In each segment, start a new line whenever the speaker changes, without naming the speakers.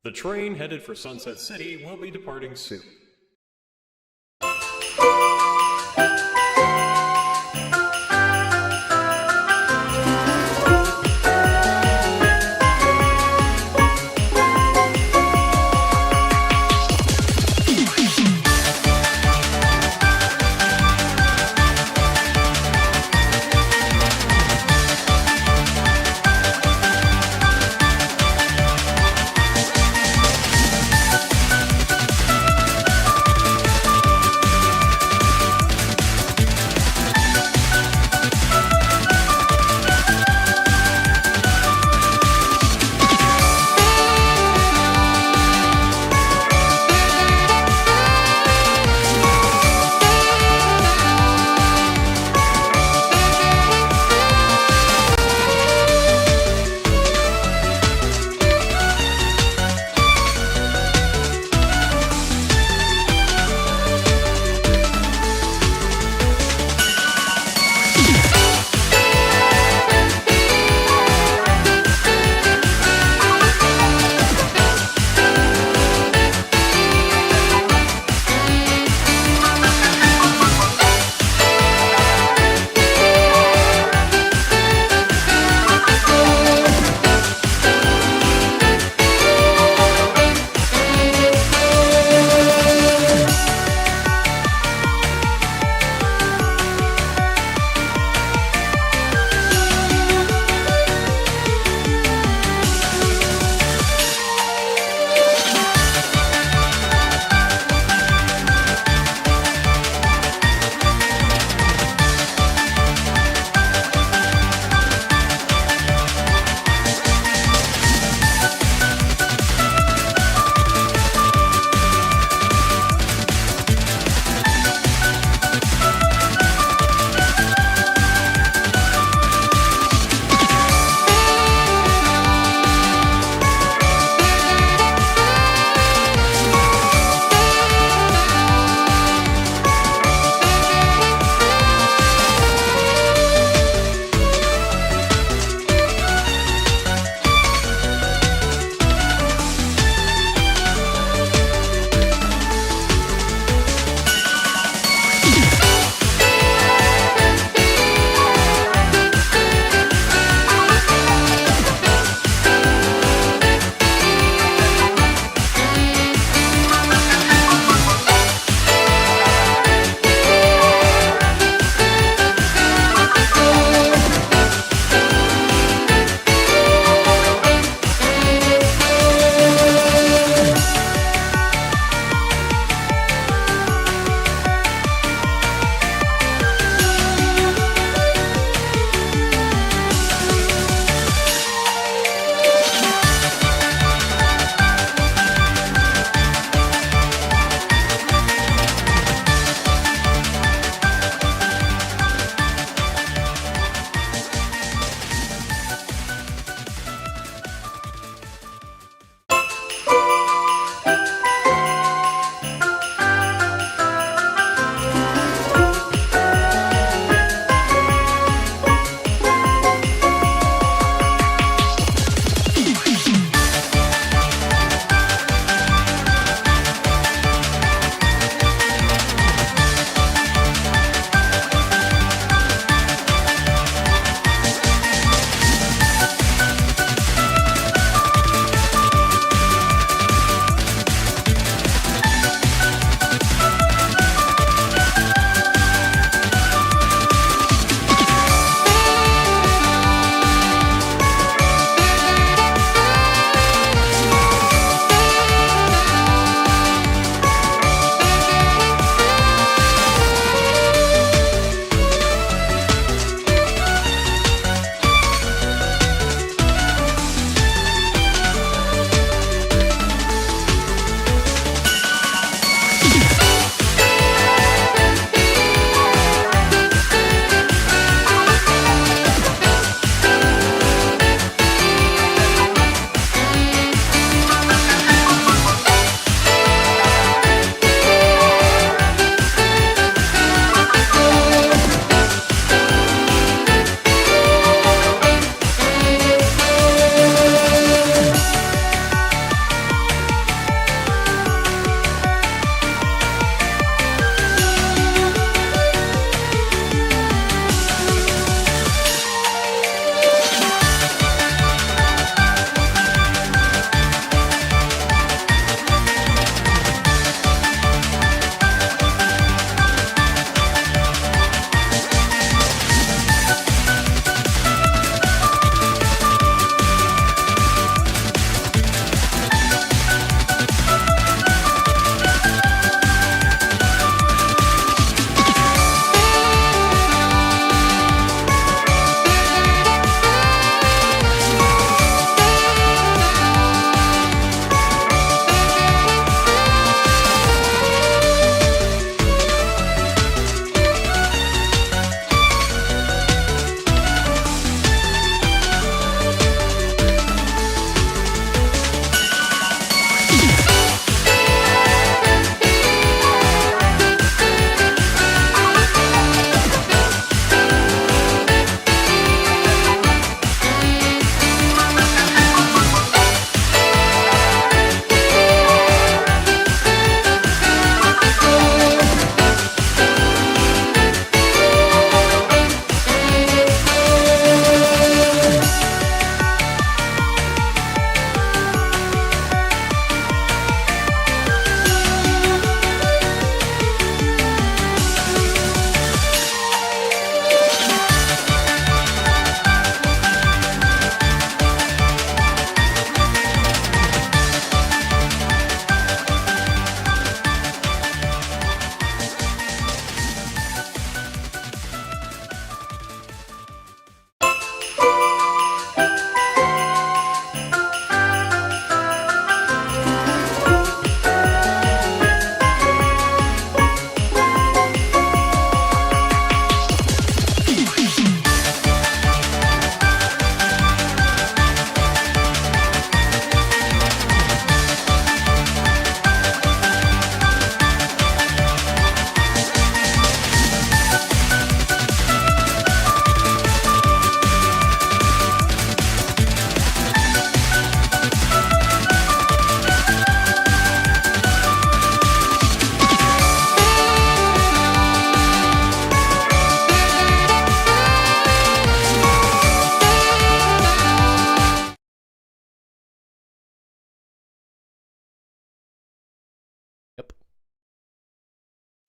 The train headed for Sunset City will be departing soon.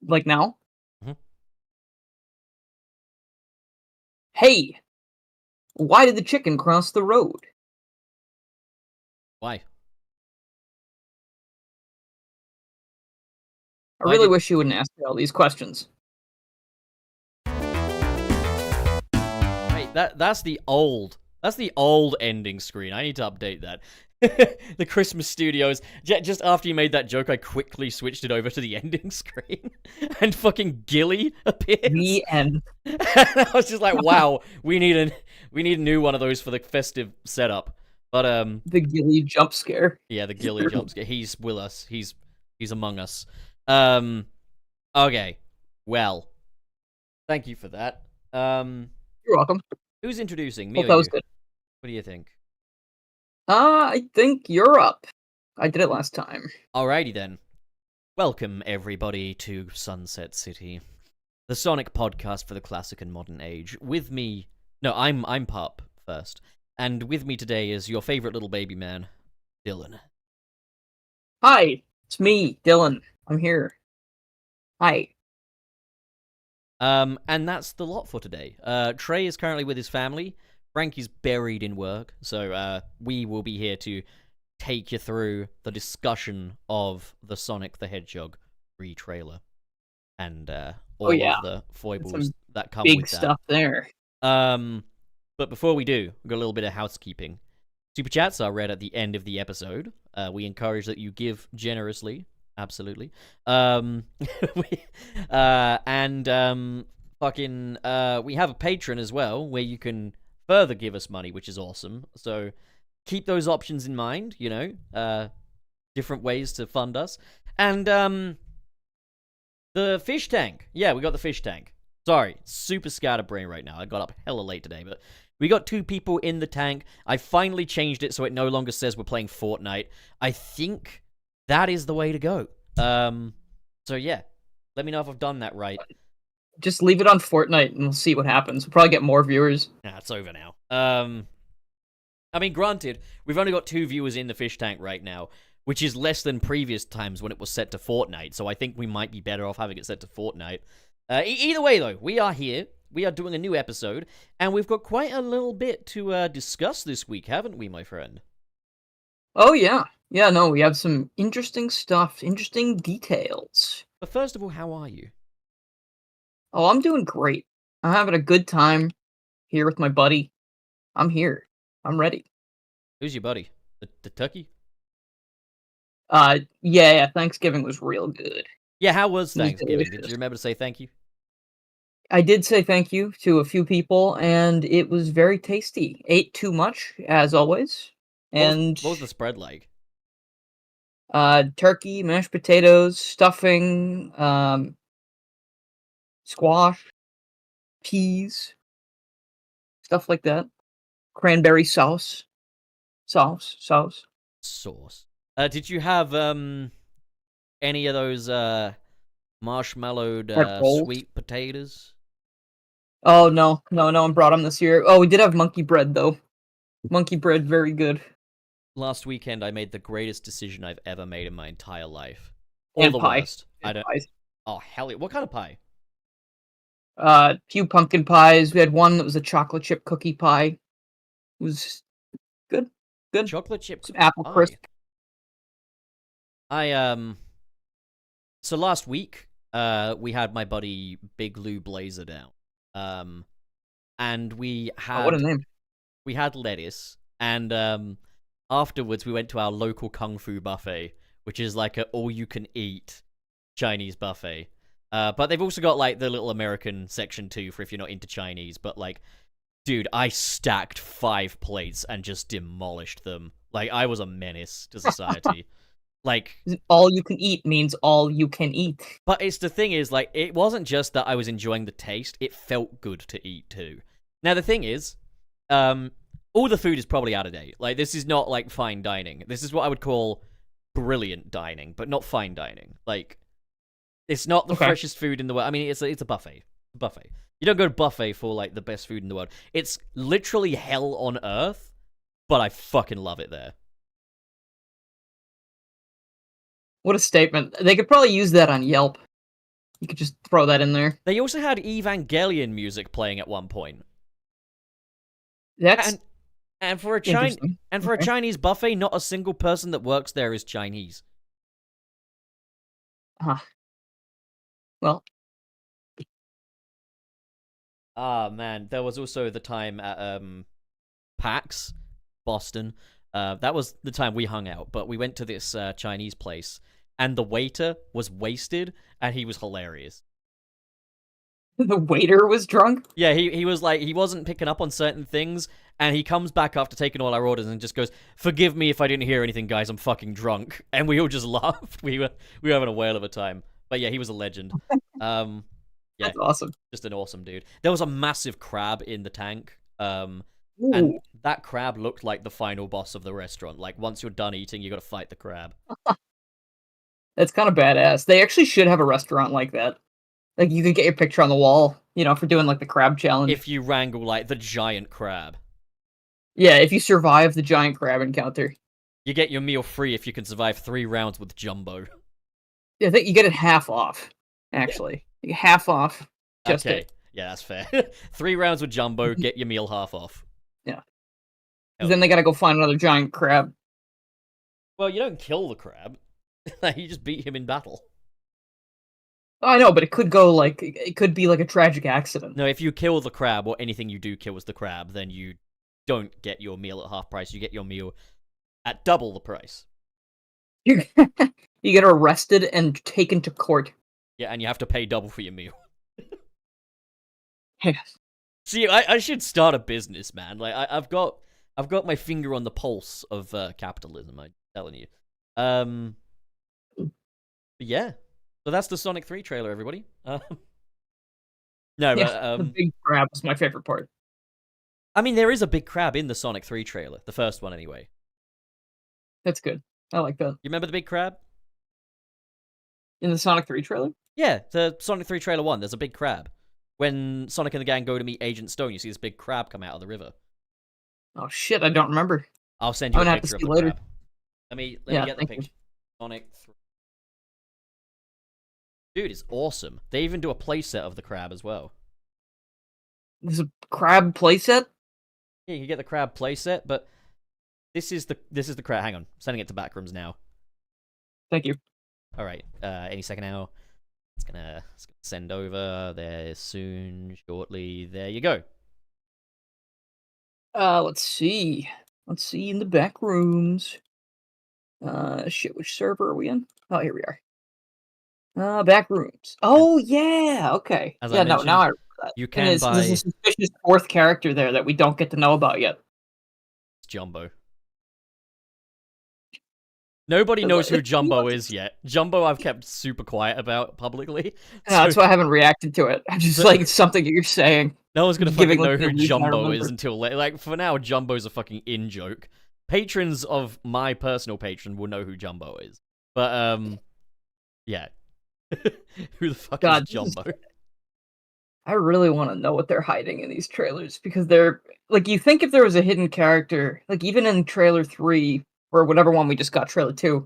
Like now?
Mhm.
Hey, why did the chicken cross the road?
Why?
I
Why
really
did...
wish you wouldn't ask me all these questions.
Wait, that's the old... That's the old ending screen. I need to update that. The Christmas Studios. Just after you made that joke, I quickly switched it over to the ending screen. And fucking Gilly appears.
The end.
And I was just like, wow, we need a new one of those for the festive setup. But
The Gilly jump scare.
yeah, the Gilly jump scare. He's with us. He's among us. Um okay. Well, thank you for that.
You're welcome.
Who's introducing, me
Hope
or
that was
you?
good.
What do you think?
I think you're up. I did it last time.
Alrighty then. Welcome everybody to Sunset City, the Sonic podcast for the classic and modern age. With me, no, I'm Pup first, and with me today is your favorite little baby man, Dylan.
Hi, it's me, Dylan. I'm here. Hi.
And that's the lot for today. Trey is currently with his family. Frank is buried in work, so we will be here to take you through the discussion of the Sonic the Hedgehog trailer and all of the foibles that come
Big
with that.
stuff there.
But before we do, we've got a little bit of housekeeping. Super chats are read at the end of the episode. We encourage that you give generously. Absolutely. We have a Patreon as well, where you can further give us money, which is awesome. So keep those options in mind, you know, different ways to fund us. And the fish tank. Yeah, we got the fish tank. Sorry, super scatterbrain right now. I got up hella late today, but we got 2 people in the tank. I finally changed it so it no longer says we're playing Fortnite. I think that is the way to go. So yeah, let me know if I've done that right.
Just leave it on Fortnite and we'll see what happens. We'll probably get more viewers.
Nah, it's over now. I mean, granted, we've only got 2 viewers in the fish tank right now, which is less than previous times when it was set to Fortnite, so I think we might be better off having it set to Fortnite. Either way, though, we are here. We are doing a new episode, and we've got quite a little bit to discuss this week, haven't we, my friend?
Oh, yeah. Yeah, no, we have some interesting stuff, interesting details.
But first of all, how are you?
Oh, I'm doing great. I'm having a good time here with my buddy. I'm here. I'm ready.
Who's your buddy? The turkey?
Yeah, Thanksgiving was real good.
Yeah, how was
It was
Thanksgiving? Did
delicious.
you remember to say thank you?
I did say thank you to a few people, and it was very tasty. Ate too much, as always. And
What was the spread like?
turkey, mashed potatoes, stuffing, squash, peas, stuff like that. Cranberry sauce. Sauce.
Sauce. Did you have any of those marshmallowed sweet potatoes?
Oh, no one brought them this year. Oh, we did have monkey bread, though. Monkey bread, very good.
Last weekend, I made the greatest decision I've ever made in my entire life.
And
the
pie.
worst. I don't.
Pies.
Oh hell! What kind of pie?
Few pumpkin pies. We had one that was a chocolate chip cookie pie. It was good.
Chocolate chip
Some apple
pie.
crisp.
So last week, we had my buddy Big Lou Blazer down. And we had
What a name.
We had lettuce, and afterwards we went to our local kung fu buffet, which is like a all-you-can-eat Chinese buffet. But they've also got like the little American section too for if you're not into Chinese. But like, dude, I stacked 5 plates and just demolished them. Like, I was a menace to society. Like,
all you can eat means all you can eat.
but it's the thing is, like, it wasn't just that I was enjoying the taste; it felt good to eat too. Now the thing is, all the food is probably out of date. Like, this is not like fine dining. This is what I would call brilliant dining, but not fine dining. Like, it's not the freshest food in the world. I mean, it's a buffet. Buffet. You don't go to buffet for like the best food in the world. It's literally hell on earth, but I fucking love it there.
What a statement. They could probably use that on Yelp. You could just throw that in there.
They also had Evangelion music playing at one point.
That's
And for a
interesting.
and for a Chinese buffet, not a single person that works there is Chinese.
Huh. Well,
Ah, man, there was also the time at PAX, Boston. That was the time we hung out, but we went to this Chinese place, and the waiter was wasted, and he was hilarious.
the waiter was drunk.
Yeah, he was like, he wasn't picking up on certain things, and he comes back after taking all our orders and just goes, "Forgive me if I didn't hear anything, guys, I'm fucking drunk." And we all just laughed. We were having a whale of a time. But yeah, he was a legend. Yeah,
That's awesome.
just an awesome dude. There was a massive crab in the tank. And
Ooh.
that crab looked like the final boss of the restaurant. Like, once you're done eating, you gotta fight the crab.
That's kind of badass. They actually should have a restaurant like that. Like, you could get your picture on the wall, for doing, like, the crab challenge.
If you wrangle, like, the giant crab.
Yeah, if you survive the giant crab encounter.
You get your meal free if you can survive 3 rounds with Jumbo.
I think you get it half off, actually. You get half off. Just
Okay,
it.
yeah, that's fair. 3 rounds with Jumbo, get your meal half off.
Yeah.
Hell
Then they gotta go find another giant crab.
Well, you don't kill the crab. You just beat him in battle.
I know, but it could go, like, it could be, like, a tragic accident.
No, if you kill the crab, or anything you do kills the crab, then you don't get your meal at half price. You get your meal at double the price.
You get arrested and taken to court.
Yeah, and you have to pay double for your meal.
Yes.
See, I should start a business, man. Like, I've got my finger on the pulse of capitalism. I'm telling you. Yeah. So that's the Sonic 3 trailer, everybody. No,
Yeah, the
but
big crab is my favorite part.
I mean, there is a big crab in the Sonic 3 trailer, the first one anyway.
That's good. I like that.
You remember the big crab?
In the Sonic 3 trailer?
Yeah, the Sonic 3 trailer 1, there's a big crab. When Sonic and the gang go to meet Agent Stone, you see this big crab come out of the river.
Oh shit, I don't remember.
I'll send you
I'm
a
gonna have to
picture of
see
the
later.
crab. Let me
Yeah,
get the
thank you.
picture. Sonic 3. Dude, it's awesome. They even do a playset of the crab as well.
There's a crab playset?
Yeah, you can get the crab playset, but this is the crab. Hang on, sending it to Backrooms now.
Thank you.
All right, any second now. It's gonna send over there soon, shortly. There you go.
Let's see. Let's see in the back rooms. Shit, which server are we in? Oh, here we are. Back rooms. Oh, yeah, okay.
As I
Yeah, no,
mentioned,
now I remember that.
You
And
can
there's
buy
a suspicious fourth character there that we don't get to know about yet.
Jumbo. Nobody knows who Jumbo is yet. Jumbo I've kept super quiet about publicly.
No, that's why I haven't reacted to it. I'm just like, it's something that you're saying.
No one's gonna
Just
fucking
giving,
know
like,
who
the reason I
Jumbo is
remember.
until later. Like, for now, Jumbo's a fucking in-joke. Patrons of my personal patron will know who Jumbo is. But, yeah. Who the fuck
God,
is Jumbo?
I really want to know what they're hiding in these trailers because they're like, you think if there was a hidden character, like even in trailer 3 or whatever one we just got, trailer 2,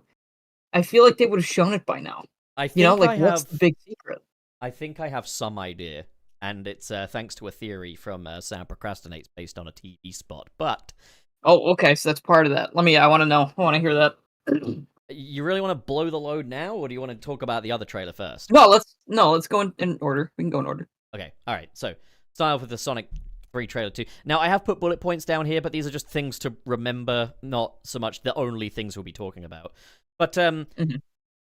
I feel like they would have shown it by now.
I think
What's the big secret?
I think I have some idea, and it's thanks to a theory from Sam Procrastinates based on a TV spot. But
Oh, okay, so that's part of that. I want to know. I want to hear that.
you really want to blow the load now, or do you want to talk about the other trailer first?
Let's go in order. We can go in order.
Okay, all right. So start off with the Sonic 3 trailer 2. Now I have put bullet points down here, but these are just things to remember, not so much the only things we'll be talking about. But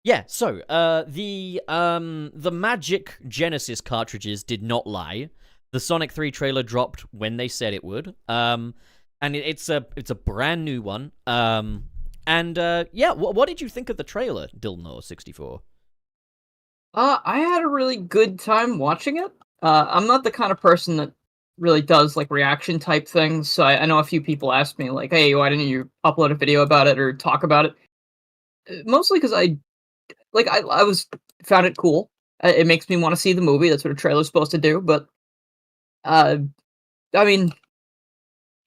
yeah. So the Magic Genesis cartridges did not lie. The Sonic 3 trailer dropped when they said it would. And it's a brand new one. And yeah, what did you think of the trailer, Dilnor64?
I had a really good time watching it. I'm not the kind of person that really does like reaction type things, so I know a few people asked me like, "Hey, why didn't you upload a video about it or talk about it?" Mostly because I found it cool. It makes me want to see the movie. That's what a trailer's supposed to do. But I mean,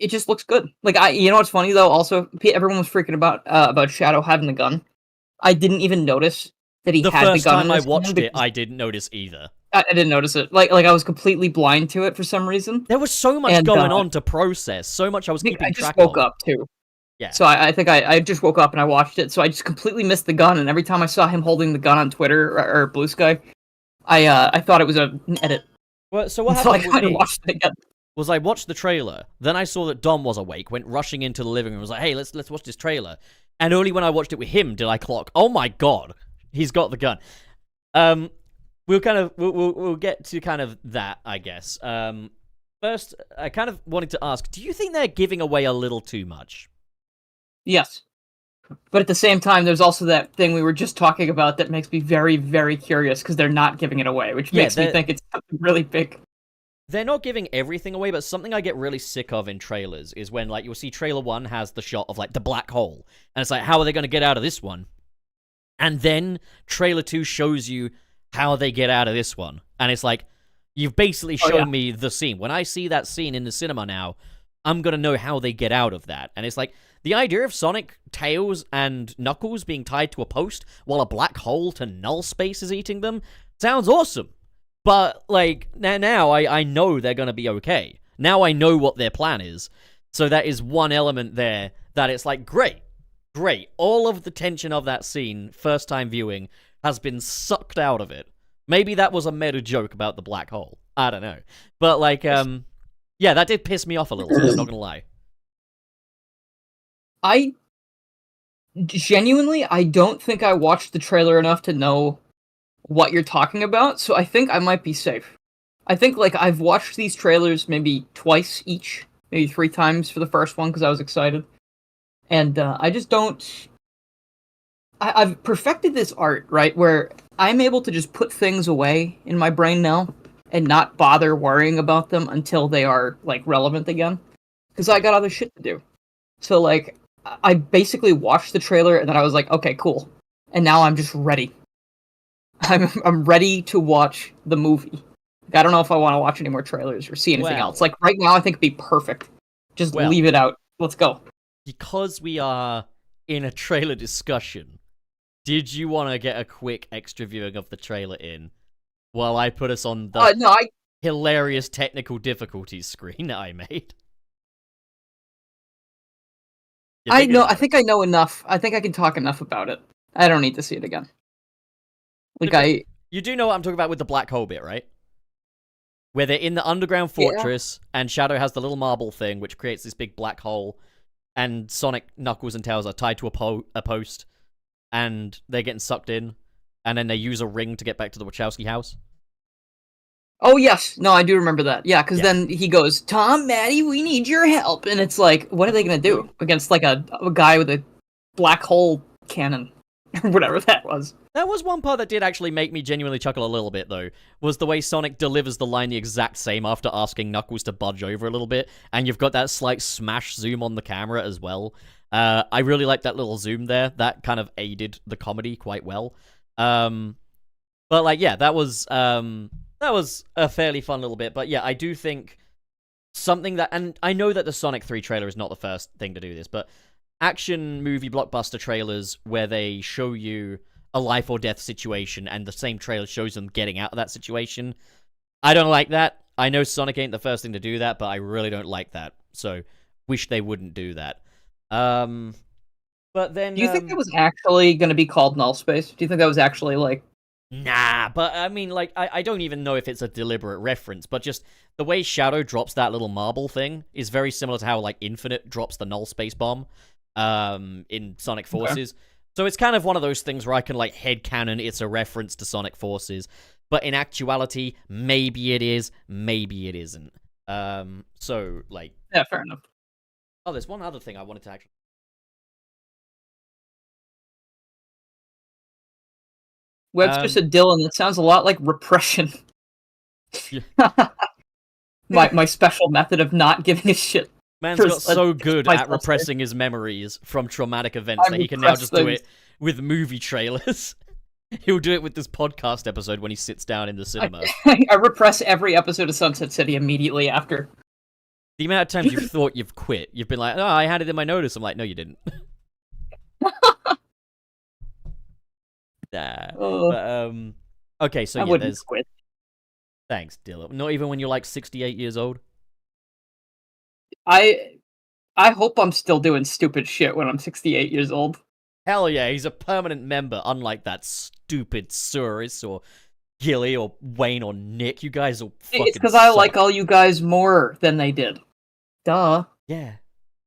it just looks good. Like you know what's funny though? Also, everyone was freaking about Shadow having the gun. I didn't even notice that he
The
had the
first
gun
time
in
I
his hand
watched it,
because
I didn't notice either.
I didn't notice it. Like I was completely blind to it for some reason.
There was so much
And,
going on to process, so much I was
I think
keeping
I just
track
woke
of.
up too.
Yeah.
So I think I just woke up and I watched it. So I just completely missed the gun. And every time I saw him holding the gun on Twitter or Blue Sky, I thought it was an edit.
Well, so what
So I
happened with
kind of
me
watched it again.
was I watched the trailer, then I saw that Dom was awake, went rushing into the living room, and was like, "Hey, let's watch this trailer." And only when I watched it with him did I clock, "Oh my god, he's got the gun." We'll get to kind of that, I guess. First, I kind of wanted to ask, do you think they're giving away a little too much?
Yes. But at the same time, there's also that thing we were just talking about that makes me very, very curious because they're not giving it away, which makes me think it's something really big.
They're not giving everything away, but something I get really sick of in trailers is when, like, you'll see trailer 1 has the shot of, like, the black hole. And it's like, how are they going to get out of this one? And then trailer 2 shows you how they get out of this one. And it's like, you've basically shown me the scene. When I see that scene in the cinema now, I'm going to know how they get out of that. And it's like, the idea of Sonic, Tails, and Knuckles being tied to a post while a black hole to null space is eating them sounds awesome. But, like, now I know they're going to be okay. Now I know what their plan is. So that is one element there that it's like, great. All of the tension of that scene, first time viewing, has been sucked out of it. Maybe that was a meta joke about the black hole. I don't know. But, like, yeah, that did piss me off a little, I'm not going to lie.
I don't think I watched the trailer enough to know what you're talking about, so I think I might be safe. I think, like, I've watched these trailers maybe twice each, maybe 3 times for the first one because I was excited. And I just don't... I've perfected this art, right, where I'm able to just put things away in my brain now and not bother worrying about them until they are, like, relevant again. Because I got other shit to do. So, like, I basically watched the trailer and then I was like, okay, cool. And now I'm just ready. I'm ready to watch the movie. Like, I don't know if I want to watch any more trailers or see anything else. Like, right now I think it'd be perfect. Just leave it out. Let's go.
Because we are in a trailer discussion, did you want to get a quick extra viewing of the trailer in while I put us on the hilarious technical difficulties screen that I made?
I think I know enough. I think I can talk enough about it. I don't need to see it again. Like,
You do know what I'm talking about with the black hole bit, right? Where they're in the underground fortress, and Shadow has the little marble thing, which creates this big black hole, and Sonic, Knuckles, and Tails are tied to a post, and they're getting sucked in, and then they use a ring to get back to the Wachowski house.
Oh, yes. No, I do remember that. Yeah, because then he goes, Tom, Maddie, we need your help. And it's like, what are they going to do against, like, a guy with a black hole cannon? Or whatever that was.
That was one part that did actually make me genuinely chuckle a little bit, though, was the way Sonic delivers the line the exact same after asking Knuckles to budge over a little bit, and you've got that slight smash zoom on the camera as well. I really like that little zoom there. That kind of aided the comedy quite well. But, like, yeah, that was a fairly fun little bit. But, yeah, I do think something that... And I know that the Sonic 3 trailer is not the first thing to do this, but action movie blockbuster trailers where they show you a life or death situation and the same trailer shows them getting out of that situation. I don't like that. I know Sonic ain't the first thing to do that, but I really don't like that. So, wish they wouldn't do that. But then...
Do you think it was actually going to be called Null Space? Do you think that was actually, like...
Nah, but I mean, like, I don't even know if it's a deliberate reference, but just the way Shadow drops that little marble thing is very similar to how, like, Infinite drops the Null Space Bomb in Sonic Forces. Okay. So it's kind of one of those things where I can, like, headcanon it's a reference to Sonic Forces, but in actuality, maybe it is, maybe it isn't. So, like...
Yeah, fair enough.
Oh, there's one other thing I wanted to actually...
Webster said, Dylan, that sounds a lot like repression.
Yeah.
my special method of not giving a shit.
Man's got so good at repressing his memories from traumatic events that he can now just do it with movie trailers. He'll do it with this podcast episode when he sits down in the cinema.
I repress every episode of Sunset City immediately after.
The amount of times you've thought you've quit, you've been like, oh, I had it in my notice. I'm like, no, you didn't. Nah.
Oh,
But, okay, so
I
yeah,
wouldn't
there's...
quit.
Thanks, Dylan. Not even when you're like 68 years old?
I hope I'm still doing stupid shit when I'm 68 years old.
Hell yeah, he's a permanent member, unlike that stupid Suris or Gilly or Wayne or Nick. You guys all fucking
It's because I
suck.
like all you guys more than they did. Duh.
Yeah.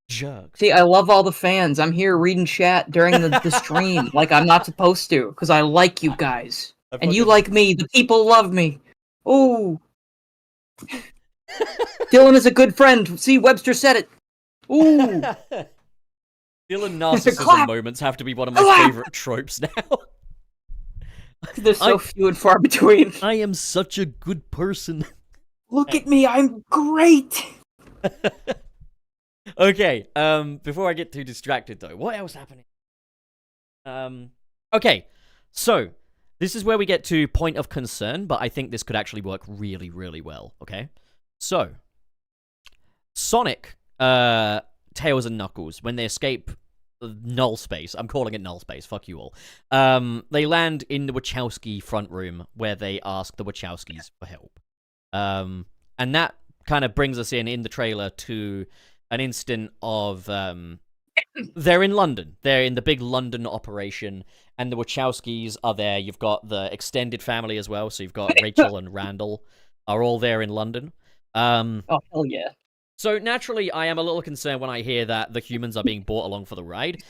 Jerks.
See, I love all the fans. I'm here reading chat during the stream like I'm not supposed to because I like you guys. And you like me. The people love me. Ooh. Dylan is a good friend. See, Webster said it. Ooh.
Dylan narcissism
Clap.
moments have to be one of my
Clap.
favorite tropes now.
They're so few and far between.
I am such a good person.
Look at me. I'm great.
Okay, before I get too distracted though, what else happening? Okay, so this is where we get to point of concern, but I think this could actually work really, really well, okay? So, Sonic, Tails and Knuckles, when they escape null space, I'm calling it null space, fuck you all, they land in the Wachowski front room where they ask the Wachowskis for help. And that kind of brings us in the trailer to an instant of they're in London. They're in the big London operation, and the Wachowskis are there. You've got the extended family as well, so you've got Rachel and Randall are all there in London.
Oh, hell yeah.
So naturally, I am a little concerned when I hear that the humans are being brought along for the ride.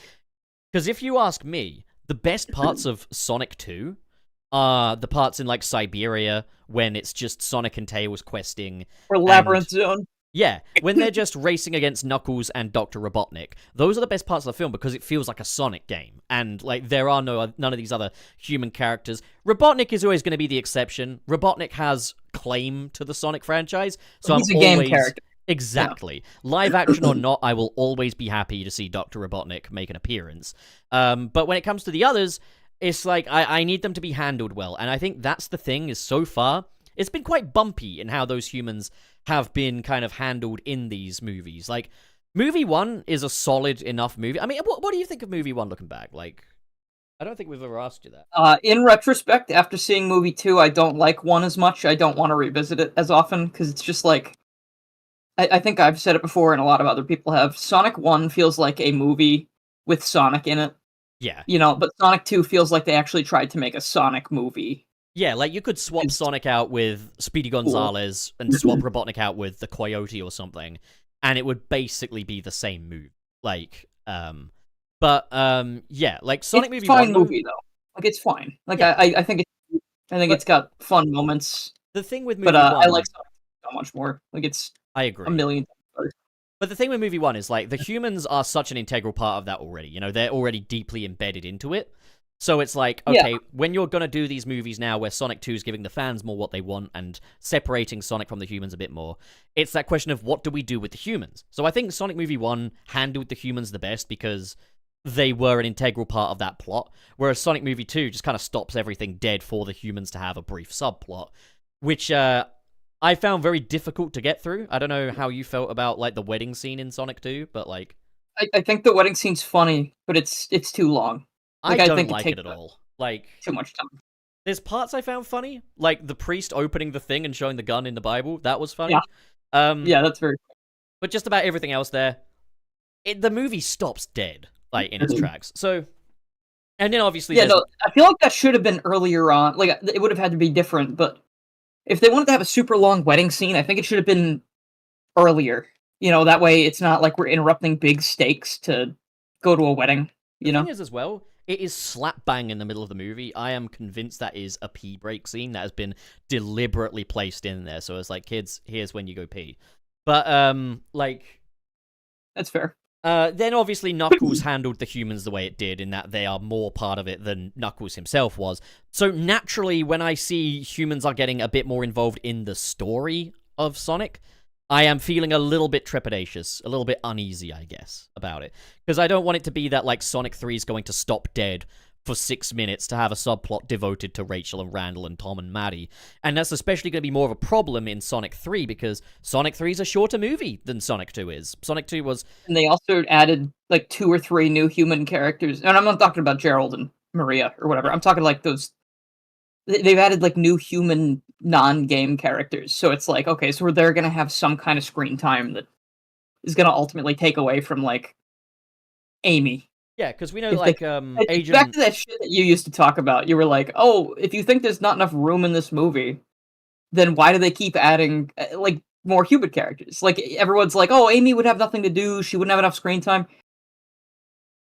Because if you ask me, the best parts of Sonic 2 are the parts in, like, Siberia, when it's just Sonic and Tails questing.
Or Labyrinth Zone.
Yeah, when they're just racing against Knuckles and Dr. Robotnik. Those are the best parts of the film because it feels like a Sonic game. And, like, there are none of these other human characters. Robotnik is always going to be the exception. Robotnik has claim to the Sonic franchise. So
He's a game character.
Exactly. Yeah. Live action or not, I will always be happy to see Dr. Robotnik make an appearance. But when it comes to the others, it's like, I need them to be handled well. And I think that's the thing, is so far, it's been quite bumpy in how those humans have been kind of handled in these movies. Like, movie 1 is a solid enough movie. I mean, what do you think of movie 1 looking back? Like, I don't think we've ever asked you that.
In retrospect, after seeing movie 2, I don't like 1 as much. I don't want to revisit it as often, because it's just like, I think I've said it before, and a lot of other people have. Sonic 1 feels like a movie with Sonic in it.
Yeah.
You know, but Sonic 2 feels like they actually tried to make a Sonic movie.
Yeah, like, you could swap Sonic out with Speedy Gonzales and swap Robotnik out with the Coyote or something, and it would basically be the same move. Like, yeah, like, Sonic
it's
Movie 1...
It's a fine movie, though. Like, it's fine. Like, yeah. I think it's got fun moments.
The thing with movie 1...
I like Sonic so much more. Like, it's...
I agree.
A million times.
But the thing with movie 1 is, like, the humans are such an integral part of that already. You know, they're already deeply embedded into it. So it's like, okay, when you're going to do these movies now where Sonic 2 is giving the fans more what they want and separating Sonic from the humans a bit more, it's that question of what do we do with the humans? So I think Sonic Movie 1 handled the humans the best because they were an integral part of that plot, whereas Sonic Movie 2 just kind of stops everything dead for the humans to have a brief subplot, which I found very difficult to get through. I don't know how you felt about, like, the wedding scene in Sonic 2, but, like...
I think the wedding scene's funny, but it's too long.
Like, I don't like it at all. Like,
too much time.
There's parts I found funny, like the priest opening the thing and showing the gun in the Bible. That was funny.
Yeah, yeah, that's very funny.
But just about everything else there, the movie stops dead, like, in its tracks. So, and then obviously,
I feel like that should have been earlier on. Like, it would have had to be different. But if they wanted to have a super long wedding scene, I think it should have been earlier. You know, that way it's not like we're interrupting big stakes to go to a wedding. You know,
the thing is as well. It is slap bang in the middle of the movie. I am convinced that is a pee break scene that has been deliberately placed in there. So it's like, kids, here's when you go pee. But, like...
That's fair.
Then obviously Knuckles handled the humans the way it did, in that they are more part of it than Knuckles himself was. So naturally, when I see humans are getting a bit more involved in the story of Sonic, I am feeling a little bit trepidatious, a little bit uneasy, I guess, about it. Because I don't want it to be that, like, Sonic 3 is going to stop dead for 6 minutes to have a subplot devoted to Rachel and Randall and Tom and Maddie. And that's especially going to be more of a problem in Sonic 3, because Sonic 3 is a shorter movie than Sonic 2 is. Sonic 2 was...
And they also added, like, 2 or 3 new human characters. And I'm not talking about Gerald and Maria or whatever. I'm talking like those. They've added like new human non-game characters, so it's like okay, so they're gonna have some kind of screen time that is gonna ultimately take away from like Amy.
Yeah, because we know
If
like
Back
Agent.
to that shit that you used to talk about. You were like, oh, if you think there's not enough room in this movie, then why do they keep adding like more human characters? Like everyone's like, oh, Amy would have nothing to do. She wouldn't have enough screen time.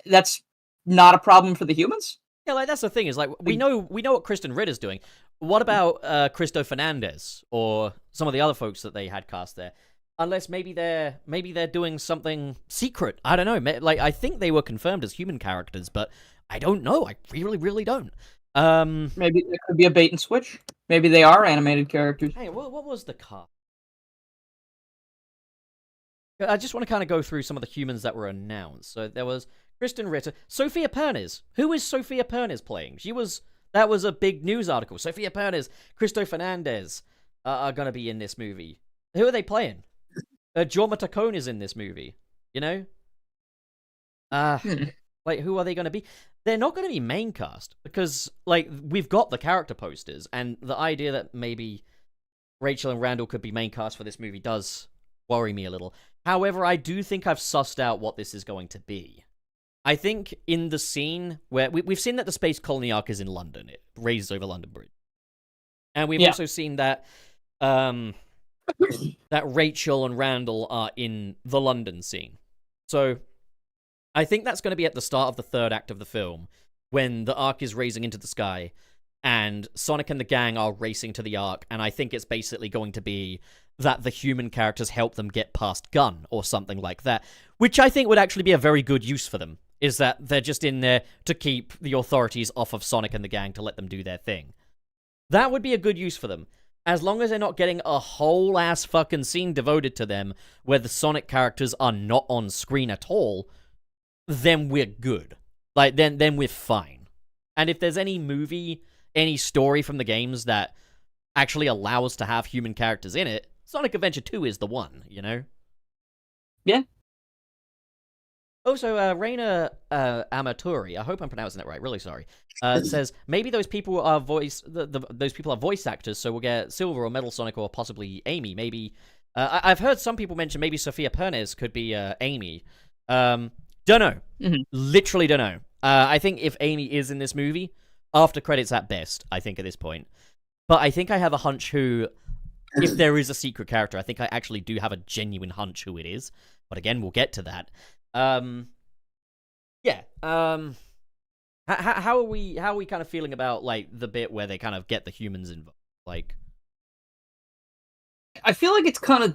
That's not a problem for the humans.
Yeah, like that's the thing is like we know what Kristen Ritter's doing. What about Cristo Fernandez or some of the other folks that they had cast there? Unless maybe they're doing something secret. I don't know. Like I think they were confirmed as human characters, but I don't know. I really don't.
Maybe it could be a bait and switch. Maybe they are animated characters.
Hey, what was the cast? I just want to kind of go through some of the humans that were announced. So there was Kristen Ritter, Sophia Pernes. Who is Sophia Pernes playing? That was a big news article. Sophia Pernes, Cristo Fernandez are gonna be in this movie. Who are they playing? Jorma Taccone is in this movie. You know? Like who are they gonna be? They're not gonna be main cast because like we've got the character posters, and the idea that maybe Rachel and Randall could be main cast for this movie does worry me a little. However, I do think I've sussed out what this is going to be. I think in the scene where we've seen that the Space Colony Ark is in London, it raises over London Bridge, and we've also seen that that Rachel and Randall are in the London scene. So I think that's going to be at the start of the third act of the film when the Ark is raising into the sky, and Sonic and the gang are racing to the Ark, and I think it's basically going to be that the human characters help them get past Gun or something like that, which I think would actually be a very good use for them. Is that they're just in there to keep the authorities off of Sonic and the gang to let them do their thing. That would be a good use for them. As long as they're not getting a whole ass fucking scene devoted to them where the Sonic characters are not on screen at all, then we're good. Like, then we're fine. And if there's any movie, any story from the games that actually allow us to have human characters in it, Sonic Adventure 2 is the one, you know?
Yeah.
Also, Raina Amatori, I hope I'm pronouncing that right, really sorry, says, maybe those people are those people are voice actors, so we'll get Silver or Metal Sonic or possibly Amy. Maybe, I've heard some people mention maybe Sophia Pernes could be Amy. Don't know.
Mm-hmm.
Literally don't know. I think if Amy is in this movie, after credits at best, I think at this point. But I think I have a hunch who, if there is a secret character, I think I actually do have a genuine hunch who it is. But again, we'll get to that. Yeah. How are we kind of feeling about like the bit where they kind of get the humans involved? Like,
I feel like it's kind of.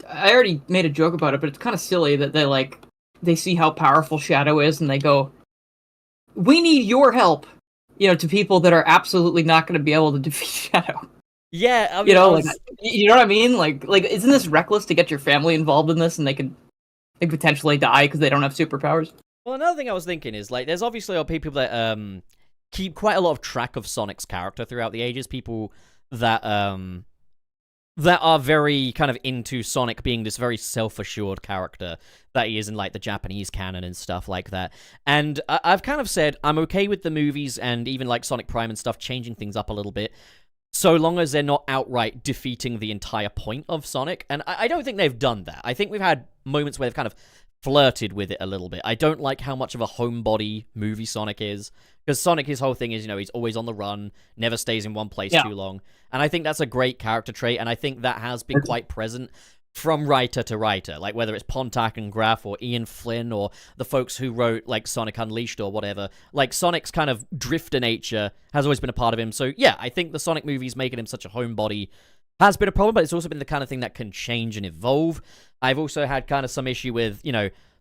I already made a joke about it, but it's kind of silly that they see how powerful Shadow is, and they go, "We need your help," to people that are absolutely not going to be able to defeat Shadow.
Yeah, I mean,
like, you know what I mean? Like, isn't this reckless to get your family involved in this, and they could potentially die because they don't have superpowers?
Well, another thing I was thinking is, like, there's obviously people that keep quite a lot of track of Sonic's character throughout the ages. People that that are very kind of into Sonic being this very self-assured character that he is in, like, the Japanese canon and stuff like that. And I've kind of said I'm okay with the movies and even, like, Sonic Prime and stuff changing things up a little bit, so long as they're not outright defeating the entire point of Sonic. And I don't think they've done that. I think we've had moments where they've kind of flirted with it a little bit. I don't like how much of a homebody movie Sonic is. Because Sonic, his whole thing is, he's always on the run, never stays in one place too long. And I think that's a great character trait, and I think that has been quite present from writer to writer. Like, whether it's Pontac and Graff or Ian Flynn or the folks who wrote, like, Sonic Unleashed or whatever. Like, Sonic's kind of drifter nature has always been a part of him. So, yeah, I think the Sonic movies making him such a homebody has been a problem, but it's also been the kind of thing that can change and evolve. I've also had kind of some issue with,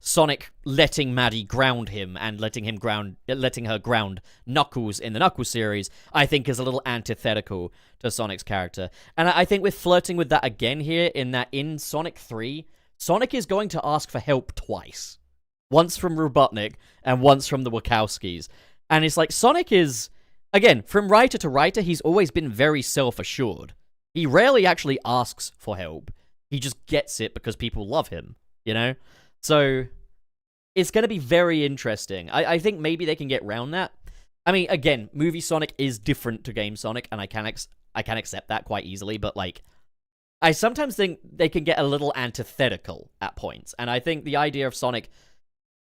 Sonic letting Maddie ground him and letting her ground Knuckles in the Knuckles series, I think is a little antithetical to Sonic's character. And I think we're flirting with that again here, in that in Sonic 3, Sonic is going to ask for help twice. Once from Robotnik and once from the Wachowskis. And it's like, Sonic is, again, from writer to writer, he's always been very self-assured. He rarely actually asks for help. He just gets it because people love him, So, it's going to be very interesting. I think maybe they can get around that. I mean, again, movie Sonic is different to game Sonic, and I can accept that quite easily, but like, I sometimes think they can get a little antithetical at points, and I think the idea of Sonic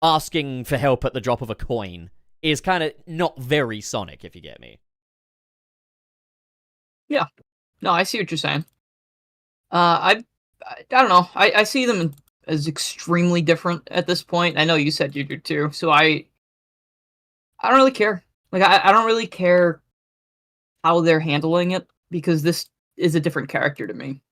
asking for help at the drop of a coin is kind of not very Sonic, if you get me.
Yeah. No, I see what you're saying. I don't know. I see them as extremely different at this point. I know you said you do too, so I don't really care. Like, I don't really care how they're handling it, because this is a different character to me.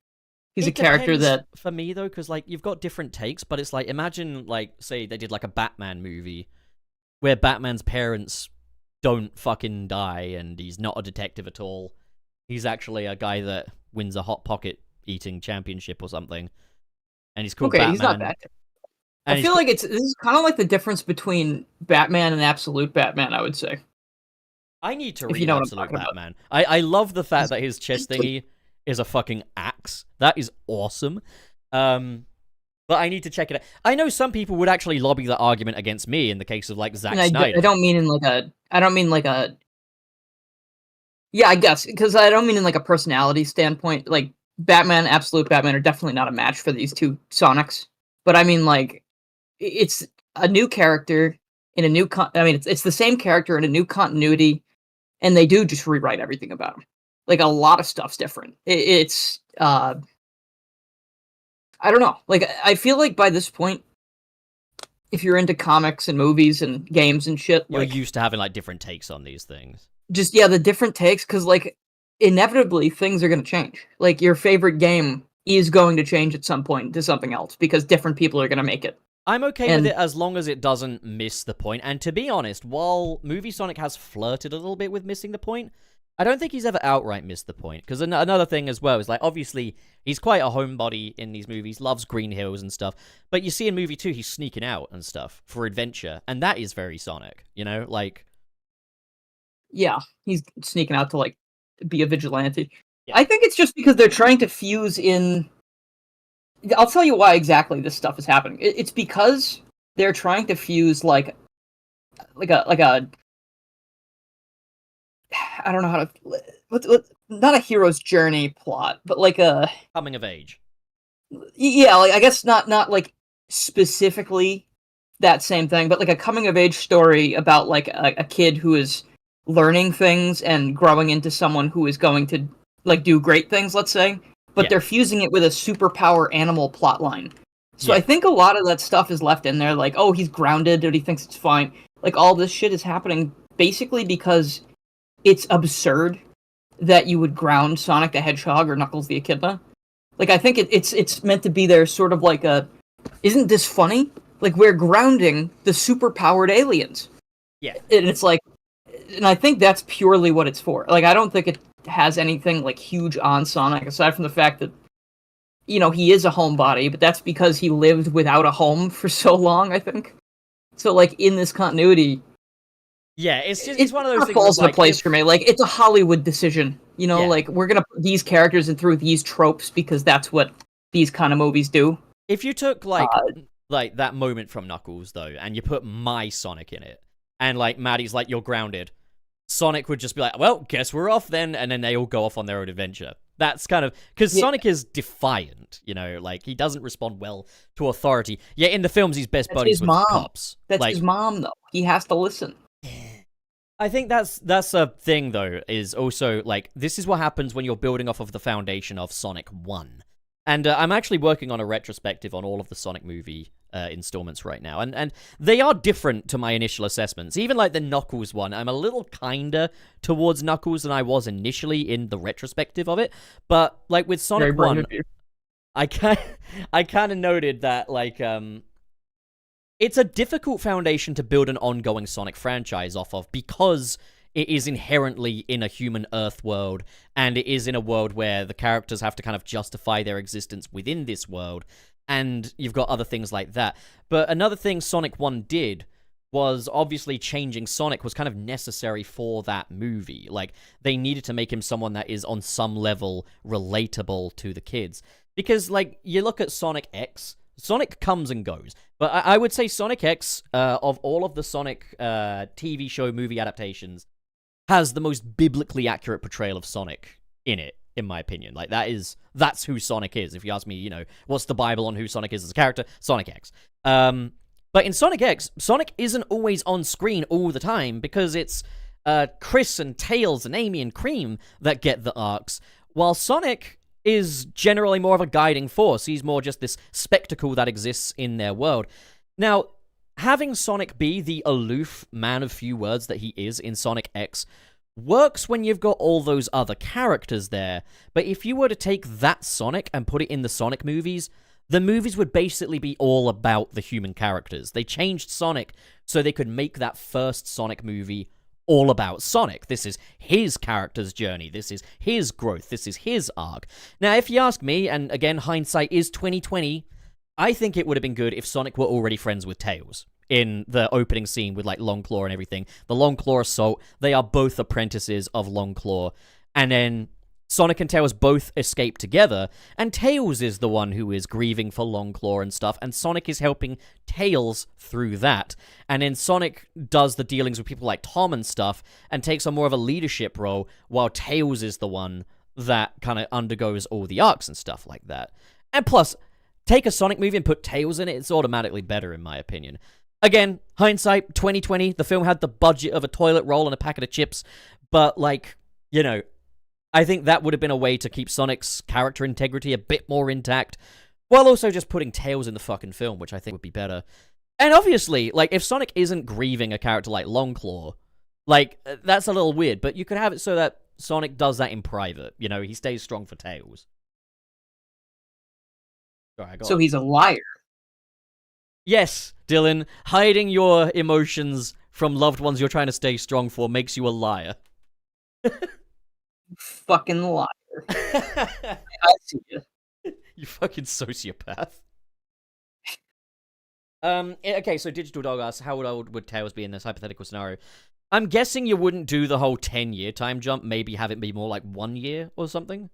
He's a character that...
For me, though, because, like, you've got different takes, but it's like, imagine, like, say they did, like, a Batman movie where Batman's parents don't fucking die, and he's not a detective at all. He's actually a guy that wins a Hot Pocket eating championship or something. And he's called Batman.
He's not bad. I feel like this is kind of like the difference between Batman and Absolute Batman, I would say.
I need to read Absolute Batman. I love the fact that his chest thingy is a fucking axe. That is awesome. But I need to check it out. I know some people would actually lobby the argument against me in the case of, like, Zack Snyder.
I don't mean in like a... Yeah, I guess, because I don't mean in like a personality standpoint. Like, Batman, Absolute Batman are definitely not a match for these two Sonics. But I mean, like, it's a new character in a new... it's the same character in a new continuity, and they do just rewrite everything about him. Like, a lot of stuff's different. It's... I don't know. Like, I feel like by this point, if you're into comics and movies and games and shit...
You're
like,
used to having, like, different takes on these things.
Just, yeah, the different takes, because, like, inevitably things are going to change. Like, your favorite game is going to change at some point to something else, because different people are going to make it.
I'm okay with it as long as it doesn't miss the point. And to be honest, while Movie Sonic has flirted a little bit with missing the point, I don't think he's ever outright missed the point. Because another thing as well is, like, obviously, he's quite a homebody in these movies, loves Green Hills and stuff. But you see in movie 2, he's sneaking out and stuff for adventure. And that is very Sonic, you know? Like...
Yeah, he's sneaking out to, like, be a vigilante.
Yeah.
I think it's just because they're trying to fuse in... I'll tell you why exactly this stuff is happening. It's because they're trying to fuse, like a... I don't know how to... not a hero's journey plot, but like a...
Coming of age.
Yeah, like, I guess not like, specifically that same thing, but like a coming of age story about, like, a kid who is learning things and growing into someone who is going to, like, do great things, let's say, but they're fusing it with a superpower animal plotline. So I think a lot of that stuff is left in there, like, oh, he's grounded, and he thinks it's fine. Like, all this shit is happening basically because it's absurd that you would ground Sonic the Hedgehog or Knuckles the Echidna. Like, I think it's meant to be there sort of like a, isn't this funny? Like, we're grounding the superpowered aliens.
Yeah.
And it's like, and I think that's purely what it's for. Like, I don't think it has anything, like, huge on Sonic, aside from the fact that, you know, he is a homebody, but that's because he lived without a home for so long, I think. So, like, in this continuity...
Yeah, it's one of those things... It
falls into place for me. Like, it's a Hollywood decision. You know, like, we're gonna put these characters in through these tropes because that's what these kind of movies do.
If you took, like that moment from Knuckles, though, and you put my Sonic in it, and, like, Maddie's like, you're grounded, Sonic would just be like, well, guess we're off then, and then they all go off on their own adventure. That's kind of... Because Sonic is defiant, you know, like, he doesn't respond well to authority. Yeah, in the films, he's best buddies with cops.
That's his mom, though. He has to listen.
I think that's a thing, though, is also, like, this is what happens when you're building off of the foundation of Sonic 1. And I'm actually working on a retrospective on all of the Sonic movie installments right now, and they are different to my initial assessments. Even, like, the Knuckles one, I'm a little kinder towards Knuckles than I was initially in the retrospective of it, but, like, with Sonic 1, I kind of noted that, like, it's a difficult foundation to build an ongoing Sonic franchise off of because it is inherently in a human Earth world, and it is in a world where the characters have to kind of justify their existence within this world, and you've got other things like that. But another thing Sonic 1 did was obviously changing Sonic was kind of necessary for that movie. Like, they needed to make him someone that is on some level relatable to the kids. Because, like, you look at Sonic X, Sonic comes and goes. But I would say Sonic X, of all of the Sonic TV show movie adaptations, has the most biblically accurate portrayal of Sonic in it, in my opinion. Like, that's who Sonic is. If you ask me, you know, what's the Bible on who Sonic is as a character? Sonic X. But in Sonic X, Sonic isn't always on screen all the time because it's Chris and Tails and Amy and Cream that get the arcs, while Sonic is generally more of a guiding force. He's more just this spectacle that exists in their world. Now, having Sonic be the aloof man of few words that he is in Sonic X works when you've got all those other characters there, but if you were to take that Sonic and put it in the Sonic movies, the movies would basically be all about the human characters. They changed Sonic so they could make that first Sonic movie all about Sonic. This is his character's journey. This is his growth. This is his arc. Now, if you ask me, and again, hindsight is 2020, I think it would have been good if Sonic were already friends with Tails in the opening scene with, like, Longclaw and everything. The Longclaw assault, they are both apprentices of Longclaw. And then Sonic and Tails both escape together, and Tails is the one who is grieving for Longclaw and stuff, and Sonic is helping Tails through that. And then Sonic does the dealings with people like Tom and stuff, and takes on more of a leadership role, while Tails is the one that kind of undergoes all the arcs and stuff like that. And plus, take a Sonic movie and put Tails in it, it's automatically better, in my opinion. Again, hindsight, 2020, the film had the budget of a toilet roll and a packet of chips, but, like, you know, I think that would have been a way to keep Sonic's character integrity a bit more intact, while also just putting Tails in the fucking film, which I think would be better. And obviously, like, if Sonic isn't grieving a character like Longclaw, like, that's a little weird, but you could have it so that Sonic does that in private. You know, he stays strong for Tails. Sorry,
So he's a liar.
Yes, Dylan, hiding your emotions from loved ones you're trying to stay strong for makes you a liar.
Fucking liar. I see you.
You fucking sociopath. Okay, so Digital Dog asks, how old would Tails be in this hypothetical scenario? I'm guessing you wouldn't do the whole 10-year time jump, maybe have it be more like 1 year or something.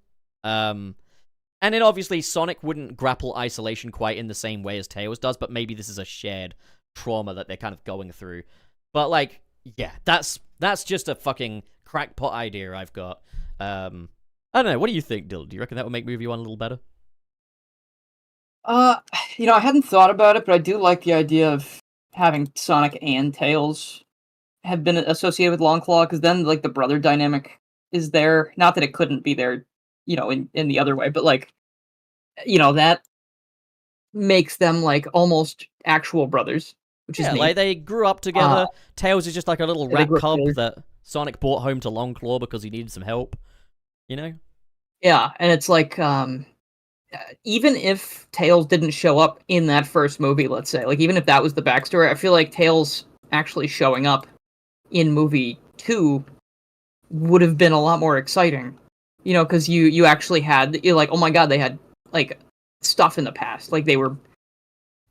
And then obviously Sonic wouldn't grapple isolation quite in the same way as Tails does, but maybe this is a shared trauma that they're kind of going through. But, like, yeah, that's just a fucking crackpot idea I've got. I don't know, what do you think, Dylan? Do you reckon that would make movie one a little better?
You know, I hadn't thought about it, but I do like the idea of having Sonic and Tails have been associated with Longclaw, because then, like, the brother dynamic is there. Not that it couldn't be there, you know, in the other way, but, like, you know, that makes them, like, almost actual brothers, which is neat.
Like, they grew up together. Tails is just like a little rat cub
together
that Sonic brought home to Longclaw because he needed some help, you know?
Yeah, and it's like, even if Tails didn't show up in that first movie, let's say, like, even if that was the backstory, I feel like Tails actually showing up in movie 2 would have been a lot more exciting. You know, because you actually had, you're like, oh my god, they had, like, stuff in the past. Like, they were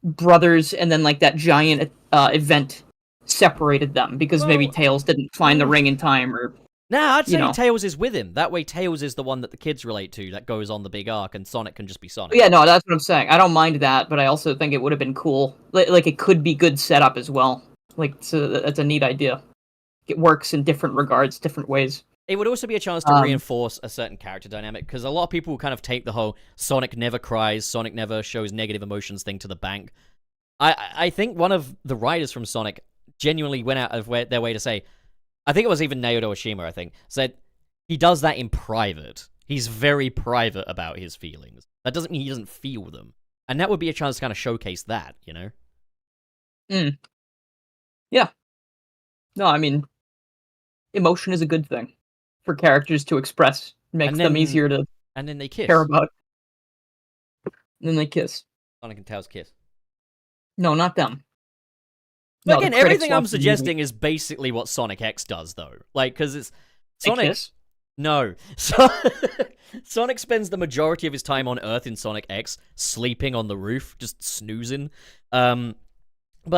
brothers, and then, like, that giant event separated them, because maybe Tails didn't find the ring in time, or...
Nah, I'd say
know.
Tails is with him. That way Tails is the one that the kids relate to that goes on the big arc, and Sonic can just be Sonic.
Yeah, no, that's what I'm saying. I don't mind that, but I also think it would have been cool. Like, it could be good setup as well. Like, so that's a neat idea. It works in different regards, different ways.
It would also be a chance to reinforce a certain character dynamic, because a lot of people kind of take the whole Sonic never cries, Sonic never shows negative emotions thing to the bank. I think one of the writers from Sonic genuinely went out of their way to say, I think it was even Naoto Oshima, I think, said he does that in private. He's very private about his feelings. That doesn't mean he doesn't feel them. And that would be a chance to kind of showcase that, you know?
Yeah. No, I mean, emotion is a good thing for characters to express. It makes them easier to
and then they kiss.
care about. And then they kiss.
Sonic and Tails kiss.
No, not them.
But
No,
again,
the critics
everything I'm
love the
suggesting is basically what Sonic X does, though. Like, because it's...
They
Sonic...
kiss?
No. So... Sonic spends the majority of his time on Earth in Sonic X, sleeping on the roof, just snoozing. But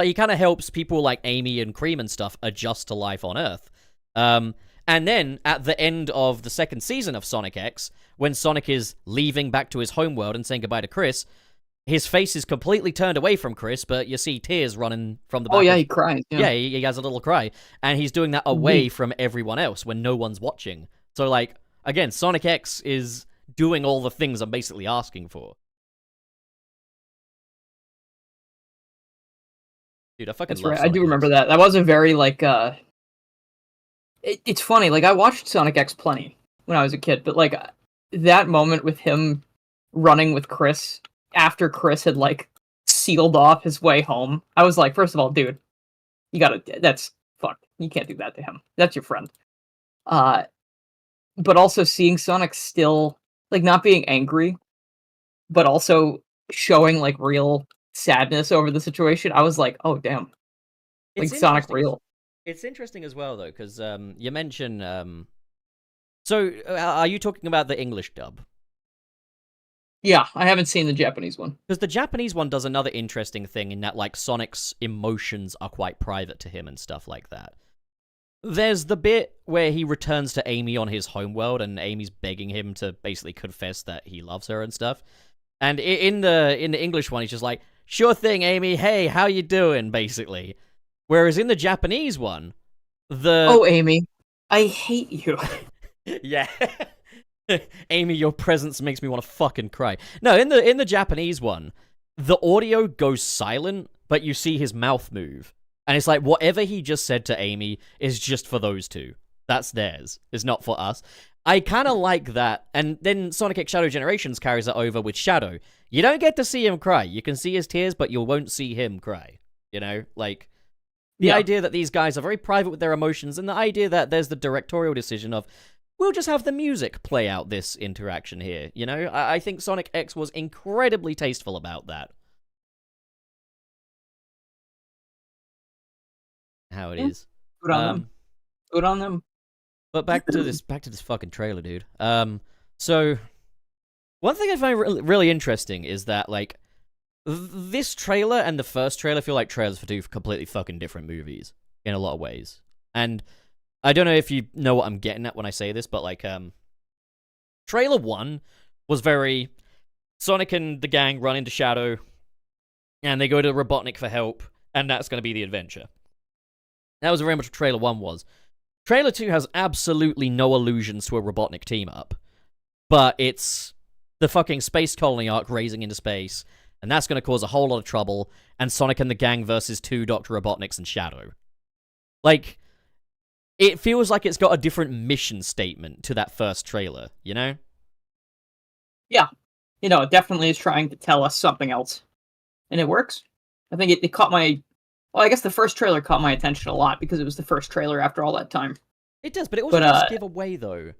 he kind of helps people like Amy and Cream and stuff adjust to life on Earth. And then, at the end of the second season of Sonic X, when Sonic is leaving back to his homeworld and saying goodbye to Chris, his face is completely turned away from Chris, but you see tears running from the back.
Oh yeah,
of-
he cries.
yeah, he has a little cry, and he's doing that away from everyone else when no one's watching. So, like, again, Sonic X is doing all the things I'm basically asking for. Dude, I fucking
That's
love
right. I
Sonic
do remember
X.
that. That was a very like. It's funny. Like I watched Sonic X plenty when I was a kid, but like that moment with him running with Chris after Chris had like sealed off his way home, I was like, first of all, dude, you gotta. That's fuck. You can't do that to him. That's your friend. But also seeing Sonic still like not being angry, but also showing like real sadness over the situation, I was like, oh damn, like
It's
Sonic
interesting.
real.
It's interesting as well, though, because you mentioned. So, are you talking about the English dub?
Yeah, I haven't seen the Japanese one.
Because the Japanese one does another interesting thing in that, like, Sonic's emotions are quite private to him and stuff like that. There's the bit where he returns to Amy on his homeworld, and Amy's begging him to basically confess that he loves her and stuff. And in the English one, he's just like, "Sure thing, Amy. Hey, how you doing?" Basically. Whereas in the Japanese one,
Oh, Amy, I hate you.
yeah. Amy, your presence makes me want to fucking cry. No, in the Japanese one, the audio goes silent, but you see his mouth move. And it's like whatever he just said to Amy is just for those two. That's theirs. It's not for us. I kind of like that. And then Sonic X Shadow Generations carries it over with Shadow. You don't get to see him cry. You can see his tears, but you won't see him cry. You know? Like, the idea that these guys are very private with their emotions, and the idea that there's the directorial decision of, we'll just have the music play out this interaction here, you know? I think Sonic X was incredibly tasteful about that. How it is.
Good on them. Good on them.
But back to this fucking trailer, dude. So one thing I find really interesting is that, like, this trailer and the first trailer feel like trailers for two completely fucking different movies in a lot of ways. And I don't know if you know what I'm getting at when I say this, but, like, trailer 1 was very Sonic and the gang run into Shadow, and they go to Robotnik for help, and that's going to be the adventure. That was very much what trailer 1 was. Trailer 2 has absolutely no allusions to a Robotnik team-up, but it's the fucking Space Colony Ark raising into space, and that's going to cause a whole lot of trouble, and Sonic and the gang versus 2 Dr. Robotniks and Shadow. Like, it feels like it's got a different mission statement to that first trailer, you know?
Yeah. You know, it definitely is trying to tell us something else. And it works. I think it caught my... Well, I guess the first trailer caught my attention a lot because it was the first trailer after all that time.
It does, but it also does give away, though,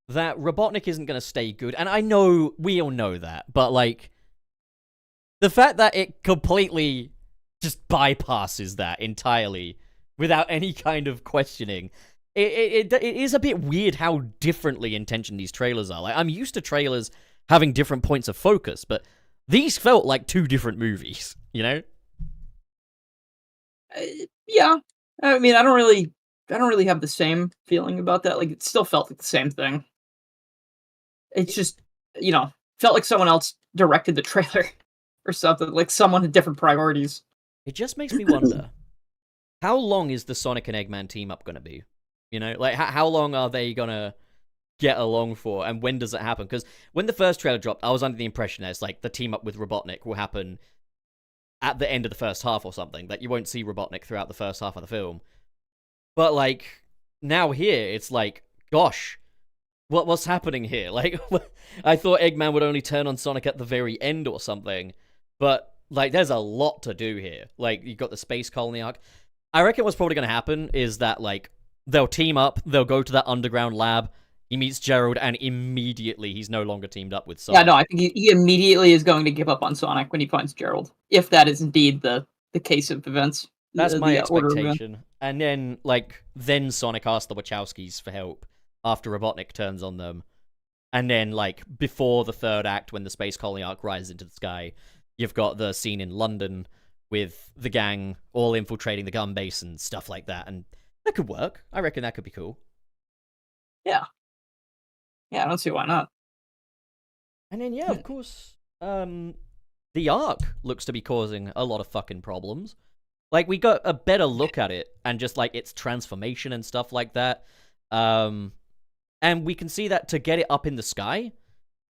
that Robotnik isn't going to stay good. And I know, we all know that, but, like, the fact that it completely just bypasses that entirely without any kind of questioning, it is a bit weird how differently intentioned these trailers are. Like, I'm used to trailers having different points of focus, but these felt like two different movies, you know?
Yeah. I mean, I don't really have the same feeling about that. Like, it still felt like the same thing. It's just, you know, felt like someone else directed the trailer or something. Like someone had different priorities.
It just makes me wonder, how long is the Sonic and Eggman team up going to be? You know, like, how long are they going to get along for, and when does it happen? Because when the first trailer dropped, I was under the impression that it's like the team up with Robotnik will happen at the end of the first half or something, that you won't see Robotnik throughout the first half of the film. But, like, now here, it's like, gosh, what's happening here? Like, I thought Eggman would only turn on Sonic at the very end or something, but, like, there's a lot to do here. Like, you've got the Space Colony Ark. I reckon what's probably going to happen is that, like, they'll team up, they'll go to that underground lab, he meets Gerald, and immediately he's no longer teamed up with Sonic.
Yeah, no, I think he immediately is going to give up on Sonic when he finds Gerald, if that is indeed the case of events.
That's my
order of events.
expectation. And then, like, then Sonic asks the Wachowskis for help after Robotnik turns on them. And then, like, before the third act, when the Space Colony Ark rises into the sky, you've got the scene in London with the gang all infiltrating the gun base and stuff like that. And that could work. I reckon that could be cool.
Yeah. Yeah, I don't see why not.
And then, yeah, of course, the Ark looks to be causing a lot of fucking problems. Like, we got a better look at it and just, like, its transformation and stuff like that. And we can see that to get it up in the sky,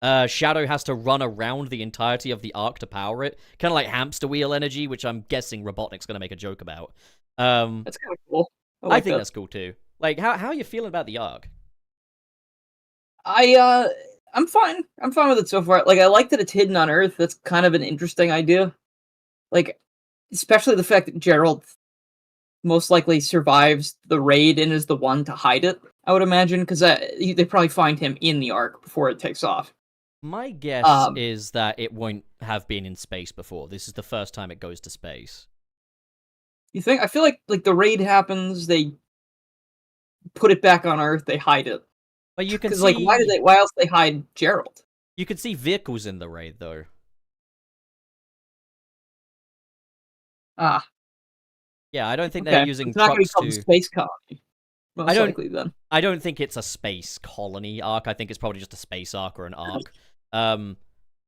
Shadow has to run around the entirety of the Ark to power it. Kind of like hamster wheel energy, which I'm guessing Robotnik's going to make a joke about.
That's kind of cool.
I think that's cool, too. Like, how are you feeling about the Ark?
I'm fine. I'm fine with it so far. Like, I like that it's hidden on Earth. That's kind of an interesting idea. Like, especially the fact that Gerald most likely survives the raid and is the one to hide it, I would imagine, because they probably find him in the Ark before it takes off.
My guess is that it won't have been in space before. This is the first time it goes to space.
You think? I feel like the raid happens, they put it back on Earth, they hide it.
But you can see...
like, why else they hide Gerald?
You can see vehicles in the raid, though.
Ah.
Yeah, I don't think they're using
it's not
trucks
gonna be called Space Colony. Most likely, then.
I don't think it's a Space Colony Ark. I think it's probably just a Space Ark or an Ark.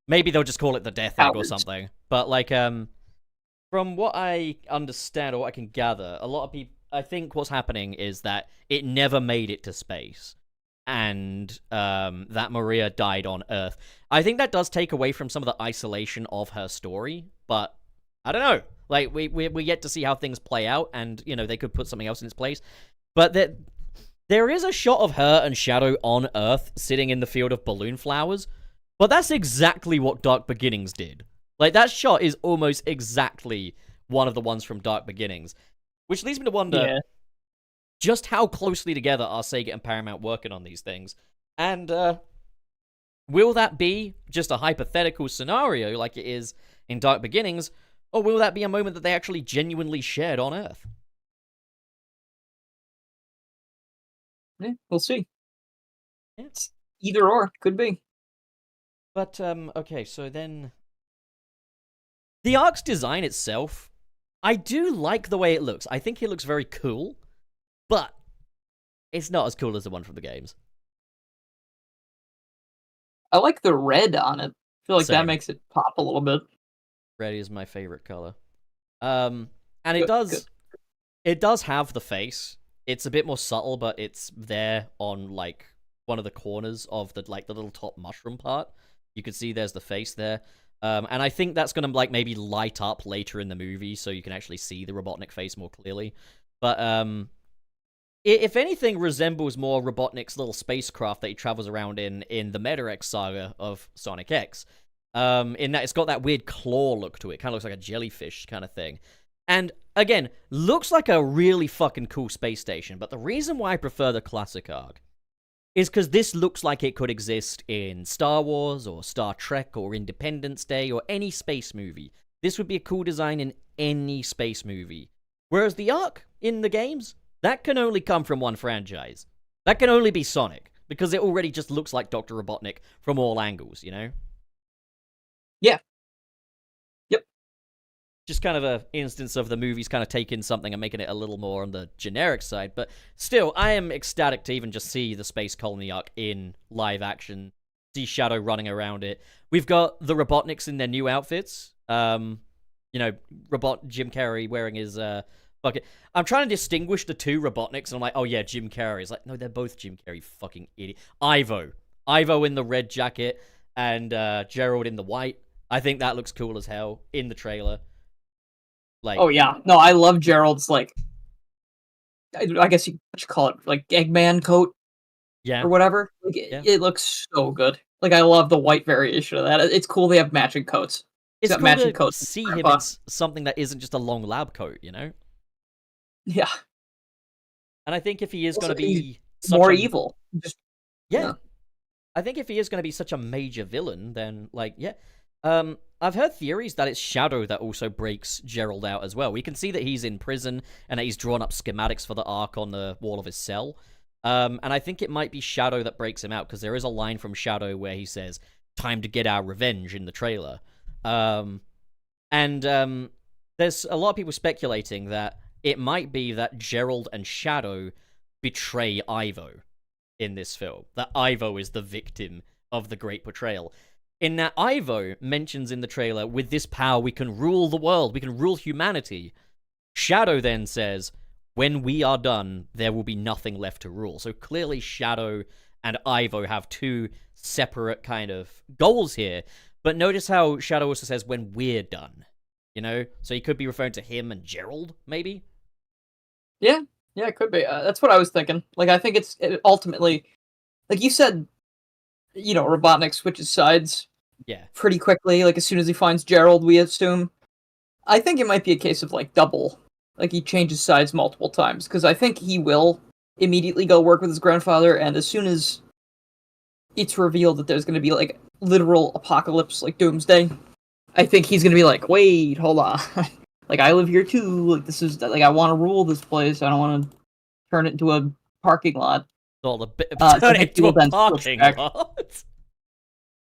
Maybe they'll just call it the Death Egg or something. But, like, from what I understand or what I can gather, a lot of people... I think what's happening is that it never made it to space. And that Maria died on Earth. I think that does take away from some of the isolation of her story, but I don't know. Like, we're yet to see how things play out, and, you know, they could put something else in its place. But there is a shot of her and Shadow on Earth sitting in the field of balloon flowers, but that's exactly what Dark Beginnings did. Like, that shot is almost exactly one of the ones from Dark Beginnings, which leads me to wonder just how closely together are Sega and Paramount working on these things. And will that be just a hypothetical scenario like it is in Dark Beginnings, or will that be a moment that they actually genuinely shared on Earth?
Yeah, we'll see.
Yeah.
It's either or, could be.
But, okay, so then... The Ark's design itself, I do like the way it looks. I think it looks very cool, but it's not as cool as the one from the games.
I like the red on it. I feel like that makes it pop a little bit.
Red is my favorite color. And it does have the face. It's a bit more subtle, but it's there on, like, one of the corners of the little top mushroom part. You can see there's the face there. And I think that's going to, like, maybe light up later in the movie so you can actually see the Robotnik face more clearly. But, if anything, resembles more Robotnik's little spacecraft that he travels around in the Meta X saga of Sonic X. In that it's got that weird claw look to it. Kind of looks like a jellyfish kind of thing. And, again, looks like a really fucking cool space station. But the reason why I prefer the classic Ark is because this looks like it could exist in Star Wars or Star Trek or Independence Day or any space movie. This would be a cool design in any space movie. Whereas the Ark in the games, that can only come from one franchise. That can only be Sonic, because it already just looks like Dr. Robotnik from all angles, you know?
Yeah. Yep.
Just kind of an instance of the movies kind of taking something and making it a little more on the generic side, but still, I am ecstatic to even just see the Space Colony Ark in live action, see Shadow running around it. We've got the Robotniks in their new outfits. You know, Jim Carrey wearing his bucket. I'm trying to distinguish the two Robotniks, and I'm like, oh yeah, Jim Carrey. It's like, no, they're both Jim Carrey, fucking idiot. Ivo in the red jacket, and Gerald in the white. I think that looks cool as hell in the trailer. Like,
oh yeah, no, I love Gerald's, like, I guess you could call it, like, Eggman coat,
yeah,
or whatever. Like, it looks so good. Like, I love the white variation of that. It's cool they have matching coats.
It's
cool
matching
to
coats. See him in something that isn't just a long lab coat, you know?
Yeah.
And I think if he is going to be
more evil,
yeah. I think if he is going to be such a major villain, then, like, yeah. I've heard theories that it's Shadow that also breaks Gerald out as well. We can see that he's in prison and that he's drawn up schematics for the Ark on the wall of his cell. And I think it might be Shadow that breaks him out, because there is a line from Shadow where he says, "Time to get our revenge," in the trailer. There's a lot of people speculating that it might be that Gerald and Shadow betray Ivo in this film. That Ivo is the victim of the great portrayal. In that Ivo mentions in the trailer, with this power we can rule the world, we can rule humanity. Shadow then says, when we are done, there will be nothing left to rule. So clearly Shadow and Ivo have two separate kind of goals here. But notice how Shadow also says, when we're done. You know? So he could be referring to him and Gerald, maybe?
Yeah, it could be. That's what I was thinking. Like, I think it ultimately, like you said, Robotnik switches sides pretty quickly. Like, as soon as he finds Gerald, we assume. I think it might be a case of, like, double. Like, he changes sides multiple times. Because I think he will immediately go work with his grandfather, and as soon as it's revealed that there's going to be, like, literal apocalypse, like Doomsday, I think he's going to be like, wait, hold on. Like, I live here too. Like, this is, like, I want to rule this place. I don't want to turn it into a parking lot.
Turn it into a parking lot?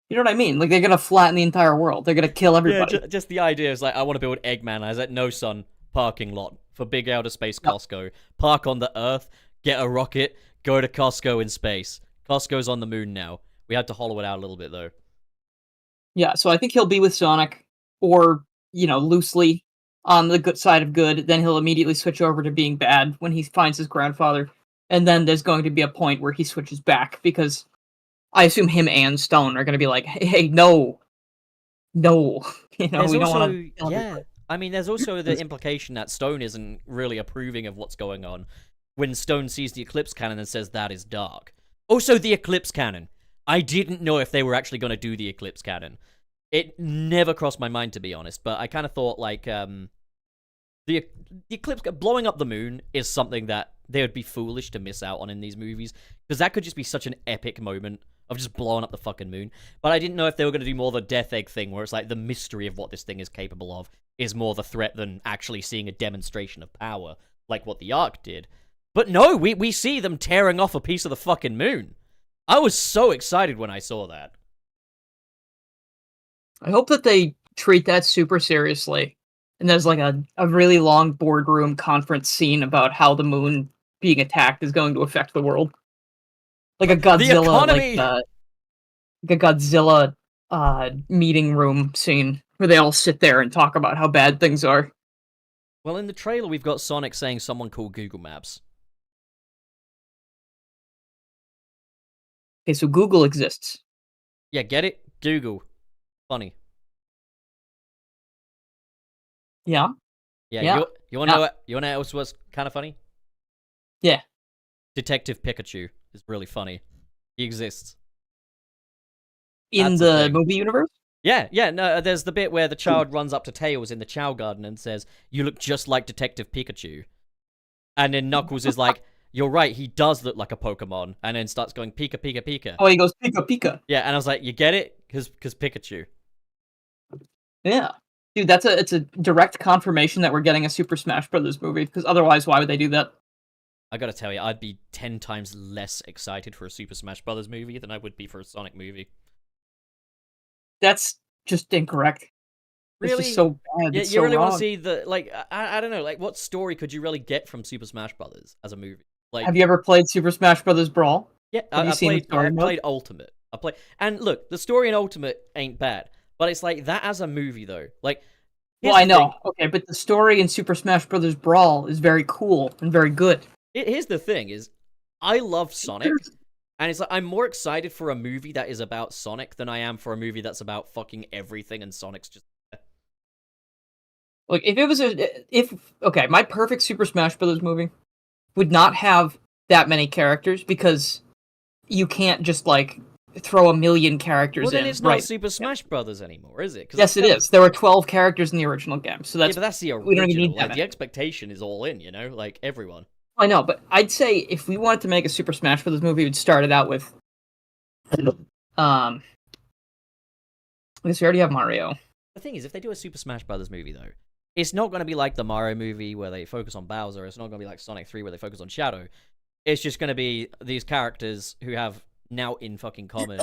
You know what I mean? Like, they're going to flatten the entire world. They're going to kill everybody.
Yeah, just the idea is, like, I want to build Eggman. I was like, no, son. Parking lot for big outer space Costco. Park on the Earth, get a rocket, go to Costco in space. Costco's on the moon now. We had to hollow it out a little bit, though.
Yeah, so I think he'll be with Sonic, or, loosely on the good side of good. Then he'll immediately switch over to being bad when he finds his grandfather. And then there's going to be a point where he switches back, because I assume him and Stone are going to be like, hey, no. We don't want to...
Yeah. I mean, there's also the implication that Stone isn't really approving of what's going on when Stone sees the Eclipse Cannon and says that is dark. Also, the Eclipse Cannon. I didn't know if they were actually going to do the Eclipse Cannon. It never crossed my mind, to be honest, but I kind of thought, like, the Eclipse... Blowing up the moon is something that they would be foolish to miss out on in these movies, because that could just be such an epic moment of just blowing up the fucking moon. But I didn't know if they were going to do more the Death Egg thing, where it's like the mystery of what this thing is capable of is more the threat than actually seeing a demonstration of power, like what the Ark did. But no, we see them tearing off a piece of the fucking moon. I was so excited when I saw that.
I hope that they treat that super seriously. And there's like a really long boardroom conference scene about how the moon being attacked is going to affect the world. Like a Godzilla, like a Godzilla meeting room scene where they all sit there and talk about how bad things are.
Well, in the trailer, we've got Sonic saying someone called Google Maps.
Okay, so Google exists.
Yeah, get it? Google. Funny.
Yeah.
Yeah. You want to know what else was kind of funny?
Yeah.
Detective Pikachu is really funny. He exists.
In the movie universe?
Yeah, no, there's the bit where the child runs up to Tails in the Chow Garden and says, "You look just like Detective Pikachu." And then Knuckles is like, "You're right, he does look like a Pokemon," and then starts going, "Pika, Pika, Pika."
Oh, he goes, "Pika, Pika."
Yeah, and I was like, you get it? Because Pikachu.
Yeah. Dude, it's a direct confirmation that we're getting a Super Smash Brothers movie, because otherwise, why would they do that?
I gotta tell you, I'd be 10 times less excited for a Super Smash Brothers movie than I would be for a Sonic movie.
That's just incorrect.
Really?
It's just so bad.
Yeah,
it's
you
so
really
wrong.
want to see the, like, I don't know, like, what story could you really get from Super Smash Brothers as a movie? Like,
have you ever played Super Smash Brothers Brawl?
Yeah,
I
played Ultimate. And look, the story in Ultimate ain't bad, but it's like that as a movie though. Like,
well, I know, okay, but the story in Super Smash Brothers Brawl is very cool and very good.
Here's the thing: is I love Sonic, and it's like I'm more excited for a movie that is about Sonic than I am for a movie that's about fucking everything and Sonic's just.
Like, if it was okay, my perfect Super Smash Brothers movie would not have that many characters, because you can't just, like, throw a million characters in.
Well, then it's not Super Smash Brothers anymore, is it?
Yes, it is. There were 12 characters in the original game, so that's...
Yeah, but that's the original.
We don't even need that.
Like, the expectation is all in, like, everyone.
I know, but I'd say if we wanted to make a Super Smash Brothers movie, we'd start it out with... I guess we already have Mario.
The thing is, if they do a Super Smash Brothers movie, though, it's not going to be like the Mario movie where they focus on Bowser. It's not going to be like Sonic 3 where they focus on Shadow. It's just going to be these characters who have now in fucking common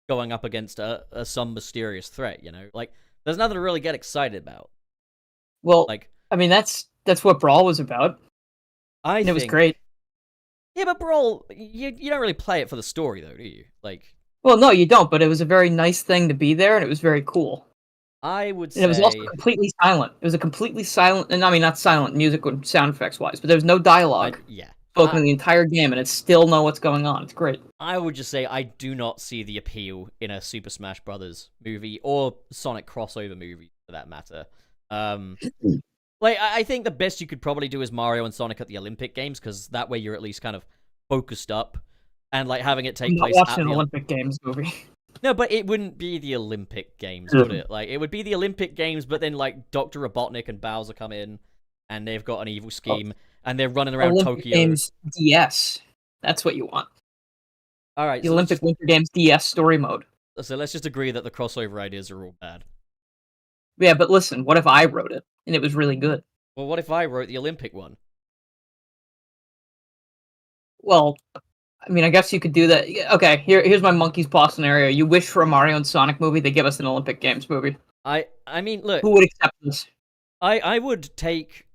going up against some mysterious threat, Like, there's nothing to really get excited about.
Well,
like,
I mean, that's what Brawl was about. It was great.
Yeah, but Brawl, you don't really play it for the story, though, do you? Like,
Well, no, you don't. But it was a very nice thing to be there, and it was very cool.
I would
And it was also
say
completely silent. It was a completely silent, and I mean not silent music and sound effects wise, but there was no dialogue
yeah.
spoken in the entire game, and it still know what's going on. It's great.
I would just say I do not see the appeal in a Super Smash Brothers movie or Sonic crossover movie for that matter. Like I think the best you could probably do is Mario and Sonic at the Olympic Games because that way you're at least kind of focused up and like having it
I'm
take
not
place
watching
at
an
the
Olympic Games movie.
No, but it wouldn't be the Olympic Games, would it? Like, it would be the Olympic Games, but then, like, Dr. Robotnik and Bowser come in, and they've got an evil scheme, and they're running around
Olympic
Tokyo.
Games DS. That's what you want.
Alright,
The
so
Olympic Winter Games DS story mode.
so let's just agree that the crossover ideas are all bad.
Yeah, but listen, what if I wrote it, and it was really good?
Well, what if I wrote the Olympic one?
Well, I mean, I guess you could do that. Okay, here's my monkey's paw scenario. You wish for a Mario and Sonic movie, they give us an Olympic Games movie.
I mean, look,
Who would accept this?
I would take...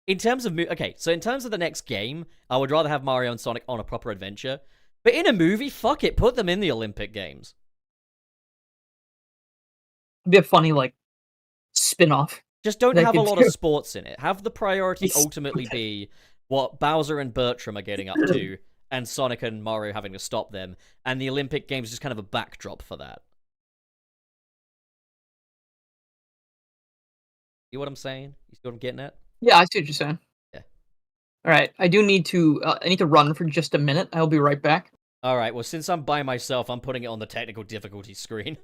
In terms of... Okay, so in terms of the next game, I would rather have Mario and Sonic on a proper adventure. But in a movie, fuck it, put them in the Olympic Games.
It'd be a funny, like, spin-off.
Just don't
They
have a
could
lot
do.
of sports in it. Have the priority
It's
ultimately
stupid.
be what Bowser and Bertram are getting up to, and Sonic and Mario having to stop them, and the Olympic Games is just kind of a backdrop for that. You know what I'm saying? You see what I'm getting at?
Yeah, I see what you're saying.
Yeah.
All right, I need to run for just a minute. I'll be right back.
Alright, well, since I'm by myself, I'm putting it on the technical difficulty screen.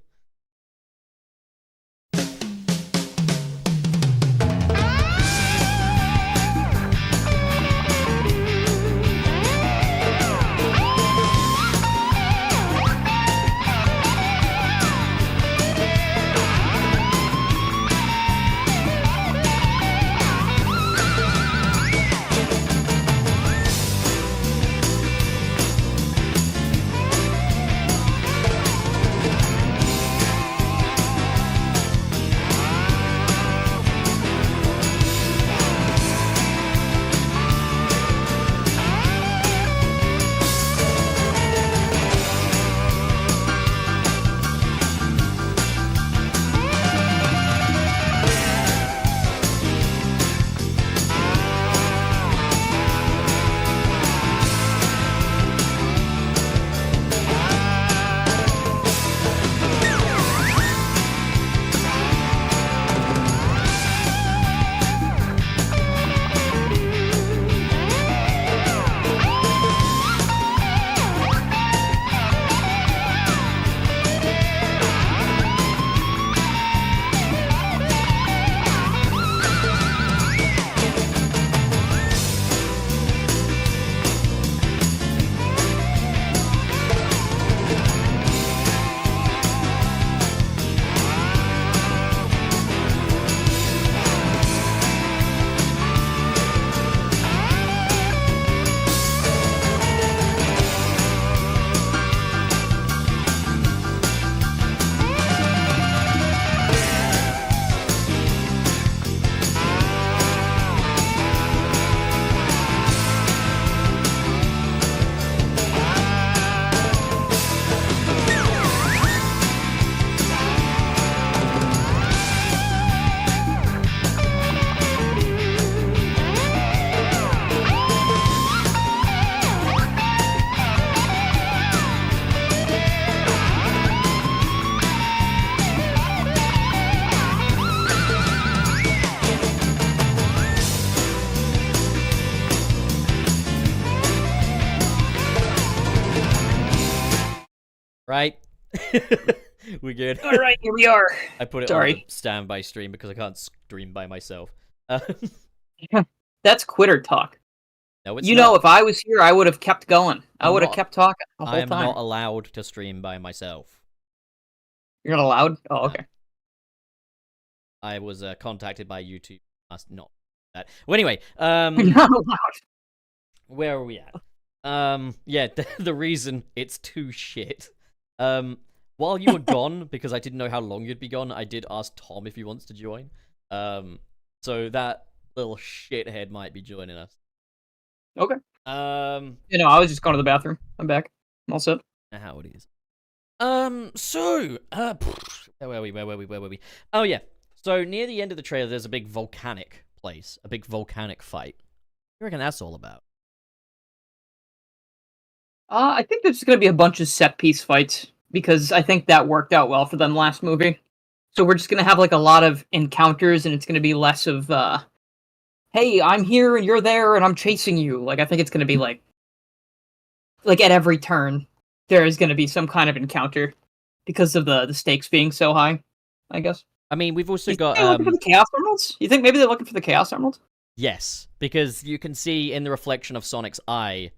Right? We good?
All right, here we are.
I put it on
Sorry.
the standby stream because I can't stream by myself.
That's quitter talk.
No, it's
You
not.
know, if I was here, I would have kept going. I
I'm
would have
not-
kept talking the
I
whole
am
time.
not allowed to stream by myself.
You're not allowed? Oh, okay.
I was contacted by YouTube. Must not that. Well, anyway,
You're not allowed.
where are we at? Yeah, the reason it's too shit. While you were gone, because I didn't know how long you'd be gone, I did ask Tom if he wants to join. So that little shithead might be joining us.
Okay.
Um,
You know, I was just going to the bathroom. I'm back. I'm all set.
how it is. Where were we? Oh, yeah. So, near the end of the trailer, there's a big volcanic place, a big volcanic fight. What do you reckon that's all about?
I think there's going to be a bunch of set piece fights because I think that worked out well for them last movie. So we're just going to have like a lot of encounters, and it's going to be less of, hey, I'm here and you're there and I'm chasing you. Like I think it's going to be like at every turn there is going to be some kind of encounter because of the stakes being so high. I guess.
I mean, we've also
You think
got
they're looking for the Chaos Emeralds? You think maybe they're looking for the Chaos Emerald?
yes, because you can see in the reflection of Sonic's eye,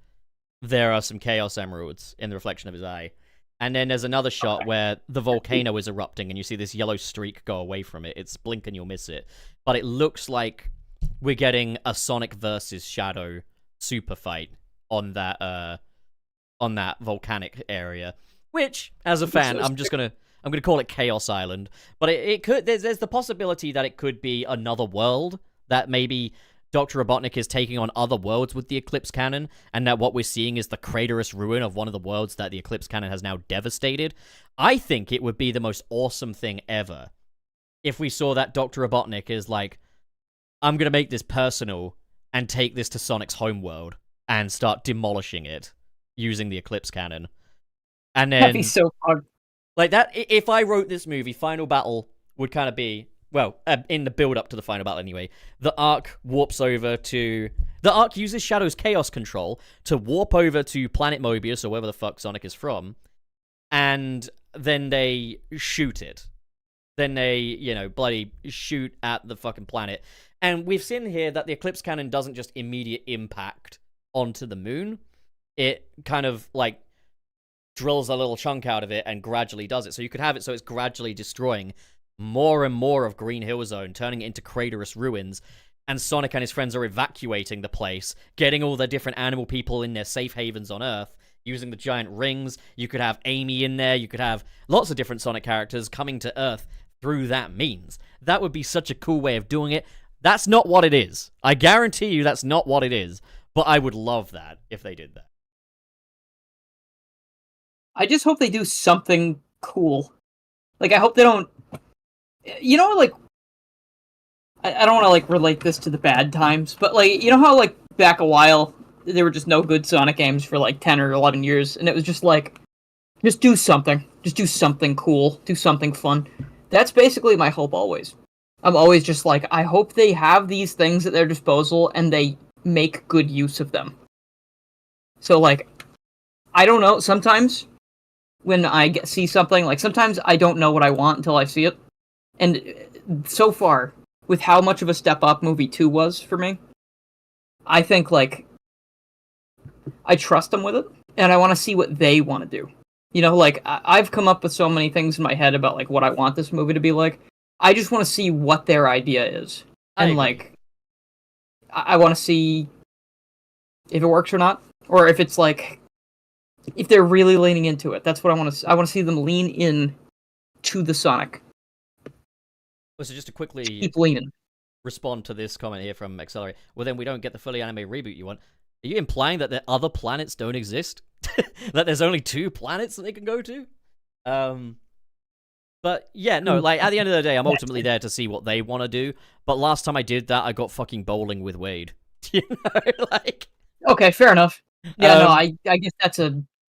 there are some Chaos Emeralds in the reflection of his eye. And then there's another shot where the volcano is erupting and you see this yellow streak go away from it. It's blink and you'll miss it. But it looks like we're getting a Sonic versus Shadow super fight on that volcanic area. Which, as a fan, I'm gonna call it Chaos Island. But it could there's the possibility that it could be another world, that maybe Dr. Robotnik is taking on other worlds with the Eclipse Cannon, and that what we're seeing is the craterous ruin of one of the worlds that the Eclipse Cannon has now devastated. I think it would be the most awesome thing ever if we saw that Dr. Robotnik is like, I'm going to make this personal and take this to Sonic's homeworld and start demolishing it using the Eclipse Cannon. And then,
That'd be so fun.
like that, if I wrote this movie, Final Battle would kind of be, well, in the build-up to the final battle anyway, the Ark warps over to... The Ark uses Shadow's Chaos Control to warp over to Planet Mobius, or wherever the fuck Sonic is from, and then they shoot it. Then they, bloody shoot at the fucking planet. And we've seen here that the Eclipse Cannon doesn't just immediate impact onto the moon. It kind of, like, drills a little chunk out of it and gradually does it. So you could have it so it's gradually destroying more and more of Green Hill Zone, turning it into craterous ruins, and Sonic and his friends are evacuating the place, getting all the different animal people in their safe havens on Earth, using the giant rings. You could have Amy in there, you could have lots of different Sonic characters coming to Earth through that means. That would be such a cool way of doing it. That's not what it is. I guarantee you that's not what it is, but I would love that if they did that.
I just hope they do something cool. Like, I hope they don't... like... I don't want to, like, relate this to the bad times, but, like, you know how, like, back a while, there were just no good Sonic games for, like, 10 or 11 years, and it was just, like, just do something. Just do something cool. Do something fun. That's basically my hope always. I'm always just like, I hope they have these things at their disposal, and they make good use of them. So, like, I don't know, sometimes... when I see something, like, sometimes I don't know what I want until I see it. And so far, with how much of a step up movie 2 was for me, I think, like, I trust them with it, and I want to see what they want to do. Like, I've come up with so many things in my head about, like, what I want this movie to be like. I just want to see what their idea is. And, like, I want to see if it works or not. Or if it's, like... if they're really leaning into it. That's what I want to see. I want to see them lean in to the Sonic.
Well, so just to quickly
keep leaning.
Respond to this comment here from Accelerate. Well, then we don't get the fully anime reboot you want. Are you implying that the other planets don't exist? That there's only 2 planets that they can go to? But yeah, no, like, at the end of the day, I'm ultimately there to see what they want to do. But last time I did that, I got fucking bowling with Wade. Like...
Okay, fair enough. Yeah, no, I guess that's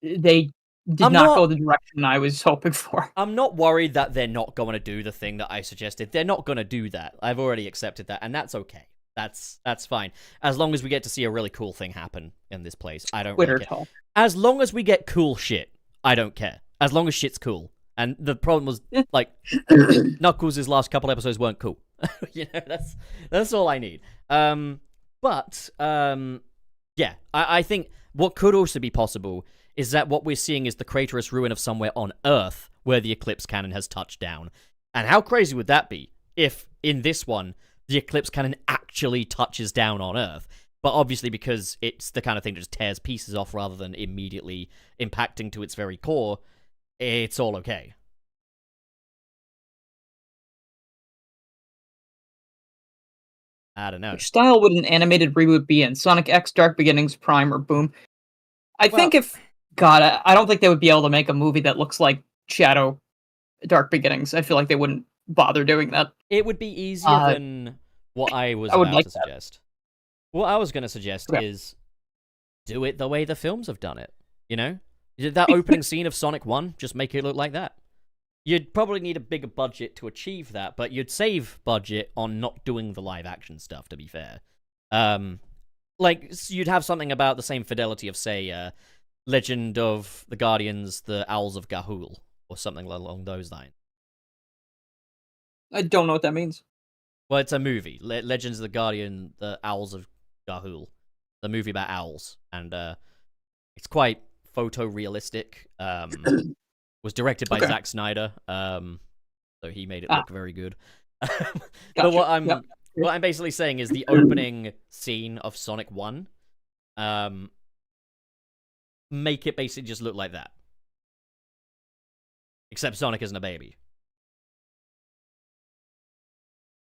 they did not go the direction I was hoping for.
I'm not worried that they're not going to do the thing that I suggested. They're not going to do that. I've already accepted that, and that's okay. That's fine. As long as we get to see a really cool thing happen in this place, I don't really care.
Talk.
As long as we get cool shit, I don't care. As long as shit's cool. And the problem was, like, Knuckles' last couple episodes weren't cool. That's all I need. Yeah, I think what could also be possible is that what we're seeing is the craterous ruin of somewhere on Earth where the Eclipse Cannon has touched down. And how crazy would that be if, in this one, the Eclipse Cannon actually touches down on Earth? But obviously, because it's the kind of thing that just tears pieces off rather than immediately impacting to its very core, it's all okay. I don't know.
Which style would an animated reboot be in? Sonic X, Dark Beginnings, Prime, or Boom? I think if... God, I don't think they would be able to make a movie that looks like shadow Dark Beginnings. I feel like they wouldn't bother doing that.
It would be easier than what I was
I would
about
like
to
that.
suggest. What I was going to suggest
Okay.
is do it the way the films have done it. You know, that opening scene of Sonic 1, just make it look like that. You'd probably need a bigger budget to achieve that, but you'd save budget on not doing the live action stuff, to be fair. Like, you'd have something about the same fidelity of, say, Legend of the Guardians, the Owls of Ga'Hoole, or something along those lines.
I don't know what that means.
Well, it's a movie. Legends of the Guardian, the Owls of Ga'Hoole. The movie about owls. And it's quite photorealistic. Was directed by Zack Snyder. So he made it look very good. But what I'm basically saying is the opening scene of Sonic 1, make it basically just look like that. Except Sonic isn't a baby.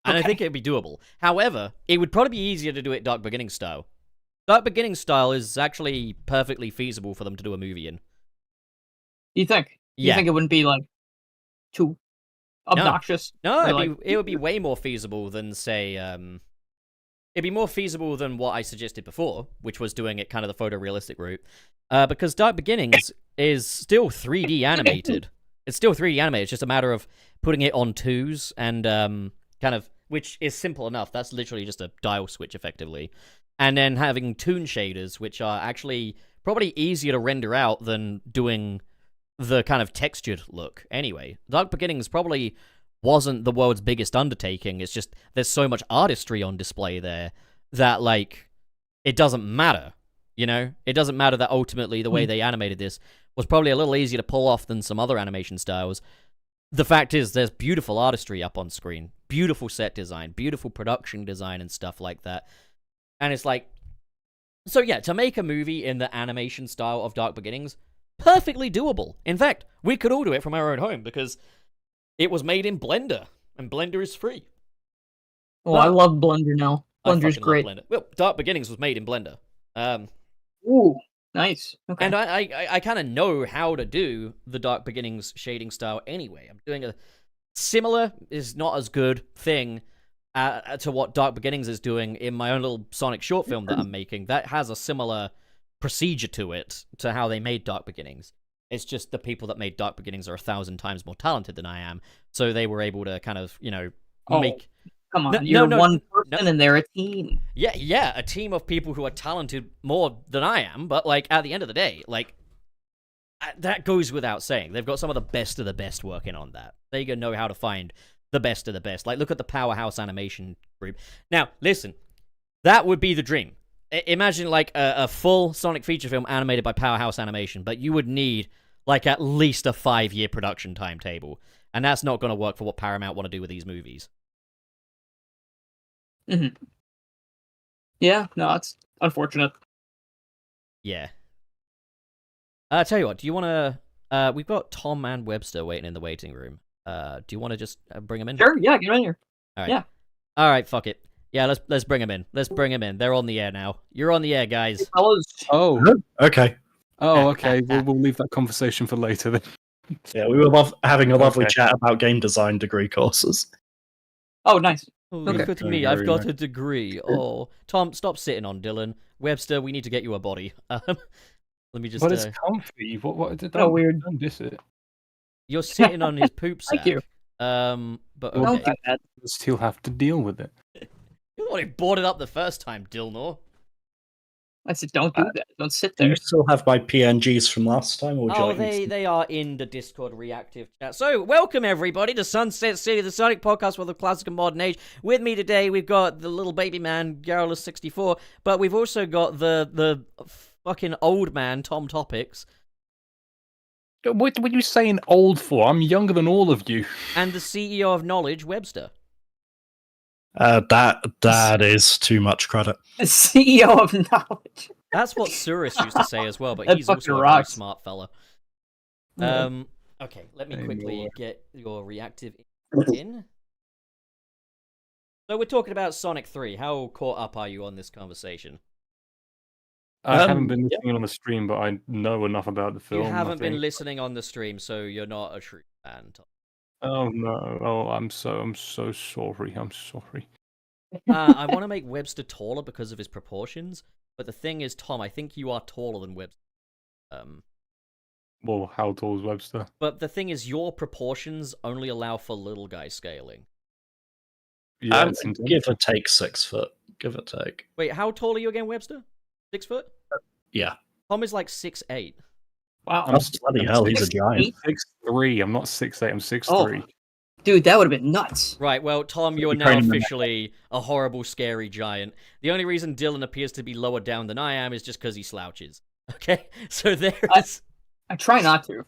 And I think it'd be doable. However, it would probably be easier to do it Dark Beginnings style. Dark Beginnings style is actually perfectly feasible for them to do a movie in.
You think?
Yeah.
You think it wouldn't be like too obnoxious?
No, it would be way more feasible than, say, it'd be more feasible than what I suggested before, which was doing it kind of the photorealistic route. Because Dark Beginnings is still 3D animated. It's still 3D animated. It's just a matter of putting it on 2s and kind of, which is simple enough. That's literally just a dial switch, effectively. And then having toon shaders, which are actually probably easier to render out than doing the kind of textured look. Anyway, Dark Beginnings probably wasn't the world's biggest undertaking. It's just there's so much artistry on display there that, like, it doesn't matter, you know? It doesn't matter that ultimately the way they animated this was probably a little easier to pull off than some other animation styles. The fact is, there's beautiful artistry up on screen, beautiful set design, beautiful production design and stuff like that. And it's like, so yeah, to make a movie in the animation style of Dark Beginnings, perfectly doable. In fact, we could all do it from our own home because it was made in Blender, and Blender is free.
Oh, I love Blender now. Blender's great.
Blender. Well, Dark Beginnings was made in Blender.
Ooh, nice. Okay.
And I kind of know how to do the Dark Beginnings shading style anyway. I'm doing a similar, is not as good thing to what Dark Beginnings is doing in my own little Sonic short film that I'm making. That has a similar procedure to it, to how they made Dark Beginnings. It's just the people that made Dark Beginnings are 1,000 times more talented than I am, so they were able to kind of, you know, make...
Come on, you're one person and they're a team.
Yeah, a team of people who are talented more than I am, but, like, at the end of the day, like, that goes without saying. They've got some of the best working on that. They know how to find the best of the best. Like, look at the Powerhouse Animation group. Now, listen, that would be the dream. Imagine, like, a full Sonic feature film animated by Powerhouse Animation, but you would need, like, at least a 5-year production timetable. And that's not going to work for what Paramount want to do with these movies.
Mm-hmm. Yeah, no, it's unfortunate.
Yeah. I'll tell you what, do you want to... we've got Tom and Webster waiting in the waiting room. Do you want to just bring them in?
Sure, yeah, get in here.
All right.
Yeah.
All right, fuck it. Yeah, let's bring them in. Let's bring them in. They're on the air now. You're on the air, guys.
Hey, fellas.
Oh,
Okay.
oh, okay. We'll leave that conversation for later then.
Yeah, we were having a lovely chat about game design degree courses.
Oh, nice.
Oh,
Okay.
look at me. I've got a degree. Oh, Tom, stop sitting on Dylan. Webster, we need to get you a body. Let me just...
But it's comfy. What
So weird.
Don't diss it.
You're sitting on his poop sack.
Thank you.
But
Well,
okay.
Don't do that.
Still have to deal with it.
You already brought it up the first time, Dilnor.
I said, don't do that. Don't sit
Do
there.
you still have my PNGs from last time? Or would you
Oh,
like me to-
they are in the Discord reactive chat. So, welcome everybody to Sunset City, the Sonic podcast for the classic and modern age. With me today, we've got the little baby man, Garrulus64, but we've also got the fucking old man, Tom Topics,
What are you saying old for? I'm younger than all of you.
and the CEO of Knowledge, Webster.
That is too much credit.
The CEO of Knowledge.
That's what Surus used to say as well, but
That
he's also
fucking
a very
rocks.
smart fella.
Yeah.
Okay, let me
Hey,
quickly
Lord.
get your reactive in. So we're talking about Sonic 3. How caught up are you on this conversation?
I haven't been listening on the stream, but I know enough about the film.
You haven't been listening on the stream, so you're not a true fan. Tom.
Oh no! Oh, I'm so sorry. I'm sorry.
I want to make Webster taller because of his proportions, but the thing is, Tom, I think you are taller than Webster.
Well, how tall is Webster?
But the thing is, your proportions only allow for little guy scaling.
Yeah,
give or take 6 foot. Give or take.
Wait, how tall are you again, Webster? 6 foot?
Yeah.
Tom is like 6'8".
Wow.
Oh, bloody hell, he's a giant.
6'3". I'm not 6'8". I'm 6'3".
Dude, that would have been nuts.
Right, well, Tom, you are now officially a horrible, scary giant. The only reason Dylan appears to be lower down than I am is just because he slouches. Okay? So there is...
I try not to.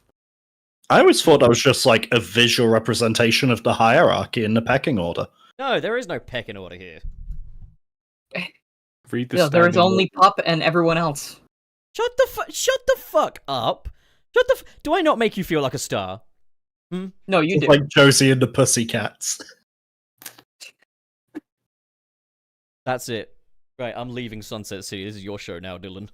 I always thought I was just like a visual representation of the hierarchy in the pecking order.
No, there is no pecking order here.
Read the
There is only Pup and everyone else.
Shut the fuck up. Do I not make you feel like a star?
No, you do.
Like Josie and the Pussycats.
That's it. Right, I'm leaving Sunset City. This is your show now, Dylan.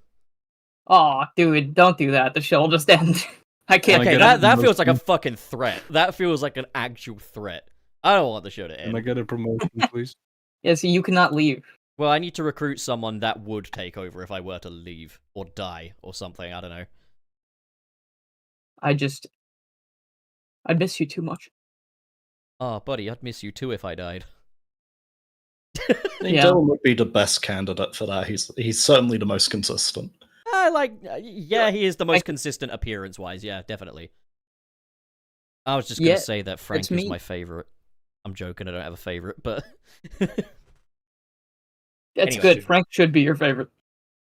Aw, dude, don't do that. The show will just end. I can't take
that. That feels like a fucking threat. That feels like an actual threat. I don't want the show to end.
Can I get a promotion, please?
Yeah, see, you cannot leave.
Well, I need to recruit someone that would take over if I were to leave or die or something. I don't know.
I'd miss you too much.
Oh, buddy, I'd miss you too if I died.
I think Dylan would be the best candidate for that. He's certainly the most consistent.
He is the most consistent appearance-wise. Yeah, definitely. I was just going to say that Frank is my favorite. I'm joking, I don't have a favorite, but...
That's good. Frank should be your favorite.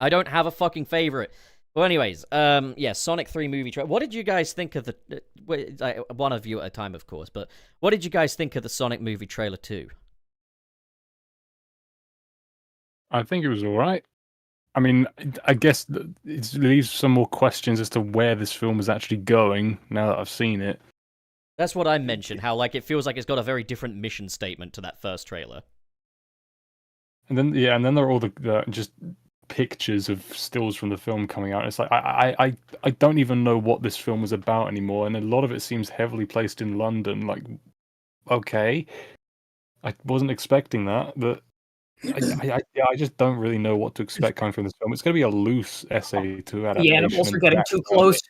I don't have a fucking favorite. Well, anyways, Sonic 3 movie trailer. What did you guys think of the... one of you at a time, of course, but what did you guys think of the Sonic movie trailer 2?
I think it was alright. I mean, I guess it leaves some more questions as to where this film is actually going, now that I've seen it.
That's what I mentioned, how it feels like it's got a very different mission statement to that first trailer.
And then there are all the just pictures of stills from the film coming out. It's like I don't even know what this film is about anymore, and a lot of it seems heavily placed in London. Like, okay, I wasn't expecting that, but I just don't really know what to expect coming from this film. It's going to be a loose essay to adaptation.
The animals are getting too close.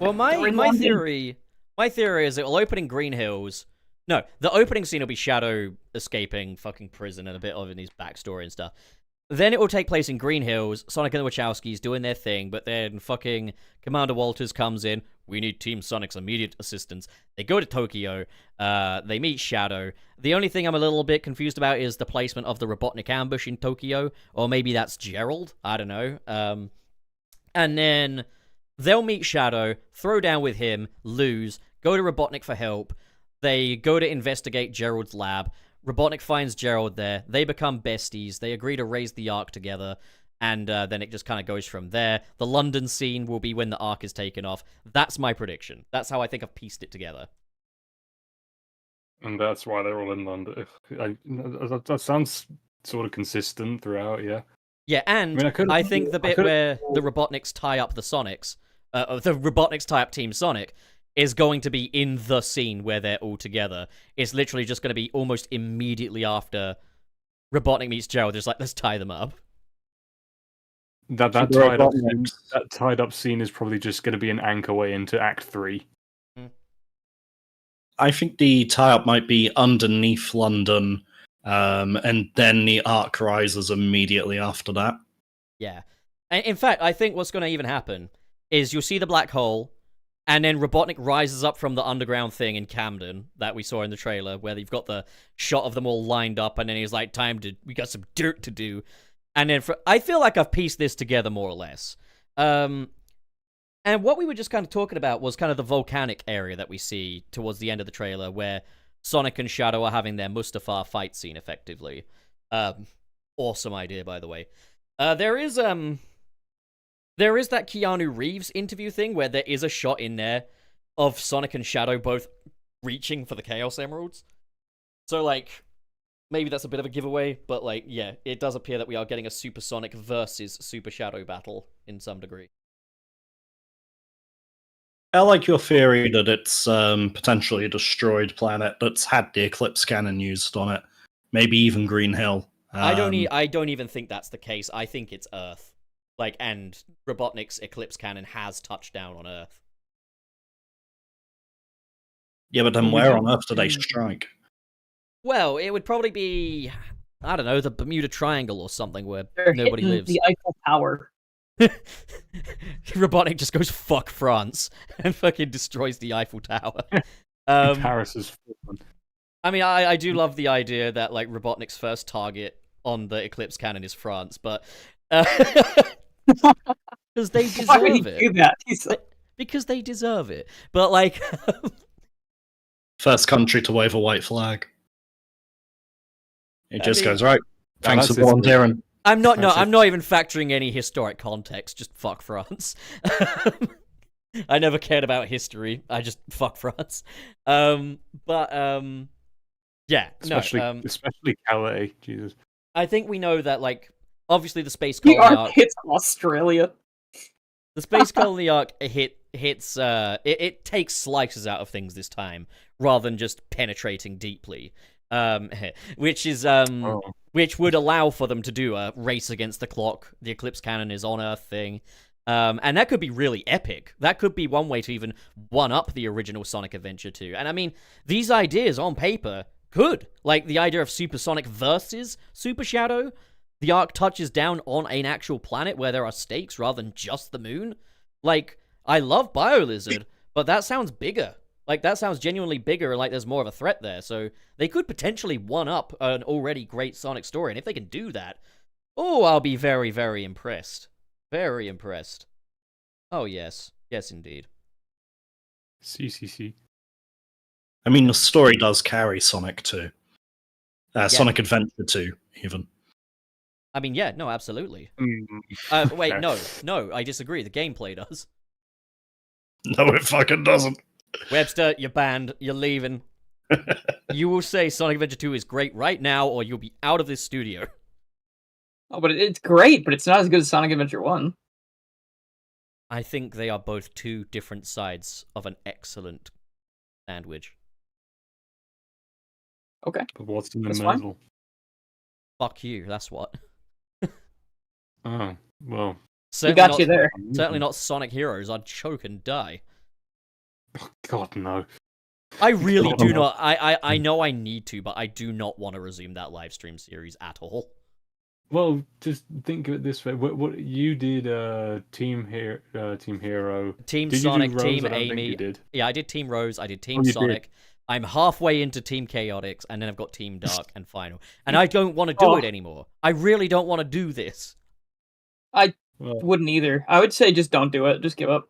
Well, my theory is it will open in Green Hills. No, the opening scene will be Shadow escaping fucking prison and a bit of his backstory and stuff. Then it will take place in Green Hills, Sonic and the Wachowskis doing their thing, but then fucking Commander Walters comes in, we need Team Sonic's immediate assistance. They go to Tokyo, they meet Shadow. The only thing I'm a little bit confused about is the placement of the Robotnik ambush in Tokyo, or maybe that's Gerald, I don't know. And then they'll meet Shadow, throw down with him, lose, go to Robotnik for help. They go to investigate Gerald's lab. Robotnik finds Gerald there. They become besties. They agree to raise the Ark together. And then it just kind of goes from there. The London scene will be when the Ark is taken off. That's my prediction. That's how I think I've pieced it together.
And that's why they're all in London. That sounds sort of consistent throughout, yeah.
Yeah, and I think the bit where the Robotniks tie up the Sonics, the Robotniks tie up Team Sonic, is going to be in the scene where they're all together. It's literally just going to be almost immediately after Robotnik meets Gerald. Just like, let's tie them up.
That tied up scene is probably just going to be an anchor way into Act 3.
I think the tie-up might be underneath London, and then the Ark rises immediately after that.
Yeah. And in fact, I think what's going to even happen is you'll see the black hole, and then Robotnik rises up from the underground thing in Camden that we saw in the trailer, where you've got the shot of them all lined up, and then he's like, we got some dirt to do. And then I feel like I've pieced this together more or less. And what we were just kind of talking about was kind of the volcanic area that we see towards the end of the trailer, where Sonic and Shadow are having their Mustafar fight scene, effectively. Awesome idea, by the way. There is that Keanu Reeves interview thing where there is a shot in there of Sonic and Shadow both reaching for the Chaos Emeralds. So, like, maybe that's a bit of a giveaway, but like, yeah, it does appear that we are getting a Supersonic versus Super Shadow battle in some degree.
I like your theory that it's potentially a destroyed planet that's had the Eclipse cannon used on it. Maybe even Green Hill.
I don't even think that's the case. I think it's Earth. Like, and Robotnik's Eclipse cannon has touched down on Earth.
Yeah, but then where on Earth do they strike?
Well, it would probably be, I don't know, the Bermuda Triangle or something where
They're
nobody
hitting
lives.
the Eiffel Tower.
Robotnik just goes fuck France and fucking destroys the Eiffel Tower.
Paris is fallen.
I mean, I do love the idea that like Robotnik's first target on the Eclipse cannon is France, but because they
Why would he
deserve
do
it.
that?
Because they deserve it. But like,
First country to wave a white flag. It just
mean,
goes, right, thanks
that's
for volunteering.
I'm not
That's
even factoring any historic context. Just fuck France. I never cared about history. I just fuck France. Yeah,
Especially Calais, Jesus.
I think we know that like obviously the Space
The
Colony
Ark
Ark.
hits Australia.
The Space Colony Ark hits it takes slices out of things this time rather than just penetrating deeply. Which is which would allow for them to do a race against the clock, the Eclipse cannon is on Earth thing. And that could be really epic. That could be one way to even one-up the original Sonic Adventure 2. And I mean, these ideas on paper could. Like, the idea of Supersonic versus Super Shadow. The Ark touches down on an actual planet where there are stakes rather than just the moon. Like, I love BioLizard, but that sounds bigger. Like, that sounds genuinely bigger and like there's more of a threat there. So they could potentially one-up an already great Sonic story. And if they can do that, oh, I'll be very, very impressed. Very impressed. Oh, yes. Yes, indeed.
CCC.
I mean, the story does carry Sonic 2. Sonic Adventure 2, even.
I mean, yeah, no, absolutely. Wait, no, I disagree. The gameplay does.
No, it fucking doesn't.
Webster, you're banned. You're leaving. You will say Sonic Adventure 2 is great right now, or you'll be out of this studio.
Oh, but it's great, but it's not as good as Sonic Adventure 1.
I think they are both two different sides of an excellent sandwich.
Okay.
But what's in the
That's fine.
middle?
Fuck you, that's what.
Oh, well.
We got you there.
Certainly not Sonic Heroes. I'd choke and die.
Oh, God, no.
I really do not. I know I need to, but I do not want to resume that live stream series at all.
Well, just think of it this way. What you did, Team Hero.
Team
Did
Sonic,
you do Rose?
Team
I don't think
Amy.
you did.
Yeah, I did Team Rose. I did Team
Oh, you
Sonic. I'm halfway into Team Chaotix, and then I've got Team Dark and Final. And I don't want to do it anymore. I really don't want to do this.
Well,
Wouldn't either. I would say just don't do it. Just give up.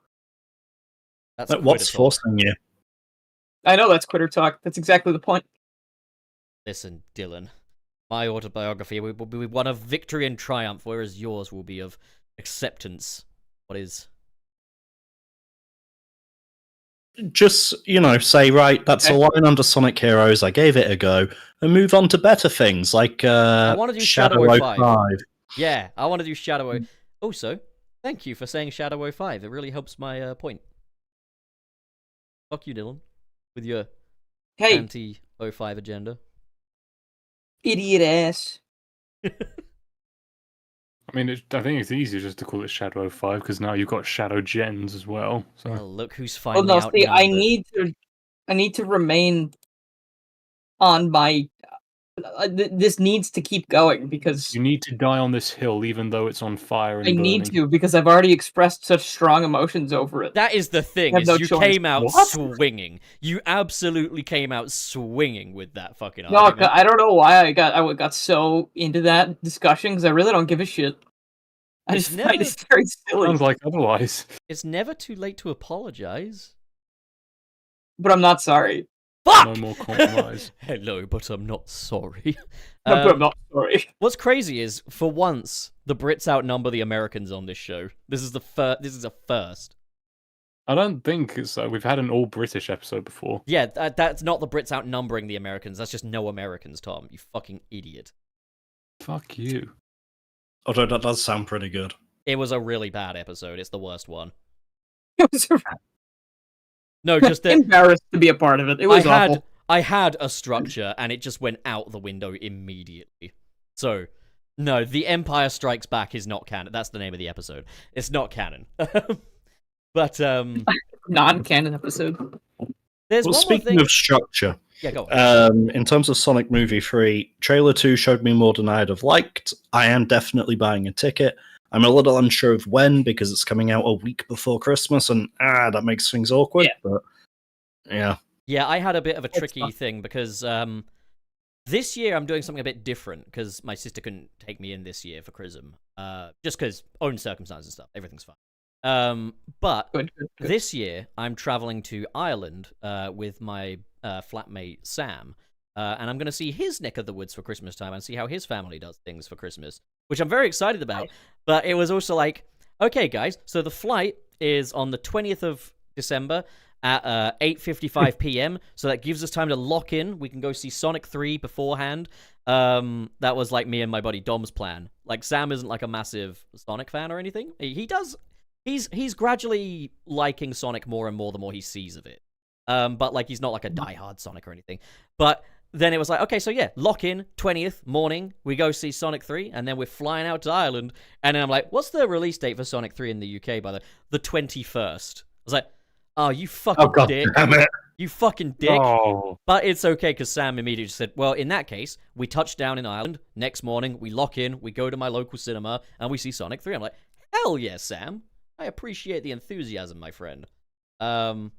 That's
But what's
quitter talk.
forcing you?
I know that's quitter talk. That's exactly the point.
Listen, Dylan. My autobiography will be one of victory and triumph, whereas yours will be of acceptance. What is?
Just, say, right, that's a line under Sonic Heroes, I gave it a go, and move on to better things, like
I want to do Shadow 05.
05.
Yeah, I want to do Shadow 05. Also, thank you for saying Shadow 05. It really helps my point. Fuck you, Dylan, with your
Hey,
anti-05 agenda.
idiot ass.
I mean, I think it's easier just to call it Shadow 5 because now you've got Shadow Gens as well. So
Oh, look who's
Well,
finally
no,
out.
see, I need to remain on my. This needs to keep going because
you need to die on this hill, even though it's on fire and
I
burning.
need to because I've already expressed such strong emotions over it.
That is the thing,
I have
is
no
you
choice.
came out
What?
swinging. You absolutely came out swinging with that fucking
No,
argument.
I don't know why I got so into that discussion because I really don't give a shit. I
It's
just
never-
find it very silly.
Sounds like otherwise.
It's never too late to apologize.
But I'm not sorry.
Fuck!
No more compromise.
Hello, but I'm not sorry.
But I'm not sorry.
What's crazy is, for once, the Brits outnumber the Americans on this show. This is a first.
I don't think so. We've had an all British episode before.
Yeah, that's not the Brits outnumbering the Americans. That's just no Americans, Tom. You fucking idiot.
Fuck you.
Although that does sound pretty good.
It was a really bad episode. It's the worst one.
It was
No, just that
embarrassed to be a part of it. It was awful.
I had a structure and it just went out the window immediately. So, no, The Empire Strikes Back is not canon. That's the name of the episode. It's not canon. But
Non-canon episode.
there's
Well,
one more
speaking
thing.
of structure,
Yeah, go on.
in terms of Sonic Movie 3, Trailer 2 showed me more than I'd have liked. I am definitely buying a ticket. I'm a little unsure of when, because it's coming out a week before Christmas, and that makes things awkward, but yeah.
Yeah, I had a bit of a tricky
fine.
thing because this year I'm doing something a bit different because my sister couldn't take me in this year for Chrism. Just because own circumstances and stuff. Everything's fine. But
Good.
this year I'm traveling to Ireland with my flatmate Sam. And I'm going to see his neck of the woods for Christmas time and see how his family does things for Christmas, which I'm very excited about. But it was also like, okay, guys, so the flight is on the 20th of December at 8:55 p.m., so that gives us time to lock in. We can go see Sonic 3 beforehand. That was like me and my buddy Dom's plan. Like, Sam isn't like a massive Sonic fan or anything. He does. He's gradually liking Sonic more and more the more he sees of it. But like he's not like a diehard Sonic or anything. But then it was like, okay, so yeah, lock in, 20th morning, we go see Sonic 3, and then we're flying out to Ireland. And then I'm like, what's the release date for Sonic 3 in the UK, by the 21st? I was like, oh, you fucking
God
dick.
damn it.
You fucking dick.
Oh,
But it's okay, because Sam immediately just said, well, in that case, we touch down in Ireland. Next morning, we lock in, we go to my local cinema, and we see Sonic 3. I'm like, hell yeah, Sam. I appreciate the enthusiasm, my friend.
have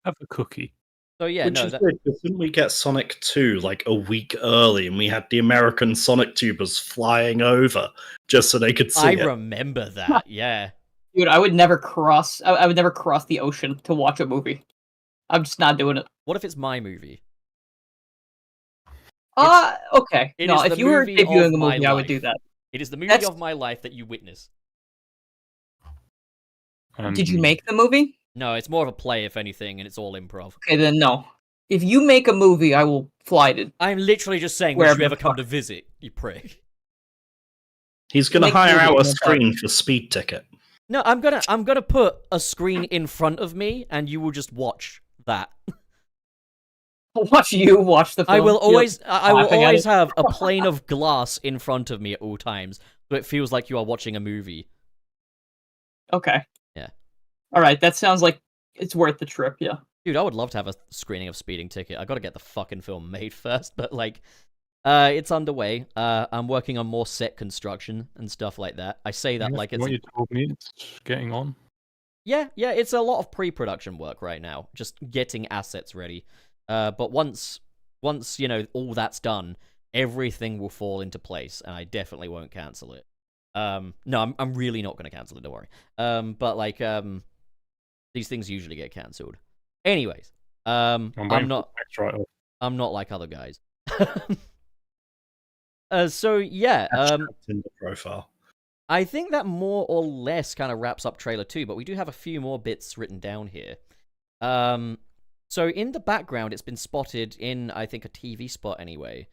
a cookie.
So yeah,
Which
no,
is weird, 'cause didn't we get Sonic 2 like a week early, and we had the American Sonic tubers flying over just so they could see
I
it?
remember that, yeah.
Dude, I would never cross. I would never cross the ocean to watch a movie. I'm just not doing it.
What if it's my movie?
Okay.
it
No,
is
if
the
you were
movie
debuting
of
a
my
movie, I would
life.
do that.
It is the movie
That's-
of my life that you witness.
Did you make the movie?
No, it's more of a play, if anything, and it's all improv.
Okay, then no. If you make a movie, I will fly to.
I'm literally just saying, would
Wherever
you ever
the
come
fuck.
to visit, you prick?
He's going to
Make
hire
movies
out a
in the park.
screen for Speed Ticket.
No, I'm gonna put a screen in front of me, and you will just watch that.
I'll watch you watch the film.
I will always
laughing at it.
have a plane of glass in front of me at all times, so it feels like you are watching a movie.
Okay.
Yeah.
All right. That sounds like it's worth the trip. Yeah.
Dude, I would love to have a screening of Speeding Ticket. I gotta get the fucking film made first, but like, it's underway. I'm working on more set construction and stuff like that. I say that like it's
what you told me. It's getting on.
yeah, it's a lot of pre-production work right now, just getting assets ready. But once you know all that's done, everything will fall into place, and I definitely won't cancel it. No, I'm really not gonna cancel it. Don't worry. But like, these things usually get cancelled. Anyways, I'm not like other guys. So yeah,
In the profile.
I think that more or less kind of wraps up trailer 2, but we do have a few more bits written down here. So in the background, it's been spotted in, I think, a TV spot anyway.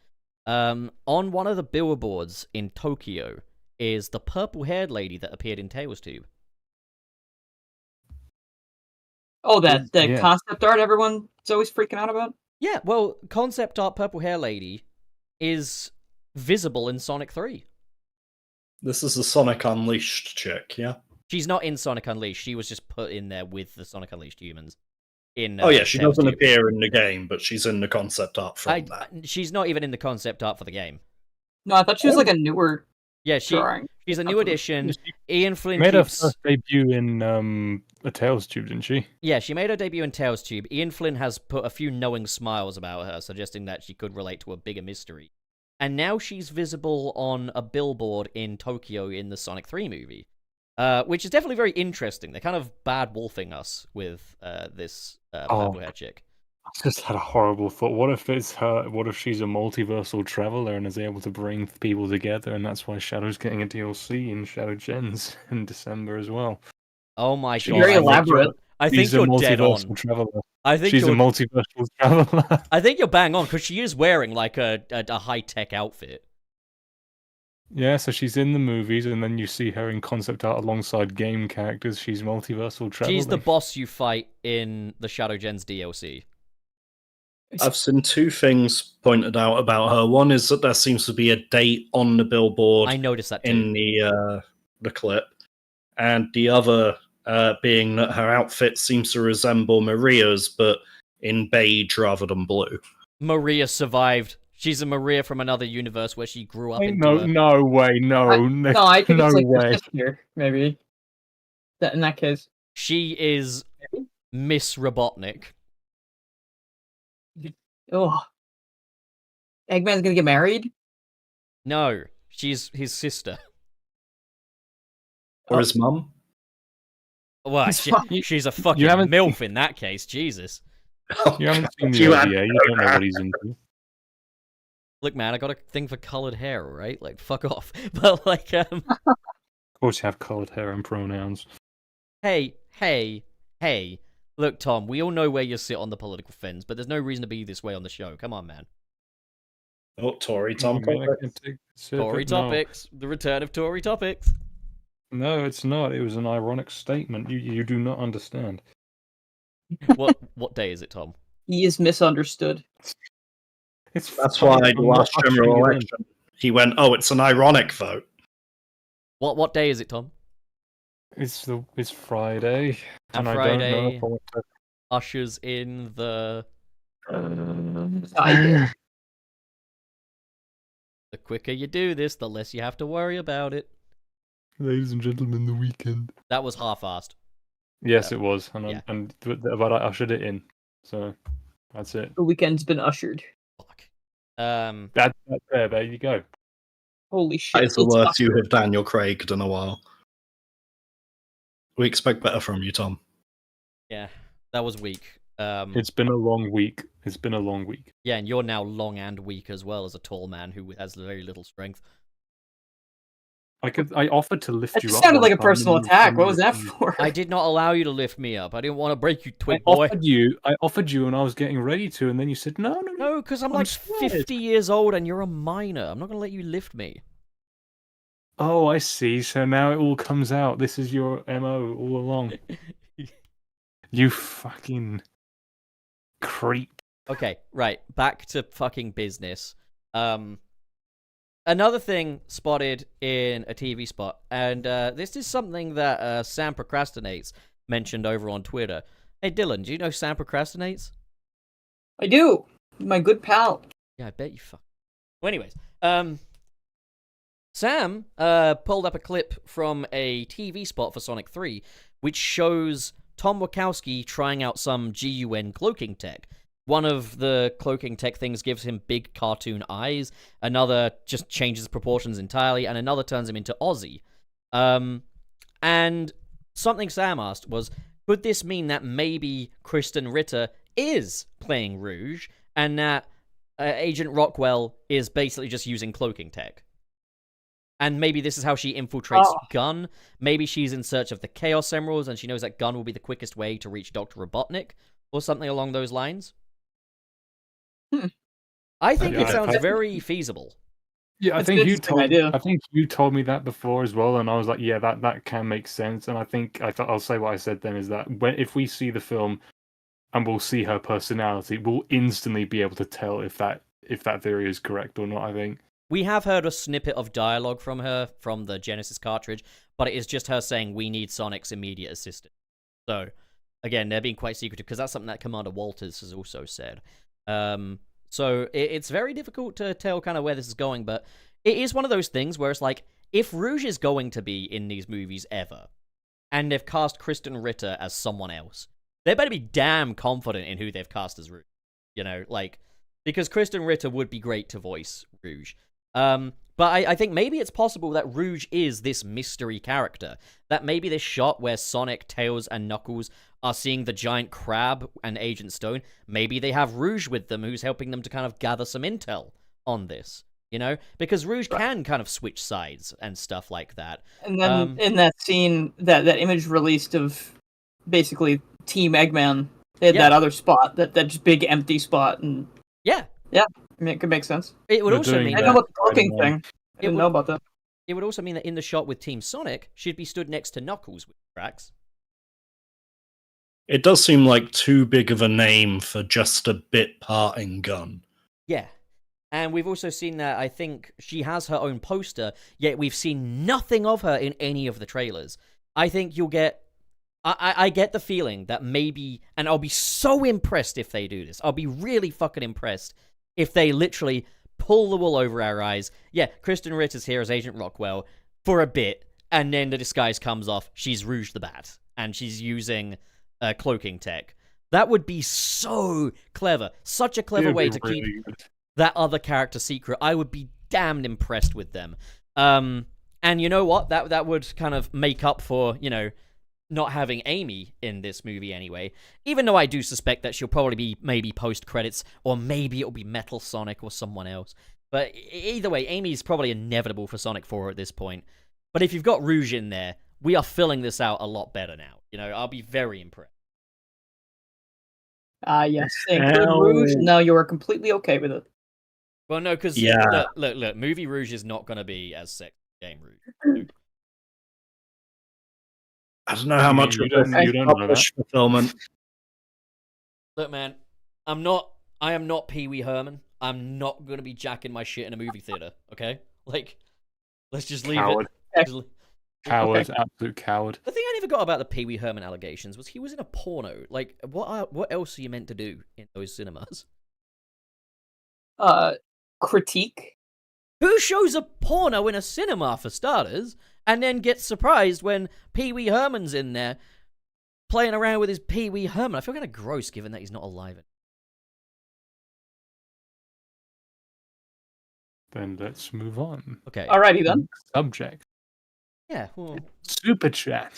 On one of the billboards in Tokyo is the purple-haired lady that appeared in Tails Tube.
Oh, that
Yeah.
concept art everyone's always freaking out about.
Yeah, well, concept art purple hair lady is visible in Sonic 3.
This is the Sonic Unleashed chick, yeah?
She's not in Sonic Unleashed. She was just put in there with the Sonic Unleashed humans.
Oh yeah, she
Tails
doesn't
Tube.
appear in the game, but she's in the concept art from that.
She's not even in the concept art for the game.
No, I thought she was like a newer
Yeah,
drawing.
she's a new addition. Ian Flynn
Made her
keeps...
first debut in a Tails Tube, didn't she?
Yeah, she made her debut in Tails Tube. Ian Flynn has put a few knowing smiles about her, suggesting that she could relate to a bigger mystery. And now she's visible on a billboard in Tokyo in the Sonic 3 movie, which is definitely very interesting. They're kind of bad wolfing us with this purple hair chick.
I just had a horrible thought. What if it's her? What if she's a multiversal traveler and is able to bring people together, and that's why Shadow's getting a DLC in Shadow Gens in December as well?
Oh my
She-
god!
Very
I think
elaborate.
I think
She's a
you're dead
multiversal
on.
traveler.
I think
She's a
you're.
multiversal traveler.
I think you're bang on because she is wearing like a high tech outfit.
Yeah, so she's in the movies, and then you see her in concept art alongside game characters. She's multiversal traveling.
She's the boss you fight in the Shadow Gens DLC.
I've seen two things pointed out about her. One is that there seems to be a date on the billboard
I noticed that too.
in the clip, and the other being that her outfit seems to resemble Maria's, but in beige rather than blue.
Maria survived. She's a Maria from another universe where she grew up into
No,
a...
no way, no,
No, I think
no
it's like her
way.
sister, maybe. In that case.
She is Miss Robotnik.
Oh. Eggman's gonna get married?
No, she's his sister.
Or his mum?
Well, she's a fucking
haven't-
MILF in that case, Jesus.
You haven't seen the
You
OVA,
had-
you don't know what he's into.
Look, man, I got a thing for coloured hair, right? Like, fuck off. But, like,
Of course, you have coloured hair and pronouns.
hey. Look, Tom, we all know where you sit on the political fence, but there's no reason to be this way on the show. Come on, man.
Oh, Tory Tom.
You mean I can take a sip?
Tory
No.
topics. The return of Tory topics.
No, it's not. It was an ironic statement. You do not understand.
What day is it, Tom?
He is misunderstood.
That's why the last general election, he went, "Oh, it's an ironic vote."
What day is it, Tom?
It's Friday,
And
I
Friday
don't know if I want to...
ushers in the quicker you do this, the less you have to worry about it.
Ladies and gentlemen, the weekend.
That was half-assed.
Yes,
Yeah.
it was,
Yeah.
but I ushered it in, so that's it.
The weekend's been ushered.
Fuck.
That's there you go.
Holy shit.
That is the
it's
worst
ushered.
you have Daniel Craig done a while. We expect better from you, Tom.
Yeah, that was weak.
It's been a long week.
Yeah, and you're now long and weak as well as a tall man who has very little strength.
I offered to lift
That
you
just
up.
sounded
one
like a
time
personal
and you
attack. What
refused.
was that for?
I did not allow you to lift me up. I didn't want to break you,
I
twig boy.
offered you, and I was getting ready to, and then you said no.
No, because I'm
I'm
like
scared.
50 years old and you're a minor. I'm not going to let you lift me.
Oh, I see. So now it all comes out. This is your MO all along. You fucking creep.
Okay, right. Back to fucking business. Another thing spotted in a TV spot, and this is something that Sam Procrastinates mentioned over on Twitter. Hey, Dylan, do you know Sam Procrastinates?
I do. My good pal.
Yeah, I bet you fuck. Well, anyways, Sam pulled up a clip from a TV spot for Sonic 3, which shows Tom Wachowski trying out some GUN cloaking tech. One of the cloaking tech things gives him big cartoon eyes, another just changes proportions entirely, and another turns him into Ozzy. And something Sam asked was, could this mean that maybe Kristen Ritter is playing Rouge, and that Agent Rockwell is basically just using cloaking tech? And maybe this is how she infiltrates Gunn. Maybe she's in search of the Chaos Emeralds, and she knows that Gunn will be the quickest way to reach Dr. Robotnik, or something along those lines. I think it sounds very feasible.
Yeah, I
It's an
think you
interesting idea.
I think you told me that before as well, and I was like, yeah, that can make sense. And I think I'll say what I said then is that if we see the film and we'll see her personality, we'll instantly be able to tell if that theory is correct or not. I think
We have heard a snippet of dialogue from her from the Genesis cartridge, but it is just her saying, we need Sonic's immediate assistance. So, again, they're being quite secretive, because that's something that Commander Walters has also said. So it's very difficult to tell kind of where this is going, but it is one of those things where it's like, if Rouge is going to be in these movies ever, and they've cast Kristen Ritter as someone else, they better be damn confident in who they've cast as Rouge. You know, like, because Kristen Ritter would be great to voice Rouge. But I think maybe it's possible that Rouge is this mystery character. That maybe this shot where Sonic, Tails, and Knuckles are seeing the giant crab and Agent Stone, maybe they have Rouge with them who's helping them to kind of gather some intel on this, you know? Because Rouge can kind of switch sides and stuff like that.
And then in that scene, that image released of basically Team Eggman. They had
Yeah.
that other spot, that just big empty spot, and
Yeah.
I mean, it could make sense.
It would
They're
also
doing
mean
I
that
know about the cooking
Spider-Man.
thing. I didn't know about that.
it would also mean that in the shot with Team Sonic, she'd be stood next to Knuckles with Drax.
It does seem like too big of a name for just a bit parting gun.
Yeah. And we've also seen that I think she has her own poster, yet we've seen nothing of her in any of the trailers. I think you'll get... I get the feeling that maybe... And I'll be so impressed if they do this. I'll be really fucking impressed if they literally pull the wool over our eyes. Yeah, Kristen Ritt is here as Agent Rockwell for a bit, and then the disguise comes off. She's Rouge the Bat, and she's using cloaking tech. That would be so clever. Such a clever way to keep that other character secret. I would be damned impressed with them. And you know what? That would kind of make up for, not having Amy in this movie anyway. Even though I do suspect that she'll probably be maybe post-credits, or maybe it'll be Metal Sonic or someone else. But either way, Amy's probably inevitable for Sonic 4 at this point. But if you've got Rouge in there, we are filling this out a lot better now. I'll be very impressed.
Yes. Include Rouge. No, you were completely okay with it.
Well, no, because
Yeah.
look, Movie Rouge is not going to be as sexy as Game Rouge.
I don't know how much
you
of
don't
this
know
published fulfillment.
Look, man, I am not Pee Wee Herman. I'm not going to be jacking my shit in a movie theater, okay? Let's just leave
Coward.
it. Just
Coward, absolute coward.
The thing I never got about the Pee Wee Herman allegations was he was in a porno. What else are you meant to do in those cinemas?
Critique.
Who shows a porno in a cinema, for starters, and then gets surprised when Pee Wee Herman's in there playing around with his Pee Wee Herman? I feel kind of gross given that he's not alive.
Then let's move on.
Okay.
Alrighty then.
Subject.
Yeah. Well,
Super chat.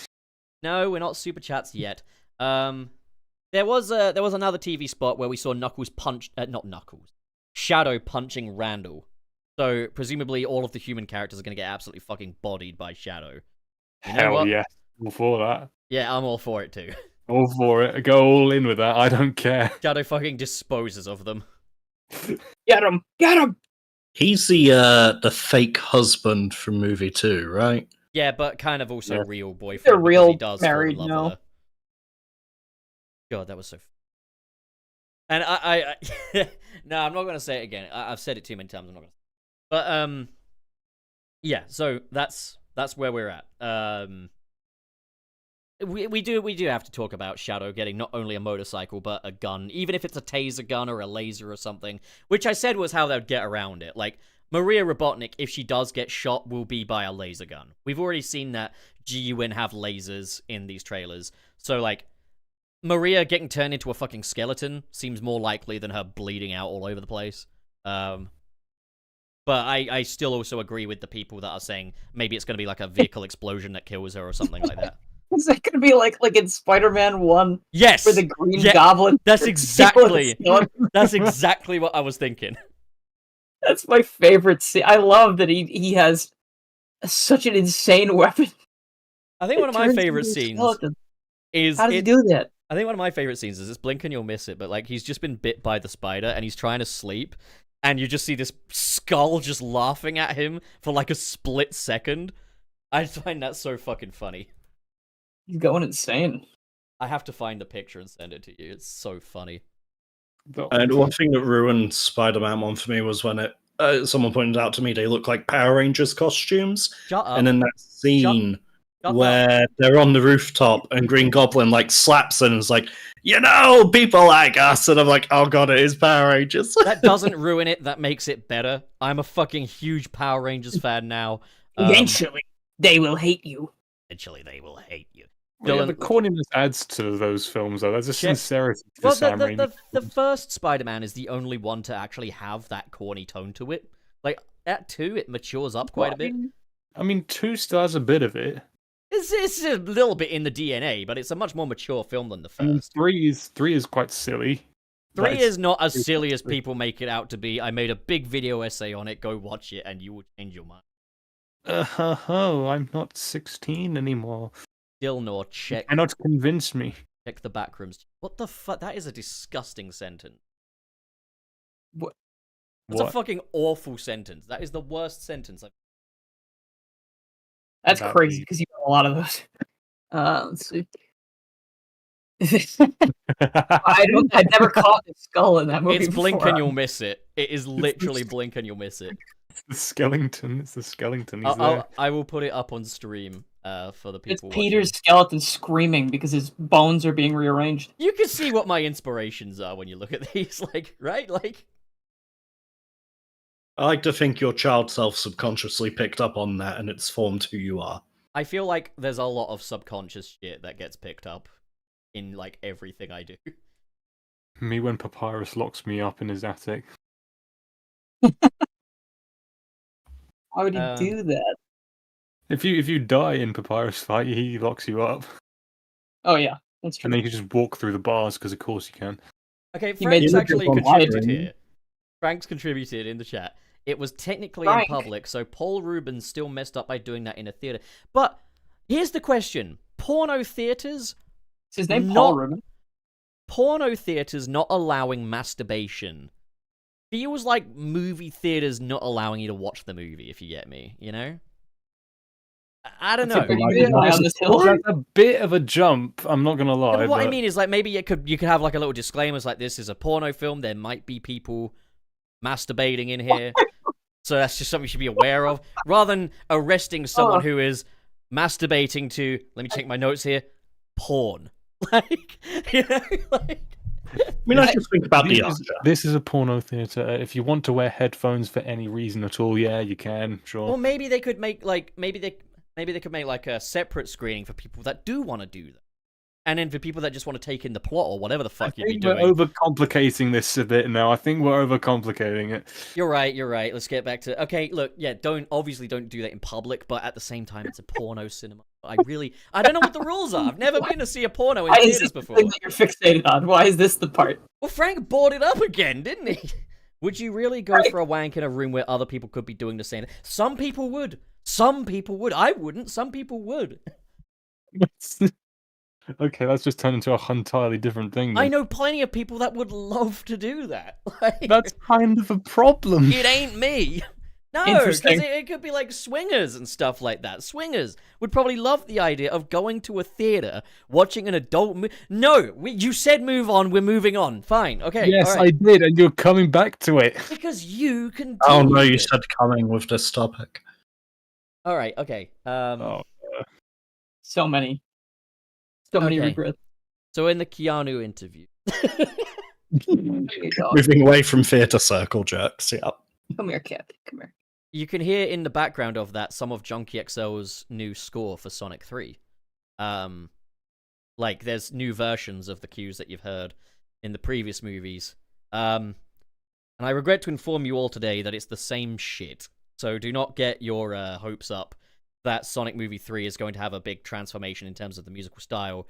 no, we're not super chats yet. There was another TV spot where we saw Knuckles Shadow punching Randall. So presumably all of the human characters are going to get absolutely fucking bodied by Shadow. You know
Hell
what?
yes. All for that.
Yeah, I'm all for it too.
All for it. Go all in with that. I don't care.
Shadow fucking disposes of them.
Get him! Get him!
He's the fake husband from movie 2, right?
Yeah, but kind of also
Yeah.
real boyfriend.
They're
because
real
he does
married
fall in love
now.
with her. God, that was so. And I no, I'm not gonna say it again. I've said it too many times. I'm not gonna. But yeah. So that's where we're at. We do have to talk about Shadow getting not only a motorcycle but a gun, even if it's a taser gun or a laser or something. Which I said was how they'd get around it. Like Maria Robotnik, if she does get shot, will be by a laser gun. We've already seen that GUN have lasers in these trailers. So like Maria getting turned into a fucking skeleton seems more likely than her bleeding out all over the place. But I still also agree with the people that are saying maybe it's going to be like a vehicle explosion that kills her or something like that.
Is that gonna be like in Spider-Man 1
Yes,
for the Green
Yeah,
Goblin?
that's exactly
That's
what I was thinking.
That's my favorite scene. I love that he has such an insane weapon.
I think one of my
Turns
favorite
into a
scenes
skeleton.
is
How does he do that?
I think one of my favorite scenes is it's blink and you'll miss it, but like he's just been bit by the spider and he's trying to sleep, and you just see this skull just laughing at him for like a split second. I find that so fucking funny.
He's going insane.
I have to find the picture and send it to you. It's so funny.
And one thing that ruined Spider-Man 1 for me was when someone pointed out to me they look like Power Rangers costumes.
Shut up.
And in that scene
Shut
where they're on the rooftop and Green Goblin like slaps and is like, people like us. And I'm like, oh god, it is Power Rangers.
That doesn't ruin it. That makes it better. I'm a fucking huge Power Rangers fan now.
Eventually, they will hate you.
Eventually, they will hate you.
Well, yeah, the corniness adds to those films, though. There's a
Check-
sincerity to
Well,
Sam Raimi.
the first Spider-Man is the only one to actually have that corny tone to it. Like, at 2, it matures up quite a bit.
I mean, 2 still has a bit of it.
It's a little bit in the DNA, but it's a much more mature film than the
I mean,
first.
3 is quite silly.
3
But
is not as
it's-
silly as people make it out to be. I made a big video essay on it. Go watch it, and you will change your mind.
I'm not 16 anymore.
Still nor check.
Cannot convince me.
Check the back rooms. What the fuck? That is a disgusting sentence.
What?
That's a
What?
fucking awful sentence. That is the worst sentence I've...
That's
That'd
crazy
be-
because you got a lot of those. Let's see. I've never caught the skull in that movie.
It's blink
before.
and you'll miss it. It is literally blink and you'll miss it.
It's the skeleton. It's the skeleton. He's there.
I will put it up on stream for the
It's
people
Peter's
watching.
skeleton screaming because his bones are being rearranged.
You can see what my inspirations are when you look at these, like, right? Like,
I like to think your child self subconsciously picked up on that and it's formed who you are.
I feel like there's a lot of subconscious shit that gets picked up in, like, everything I do.
Me when Papyrus locks me up in his attic.
Why would he
Um,
do that?
If you die in Papyrus fight, he locks you up,
Oh yeah, that's true.
and then you can just walk through the bars because of course you can.
Okay,
He made
Frank's
you
actually
look on
contributed
hiring.
here. Frank's contributed in the chat. It was technically
Frank.
in public, so Paul Rubens still messed up by doing that in a theater. But here's the question. Porno theaters
Is his name
not-
Paul Rubin?
Porno theaters not allowing masturbation feels like movie theaters not allowing you to watch the movie, if you get me, you know? I don't
That's a
know.
pretty
Like,
big lie on this hill.
That's a bit of a jump. I'm not gonna lie.
No, but what I
but-
mean is, like, maybe you could have like a little disclaimers like this is a porno film. There might be people masturbating in here, so that's just something you should be aware of. Rather than arresting someone who is masturbating to, let me check my notes here, porn. Like, you know, like.
I mean, I just think about the Archer.
This is a porno theater. If you want to wear headphones for any reason at all, yeah, you can. Sure.
Well, maybe they could make like maybe they could make like a separate screening for people that do want to do that, and then for people that just want to take in the plot or whatever the
I
fuck you'd be
think we're
doing.
overcomplicating this a bit now. I think we're overcomplicating it.
You're right. Let's get back to okay. Look, yeah, don't do that in public, but at the same time, it's a porno cinema. I don't know what the rules are. I've never been to see a porno in
Why is
theaters
this the
before.
thing that you're fixated on? Why is this the part?
Well, Frank brought it up again, didn't he? Would you really go
Right.
for a wank in a room where other people could be doing the same? Some people would. Some people would. I wouldn't. Some people would.
Okay, that's just turned into a entirely different thing.
I
then.
know plenty of people that would love to do that. Like,
That's kind of a problem.
it ain't me. No, because
Interesting.
it could be like swingers and stuff like that. Swingers would probably love the idea of going to a theater, watching an adult movie. No, you said move on. We're moving on. Fine. Okay.
Yes,
all right.
I did, and you're coming back to it.
Because you can.
Oh
deal
no,
with
you
it.
said coming with this topic.
All right. Okay.
Oh,
So many
Okay.
regrets.
So in the Keanu interview,
Moving away from theatre circle jerks, yeah.
Come here, Cap. Come here.
you can hear in the background of that some of Junkie XL's new score for Sonic 3. Like there's new versions of the cues that you've heard in the previous movies. And I regret to inform you all today that it's the same shit. So do not get your hopes up that Sonic Movie 3 is going to have a big transformation in terms of the musical style.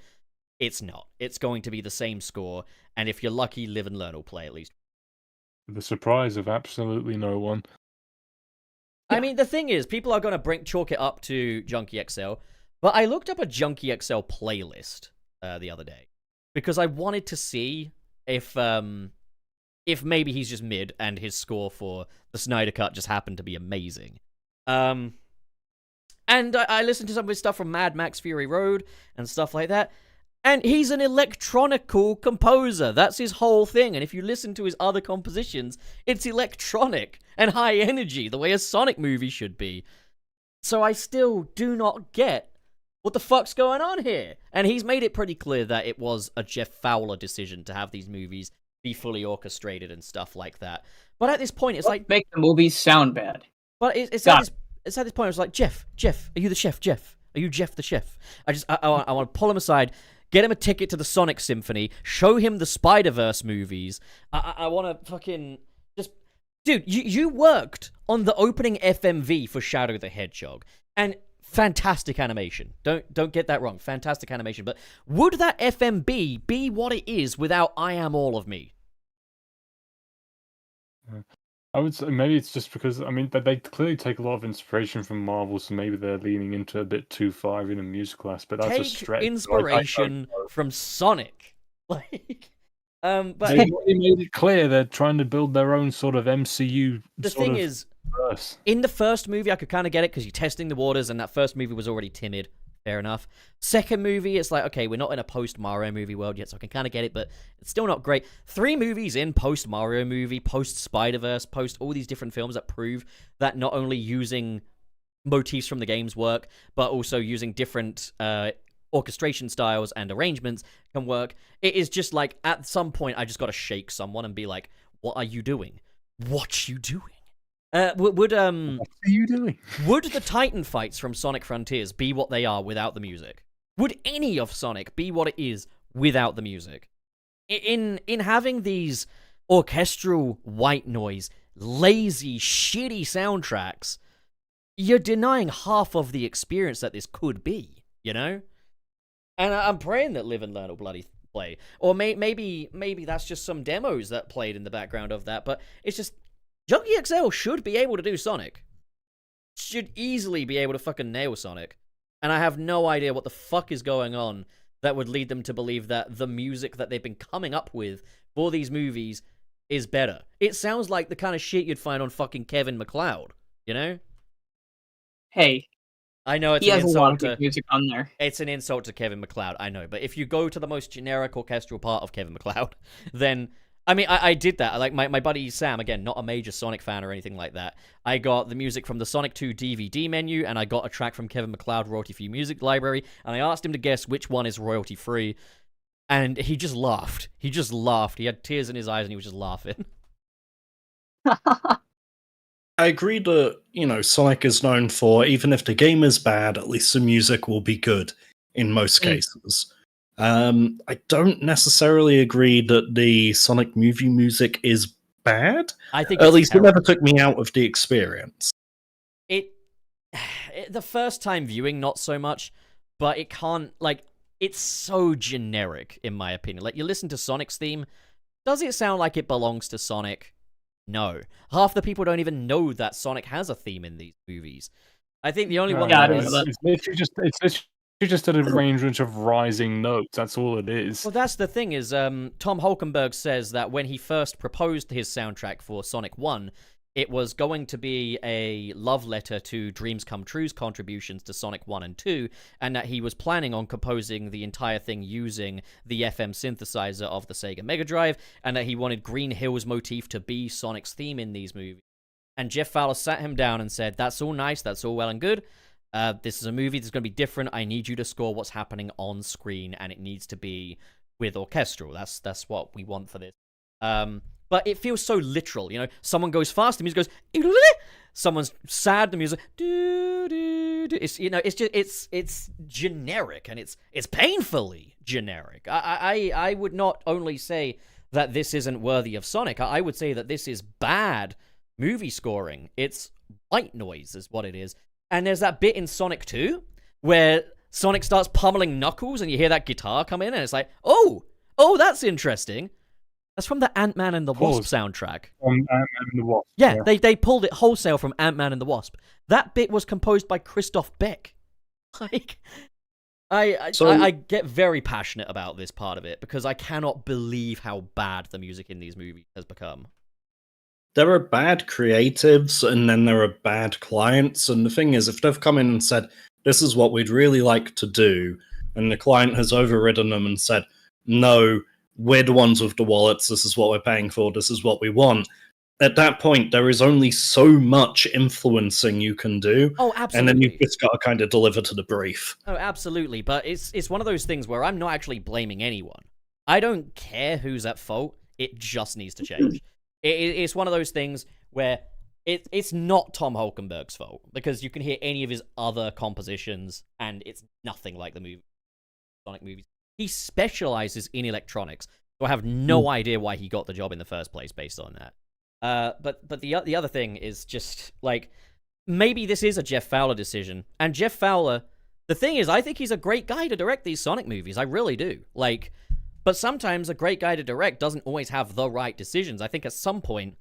It's not. It's going to be the same score, and if you're lucky, Live and Learn will play at least.
the surprise of absolutely no one.
I mean, the thing is, people are going to chalk it up to Junkie XL, but I looked up a Junkie XL playlist the other day because I wanted to see if maybe he's just mid and his score for the Snyder Cut just happened to be amazing. And I listened to some of his stuff from Mad Max Fury Road and stuff like that. And he's an electronical composer. That's his whole thing. And if you listen to his other compositions, it's electronic and high energy, the way a Sonic movie should be. So I still do not get what the fuck's going on here. And he's made it pretty clear that it was a Jeff Fowler decision to have these movies be fully orchestrated and stuff like that. But at this point, it's like...
Make the movies sound bad.
But it's
Got
at this point, I was like, Jeff, are you the chef, Jeff? Are you Jeff the chef? I want to pull him aside, get him a ticket to the Sonic Symphony, show him the Spider-Verse movies. I want to fucking just... Dude, you worked on the opening FMV for Shadow the Hedgehog, and fantastic animation. Don't get that wrong, fantastic animation. But would that FMV be what it is without I Am All of Me?
I would say maybe it's just because I mean they clearly take a lot of inspiration from Marvel, so maybe they're leaning into a bit too far in a musical aspect. That's a
Take
stretch.
inspiration from Sonic. Like, but
They made it clear they're trying to build their own sort of MCU.
the thing is,
verse.
in the first movie, I could kind of get it because you're testing the waters, and that first movie was already timid. Fair enough. Second movie, it's like, okay, we're not in a post-Mario movie world yet, so I can kind of get it, but it's still not great. 3 movies in, post-Mario movie, post-Spider-Verse, post all these different films that prove that not only using motifs from the games work, but also using different orchestration styles and arrangements can work. It is just like, at some point, I just got to shake someone and be like, what are you doing? What you doing?
What are you doing?
Would the Titan fights from Sonic Frontiers be what they are without the music? Would any of Sonic be what it is without the music? In having these orchestral white noise, lazy, shitty soundtracks, you're denying half of the experience that this could be, you know? And I'm praying that Live and Learn will bloody play. Or maybe that's just some demos that played in the background of that, but it's just... Junkie XL should be able to do Sonic. Should easily be able to fucking nail Sonic. And I have no idea what the fuck is going on that would lead them to believe that the music that they've been coming up with for these movies is better. It sounds like the kind of shit you'd find on fucking Kevin MacLeod, you know?
Hey,
I know it's
he
an
has a lot of
insult to...
good music on there.
It's an insult to Kevin MacLeod, I know. But if you go to the most generic orchestral part of Kevin MacLeod, then... I mean, I did that. Like, my buddy Sam, again, not a major Sonic fan or anything like that. I got the music from the Sonic 2 DVD menu, and I got a track from Kevin MacLeod royalty-free music library, and I asked him to guess which one is royalty-free, and he just laughed. He just laughed. He had tears in his eyes, and he was just laughing.
I agree that, Sonic is known for, even if the game is bad, at least the music will be good in most cases. I don't necessarily agree that the Sonic movie music is bad.
I think
at least
terrible.
It never took me out of the experience.
The first time viewing, not so much, but it can't, like, it's so generic, in my opinion. Like, you listen to Sonic's theme, does it sound like it belongs to Sonic? No. Half the people don't even know that Sonic has a theme in these movies. I think the only one that
it's literally just an arrangement of rising notes. That's all it is.
Well, that's the thing is, Tom Hulkenberg says that when he first proposed his soundtrack for Sonic 1, it was going to be a love letter to Dreams Come True's contributions to Sonic 1 and 2, and that he was planning on composing the entire thing using the FM synthesizer of the Sega Mega Drive, and that he wanted Green Hill's motif to be Sonic's theme in these movies. And Jeff Fowler sat him down and said, that's all nice, that's all well and good. This is a movie that's going to be different. I need you to score what's happening on screen, and it needs to be with orchestral. That's what we want for this. But it feels so literal, Someone goes fast, the music goes. Someone's sad, the music. It's it's generic, and it's painfully generic. I would not only say that this isn't worthy of Sonic. I would say that this is bad movie scoring. It's white noise, is what it is. And there's that bit in Sonic 2 where Sonic starts pummeling Knuckles and you hear that guitar come in and it's like, oh, that's interesting. That's from the Ant-Man and the Wasp soundtrack.
From Ant-Man and the Wasp.
Yeah, they pulled it wholesale from Ant-Man and the Wasp. That bit was composed by Christoph Beck. Like, I get very passionate about this part of it because I cannot believe how bad the music in these movies has become.
There are bad creatives and then there are bad clients. And the thing is, if they've come in and said, this is what we'd really like to do, and the client has overridden them and said, no, we're the ones with the wallets, this is what we're paying for, this is what we want. At that point, there is only so much influencing you can do.
Oh, absolutely.
And then you've just got to kind of deliver to the brief.
Oh, absolutely. But it's one of those things where I'm not actually blaming anyone. I don't care who's at fault. It just needs to change. It's one of those things where it's not Tom Hulkenberg's fault, because you can hear any of his other compositions, and it's nothing like the Sonic movies. He specializes in electronics, so I have no idea why he got the job in the first place based on that. But the other thing is just, like, maybe this is a Jeff Fowler decision, and Jeff Fowler, the thing is, I think he's a great guy to direct these Sonic movies, I really do. Like, but sometimes a great guy to direct doesn't always have the right decisions. I think at some point,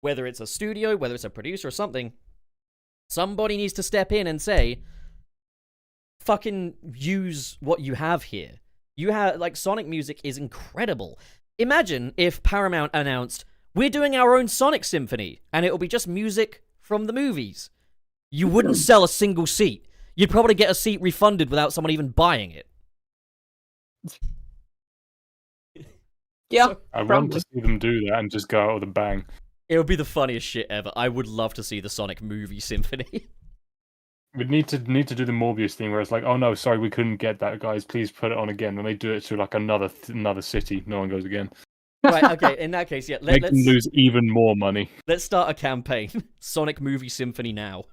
whether it's a studio, whether it's a producer or something, somebody needs to step in and say, fucking use what you have here. You have, like, Sonic music is incredible. Imagine if Paramount announced, we're doing our own Sonic Symphony, and it'll be just music from the movies. You wouldn't sell a single seat. You'd probably get a seat refunded without someone even buying it.
Yeah,
I
probably.
want to see them do that and just go out with a bang.
It would be the funniest shit ever. I would love to see the Sonic movie symphony.
We'd need to do the Morbius thing where it's like, oh no, sorry, we couldn't get that, guys. Please put it on again. When they do it to like another city, no one goes again.
Right, okay, in that case, yeah,
Make them lose even more money.
let's start a campaign. Sonic movie symphony now.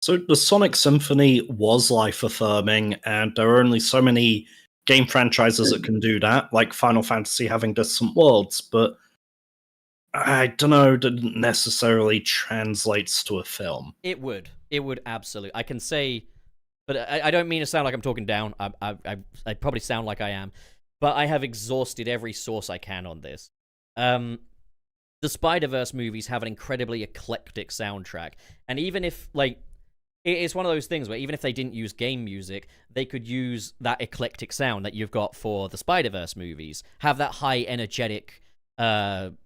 So the Sonic Symphony was life-affirming, and there are only so many game franchises that can do that, like Final Fantasy having Distant Worlds, but I don't know, didn't necessarily translates to a film.
It would absolutely. I can say, but I don't mean to sound like I'm talking down. I probably sound like I am, but I have exhausted every source I can on this. The Spider-Verse movies have an incredibly eclectic soundtrack, and even if, like, it's one of those things where even if they didn't use game music, they could use that eclectic sound that you've got for the Spider-Verse movies, have that high energetic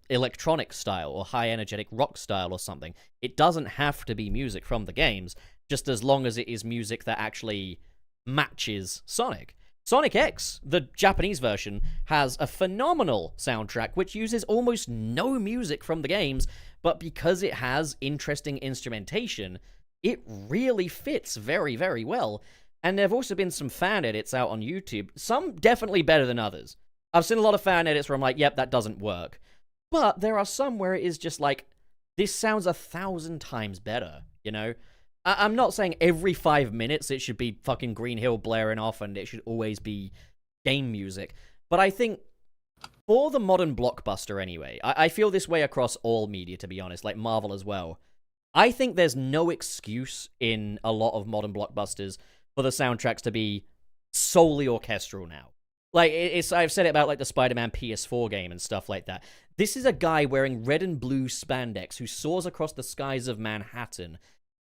electronic style or high energetic rock style or something. It doesn't have to be music from the games, just as long as it is music that actually matches Sonic. Sonic X, the Japanese version, has a phenomenal soundtrack which uses almost no music from the games, but because it has interesting instrumentation, it really fits very, very well. And there have also been some fan edits out on YouTube, some definitely better than others. I've seen a lot of fan edits where I'm like, yep, that doesn't work. But there are some where it is just like, this sounds 1,000 times better, you know? I'm not saying every 5 minutes it should be fucking Green Hill blaring off and it should always be game music. But I think for the modern blockbuster anyway, I feel this way across all media, to be honest, like Marvel as well. I think there's no excuse in a lot of modern blockbusters for the soundtracks to be solely orchestral now. Like, I've said it about, like, the Spider-Man PS4 game and stuff like that. This is a guy wearing red and blue spandex who soars across the skies of Manhattan,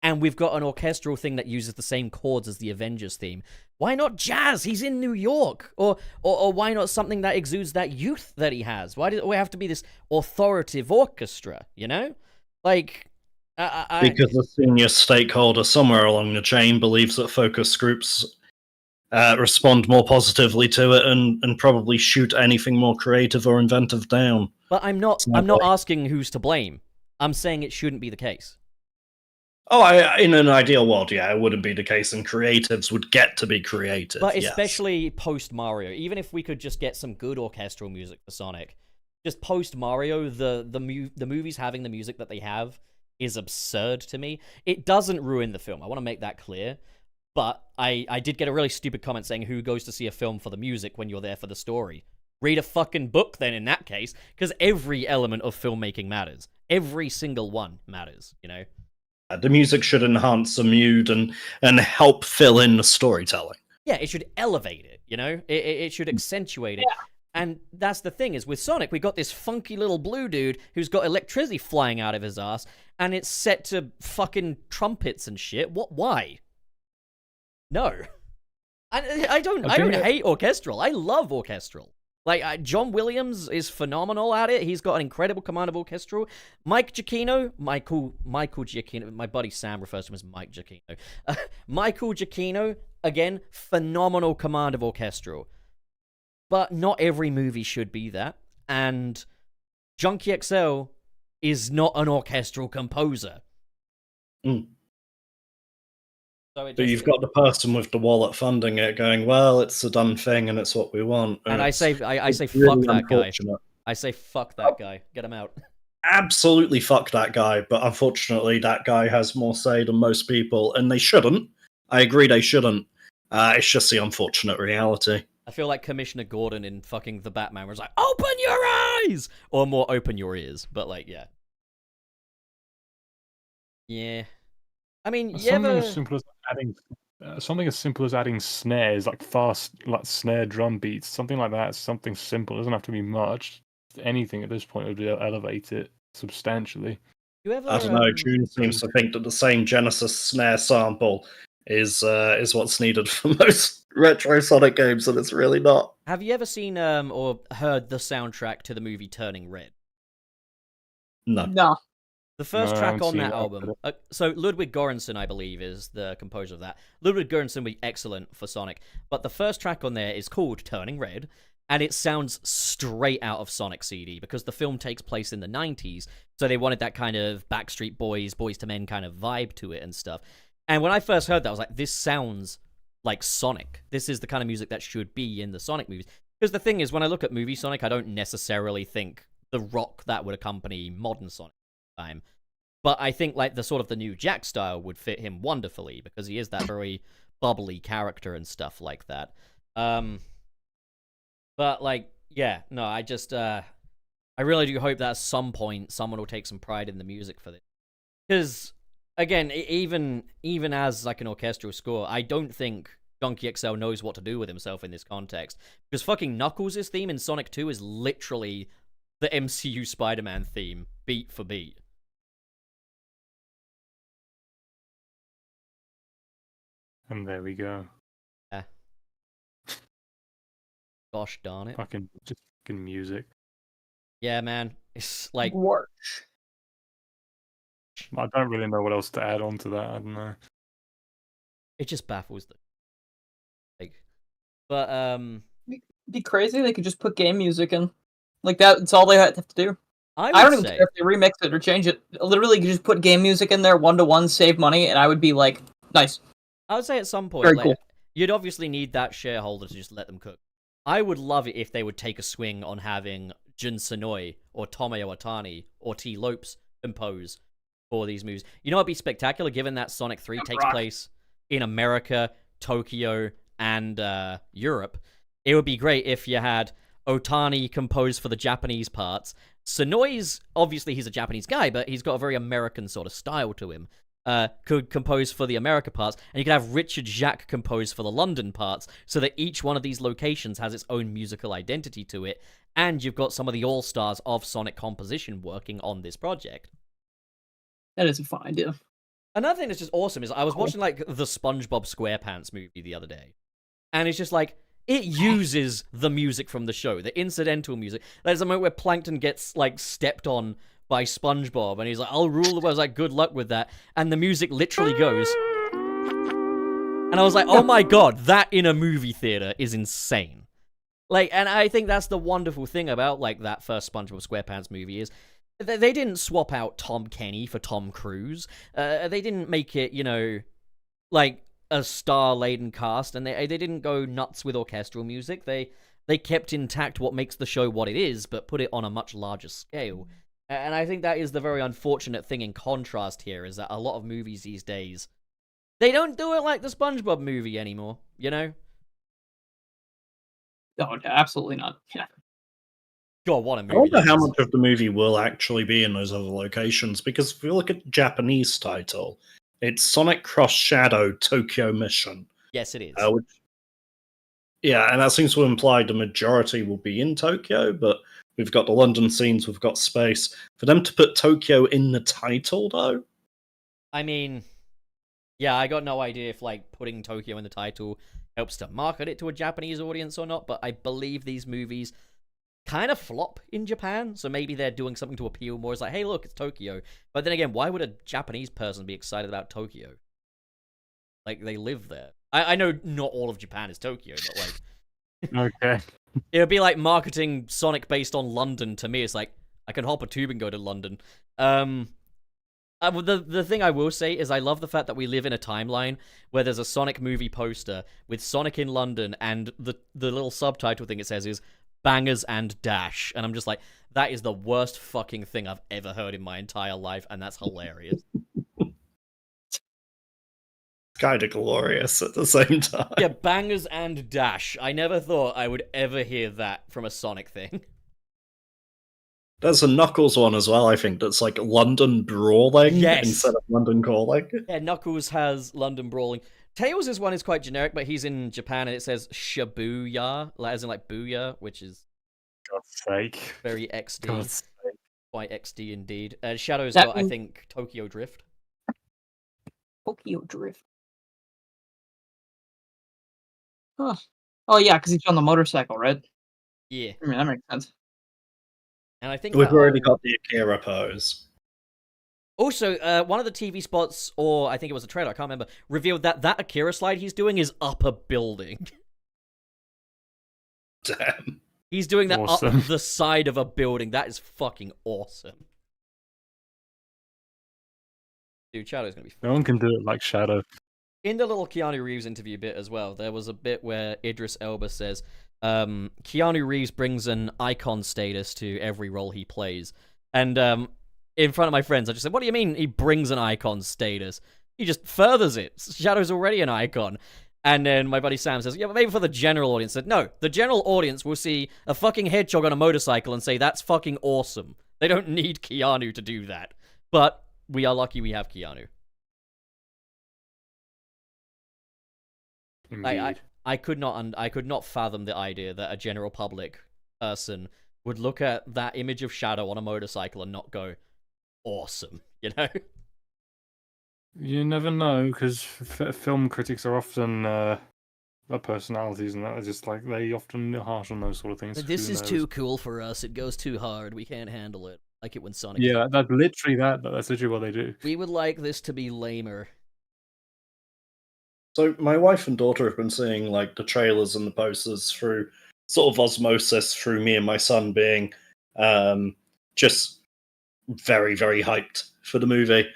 and we've got an orchestral thing that uses the same chords as the Avengers theme. Why not jazz? He's in New York. Or why not something that exudes that youth that he has? Why does it have to be this authoritative orchestra, you know? Like...
Because the senior stakeholder somewhere along the chain believes that focus groups respond more positively to it and probably shoot anything more creative or inventive down.
But I'm not asking who's to blame. I'm saying it shouldn't be the case.
Oh, in an ideal world, yeah, it wouldn't be the case, and creatives would get to be creative.
But
yes.
especially post Mario, even if we could just get some good orchestral music for Sonic, just post Mario, the movies having the music that they have is absurd to me. It doesn't ruin the film. I want to make that clear. But I did get a really stupid comment saying, who goes to see a film for the music when you're there for the story? Read a fucking book then in that case, because every element of filmmaking matters. Every single one matters, you know?
The music should enhance the mood and help fill in the storytelling.
Yeah, it should elevate it, you know? It should accentuate it. Yeah. And that's the thing, is with Sonic, we got this funky little blue dude who's got electricity flying out of his ass, and it's set to fucking trumpets and shit. What? Why? No. I don't hate orchestral. I love orchestral. Like, John Williams is phenomenal at it. He's got an incredible command of orchestral. Michael Giacchino, my buddy Sam refers to him as Mike Giacchino. Michael Giacchino, again, phenomenal command of orchestral. But not every movie should be that. And Junkie XL is not an orchestral composer.
Mm. So you've got the person with the wallet funding it going, well, it's a done thing and it's what we want.
And I say
really
fuck that guy. I say fuck that guy. Get him out.
Absolutely fuck that guy. But unfortunately, that guy has more say than most people. And they shouldn't. I agree they shouldn't. It's just the unfortunate reality.
I feel like Commissioner Gordon in fucking The Batman was like, open your eyes! Or more, open your ears. But, like, yeah. Yeah. I mean,
something as simple as adding snares, like fast, like snare drum beats, something like that. Something simple. It doesn't have to be much. Anything at this point would elevate it substantially.
You ever?
I don't know. June seems to think that the same Genesis snare sample is what's needed for most retro Sonic games, and it's really not.
Have you ever seen or heard the soundtrack to the movie Turning Red?
No.
No.
The first
No, I
track
haven't
on
seen
that
it, I've
album.
heard
So Ludwig Göransson, I believe, is the composer of that. Ludwig Göransson would be excellent for Sonic, but the first track on there is called Turning Red, and it sounds straight out of Sonic CD because the film takes place in the 90s, so they wanted that kind of Backstreet Boys, Boys to Men kind of vibe to it and stuff. And when I first heard that, I was like, this sounds like Sonic. This is the kind of music that should be in the Sonic movies. Because the thing is, when I look at movie Sonic, I don't necessarily think the rock that would accompany modern Sonic at the time. But I think like the sort of the new Jack style would fit him wonderfully because he is that very bubbly character and stuff like that. But like, yeah, no, I just I really do hope that at some point someone will take some pride in the music for this. Because again, even as like an orchestral score, I don't think Donkey XL knows what to do with himself in this context. Because fucking Knuckles' theme in Sonic 2 is literally the MCU Spider-Man theme, beat for beat.
And there we go.
Yeah. Gosh darn it.
Fucking music.
Yeah, man. It's like...
Work.
I don't really know what else to add on to that. I don't know.
It just baffles them. Like, but
It'd be crazy. They could just put game music in. Like that's all they have to do.
I
I don't
would
even
say
care if they remix it or change it. Literally, just put game music in there, 1-to-1, save money, and I would be like, nice.
I would say at some point,
Very
like,
cool.
you'd obviously need that shareholder to just let them cook. I would love it if they would take a swing on having Jun Sonoy or Tomoyo Otani or T. Lopes compose for these movies. You know what'd be spectacular, given that Sonic 3 takes place in America, Tokyo, and Europe? It would be great if you had Otani compose for the Japanese parts. Sonoy's, obviously he's a Japanese guy, but he's got a very American sort of style to him. Could compose for the America parts, and you could have Richard Jacques compose for the London parts, so that each one of these locations has its own musical identity to it, and you've got some of the all-stars of Sonic composition working on this project.
That is a fun idea.
Another thing that's just awesome is I was watching, like, the SpongeBob SquarePants movie the other day, and it's just like, it uses the music from the show, the incidental music. There's a moment where Plankton gets, like, stepped on by SpongeBob, and he's like, I'll rule the world. I was like, good luck with that. And the music literally goes. And I was like, oh my god, that in a movie theater is insane. Like, and I think that's the wonderful thing about, like, that first SpongeBob SquarePants movie is they didn't swap out Tom Kenny for Tom Cruise. They didn't make it, you know, like a star-laden cast, and they didn't go nuts with orchestral music. They kept intact what makes the show what it is, but put it on a much larger scale. And I think that is the very unfortunate thing in contrast here, is that a lot of movies these days, they don't do it like the SpongeBob movie anymore, you know?
No, absolutely not. Yeah.
God, what a movie.
I wonder
that
how
is.
much of the movie will actually be in those other locations, because if you look at the Japanese title, it's Sonic Cross Shadow Tokyo Mission.
Yes, it is.
Yeah, and that seems to imply the majority will be in Tokyo, but we've got the London scenes, we've got space. For them to put Tokyo in the title, though?
I mean, yeah, I got no idea if, like, putting Tokyo in the title helps to market it to a Japanese audience or not, but I believe these movies kind of flop in Japan, so maybe they're doing something to appeal more. It's like, hey, look, it's Tokyo. But then again, why would a Japanese person be excited about Tokyo? Like, they live there. I know not all of Japan is Tokyo, but, like...
Okay.
It would be like marketing Sonic based on London to me. It's like, I can hop a tube and go to London. The thing I will say is I love the fact that we live in a timeline where there's a Sonic movie poster with Sonic in London, and the little subtitle thing it says is Bangers and Dash. And I'm just like, that is the worst fucking thing I've ever heard in my entire life, and that's hilarious.
Kind of glorious at the same time.
Yeah, Bangers and Dash. I never thought I would ever hear that from a Sonic thing.
There's a Knuckles one as well, I think, that's like London Brawling
Yes.
instead of London Calling.
Yeah, Knuckles has London Brawling. Tails' one is quite generic, but he's in Japan and it says Shibuya, as in like Booyah, which is
God's sake.
very XD.
God's sake.
Quite XD indeed. Shadow's
That
got, I
one-
think, Tokyo Drift.
Tokyo Drift. Huh. Oh yeah, because he's on the motorcycle, right?
Yeah.
I mean, that makes sense.
And I think
We've
that
already
whole-
got the Akira pose.
Also, one of the TV spots, or I think it was a trailer, I can't remember, revealed that that Akira slide he's doing is up a building.
Damn.
He's doing that
Awesome.
up the side of a building. That is fucking awesome. Dude, Shadow's gonna be
No one can do it like Shadow.
In the little Keanu Reeves interview bit as well, there was a bit where Idris Elba says, Keanu Reeves brings an icon status to every role he plays. And in front of my friends, I just said, what do you mean he brings an icon status? He just furthers it. Shadow's already an icon. And then my buddy Sam says, yeah, but maybe for the general audience. I said, no, the general audience will see a fucking hedgehog on a motorcycle and say, that's fucking awesome. They don't need Keanu to do that. But we are lucky we have Keanu.
Indeed.
I could not fathom the idea that a general public person would look at that image of Shadow on a motorcycle and not go, awesome, you know?
You never know, because film critics are often their personalities, and that are just like they often are harsh on those sort of things.
But this
Who
is
knows?
too cool for us. It goes too hard. We can't handle it. Like it when Sonic.
Yeah, that's literally that. That's literally what they do.
We would like this to be lamer.
So my wife and daughter have been seeing like the trailers and the posters through sort of osmosis through me and my son being just very, very hyped for the movie.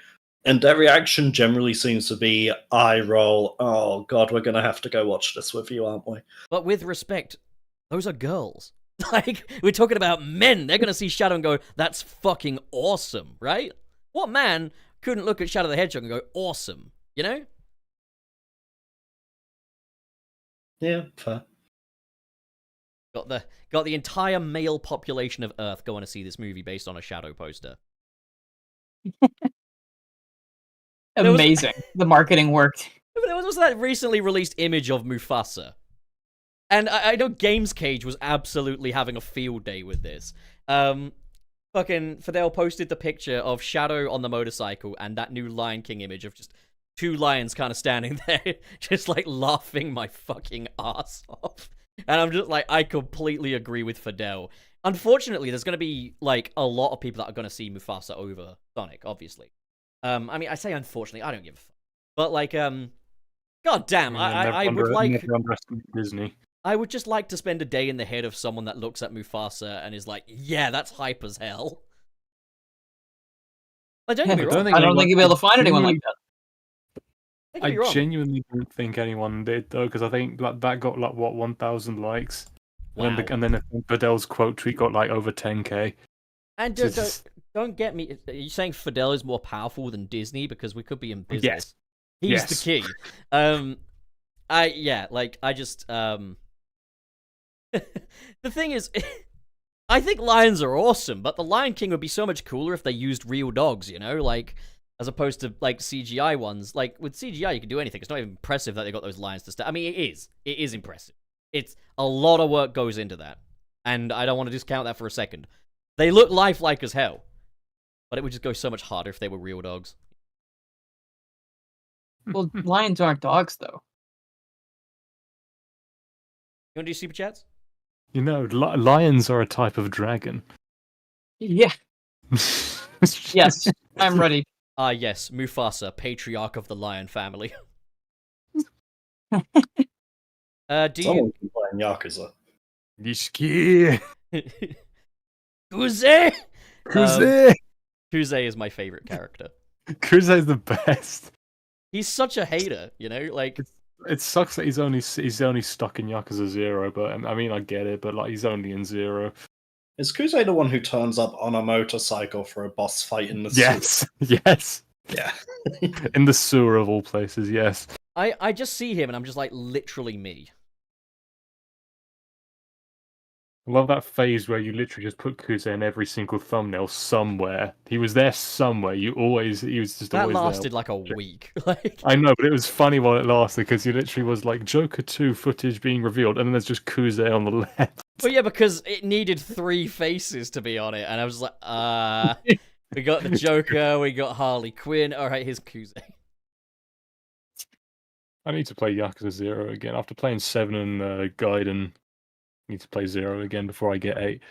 And their reaction generally seems to be eye roll, oh god, we're gonna have to go watch this with you, aren't we?
But with respect, those are girls. Like, we're talking about men. They're going to see Shadow and go, that's fucking awesome, right? What man couldn't look at Shadow the Hedgehog and go, awesome, you know?
Yeah, fair.
Got the entire male population of Earth going to see this movie based on a Shadow poster. There was-
Amazing. The marketing worked.
There was that recently released image of Mufasa. And I know Games Cage was absolutely having a field day with this. Fucking Fidel posted the picture of Shadow on the motorcycle and that new Lion King image of just two lions kind of standing there, just like laughing my fucking ass off. And I'm just like, I completely agree with Fidel. Unfortunately, there's going to be like a lot of people that are going to see Mufasa over Sonic, obviously. I mean, I say unfortunately, I don't give a fuck. But like, god damn, I would like...
Never underestimate Disney.
I would just like to spend a day in the head of someone that looks at Mufasa and is like, yeah, that's hype as hell. Like, don't get me
I
wrong.
don't think
I don't think you'll be able to find anyone like that.
Don't get
I
me wrong.
genuinely don't think anyone did though, because I think that got like what 1,000 likes,
Wow.
and then Fidel's quote tweet got like over 10K.
And don't get me. Are you saying Fidel is more powerful than Disney because we could be in business?
Yes.
He's
Yes.
the key. I just the thing is, I think lions are awesome, but the Lion King would be so much cooler if they used real dogs, you know, like as opposed to like CGI ones. Like with CGI, you can do anything. It's not even impressive that they got those lions to stand. I mean, it is impressive. It's a lot of work goes into that, and I don't want to discount that for a second. They look lifelike as hell, but it would just go so much harder if they were real dogs.
Well, lions aren't dogs, though.
You want to do super chats?
You know, lions are a type of dragon.
Yeah. Yes, I'm ready.
Ah, yes, Mufasa, patriarch of the lion family. Do
Someone can play in Yakuza.
Nishiki.
Kuze?
Kuze.
Kuze is my favorite character.
Kuze's the best.
He's such a hater, you know? Like,
It sucks that he's only stuck in Yakuza 0, but I mean I get it, but like he's only in 0.
Is Kuze the one who turns up on a motorcycle for a boss fight in the
Yes, yes.
sewer? Yeah.
In the sewer of all places, yes.
I just see him and I'm just like, literally me.
I love that phase where you literally just put Kuze in every single thumbnail somewhere. He was there somewhere. He was just
That
always
lasted
there.
like a week. Like,
I know, but it was funny while it lasted because he literally was like Joker 2 footage being revealed, and then there's just Kuze on the left.
well, yeah, because it needed 3 faces to be on it, and I was like, we got the Joker, we got Harley Quinn. All right, here's Kuze.
I need to play Yakuza 0 again. After playing 7 and Gaiden, I need to play 0 again before I get 8.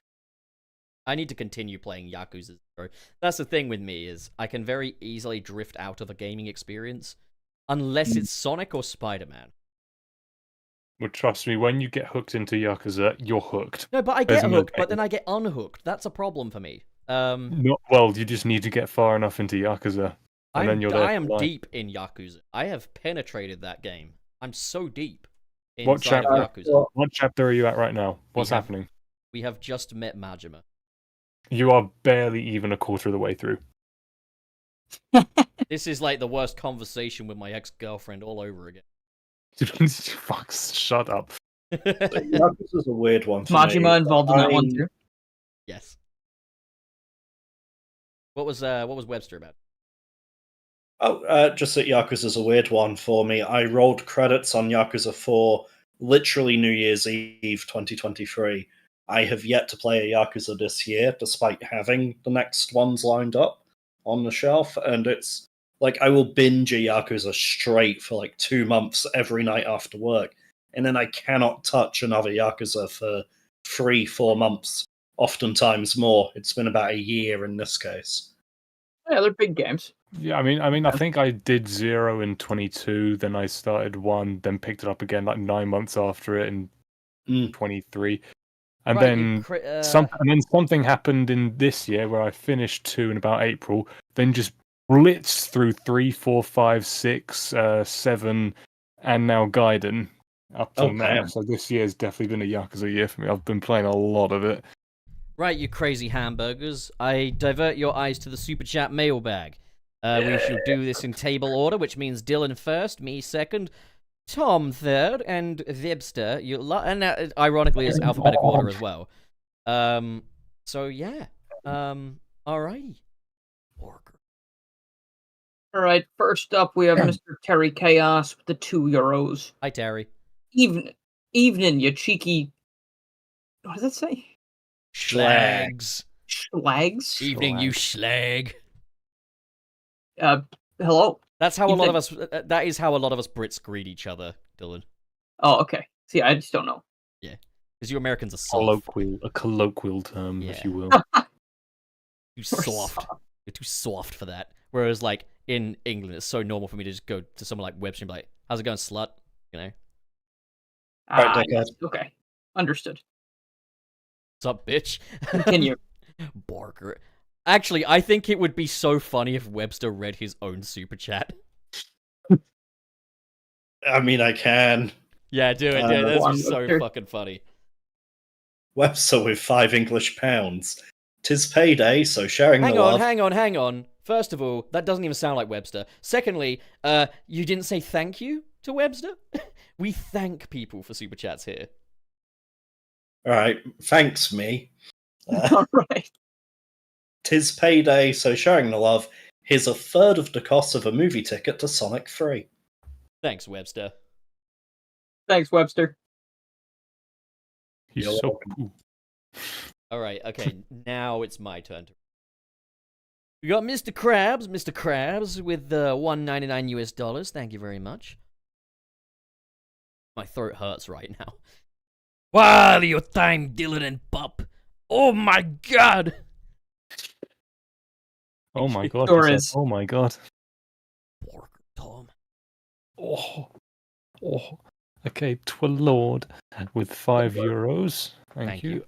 I need to continue playing Yakuza 0. That's the thing with me, is I can very easily drift out of a gaming experience unless it's Sonic or Spider-Man.
Well, trust me, when you get hooked into Yakuza, you're hooked.
No, but I
There's
get
no
hooked, but
game.
then I get unhooked. That's a problem for me.
Well, you just need to get far enough into Yakuza, and then you're there.
I am
for life.
deep in Yakuza. I have penetrated that game. I'm so deep
What
inside of
chapter?
Yakuza.
What chapter are you at right now? What's
have-
happening?
We have just met Majima.
You are barely even a quarter of the way through.
This is like the worst conversation with my ex-girlfriend all over again.
Fuck, shut up.
Yakuza's a weird one for
Majima
me.
involved in that one
I'm-
too.
Yes. What was Webster about?
Just that Yakuza's a weird one for me. I rolled credits on Yakuza 4 literally New Year's Eve 2023. I have yet to play a Yakuza this year, despite having the next ones lined up on the shelf, and it's like I will binge a Yakuza straight for like 2 months every night after work, and then I cannot touch another Yakuza for 3-4 months, oftentimes more. It's been about a year in this case.
Yeah, they're big games.
Yeah, I mean, I think I did 0 in 22, then I started 1, then picked it up again like 9 months after it in 23. And
Right,
then something happened in this year where I finished 2 in about April, then just blitzed through 3, 4, 5, 6, 7, and now Gaiden up till now.
damn.
So this year's definitely been a Yakuza year for me. I've been playing a lot of it.
Right, you crazy hamburgers. I divert your eyes to the super chat mailbag. We shall do this in table order, which means Dylan first, me second, Tom third, and Webster. And ironically, it's alphabetical order as well. So yeah. Alrighty.
All right, first up we have Mr. Terry Chaos with the €2.
Hi, Terry.
Evening, you cheeky. What does that say?
Schlags.
Schlags.
Evening, you schlag.
Hello.
That's how a lot of us. That is how a lot of us Brits greet each other, Dylan.
Oh, okay. See, I just don't know.
Yeah, because you Americans are soft.
A colloquial term, if
Yeah.
you will.
Too soft. You're too soft for that. Whereas, like in England, it's so normal for me to just go to someone like Webster and be like, "How's it going, slut?" You know.
Right,
yes. Okay, understood.
What's up, bitch?
Continue.
Barker. Actually, I think it would be so funny if Webster read his own super chat.
I mean, I can.
Yeah, do it. Yeah, that's
One,
so
Webster.
fucking funny.
Webster with 5 English pounds. 'Tis payday, so sharing the love.
Hang on. First of all, that doesn't even sound like Webster. Secondly, you didn't say thank you to Webster? We thank people for super chats here.
All right, thanks, me.
All right.
'Tis payday, so sharing the love. Here's a third of the cost of a movie ticket to Sonic 3.
Thanks, Webster.
Thanks, Webster.
He's
You're
so
welcome.
cool.
All right, okay, now it's my turn. We got Mr. Krabs with $1.99. Thank you very much. My throat hurts right now. While your time, Dylan and Pup. Oh my god!
Oh my god.
Sure
he
is.
said, oh my god.
Pork, Tom.
Oh. Okay, Twilord with €5. Thank you.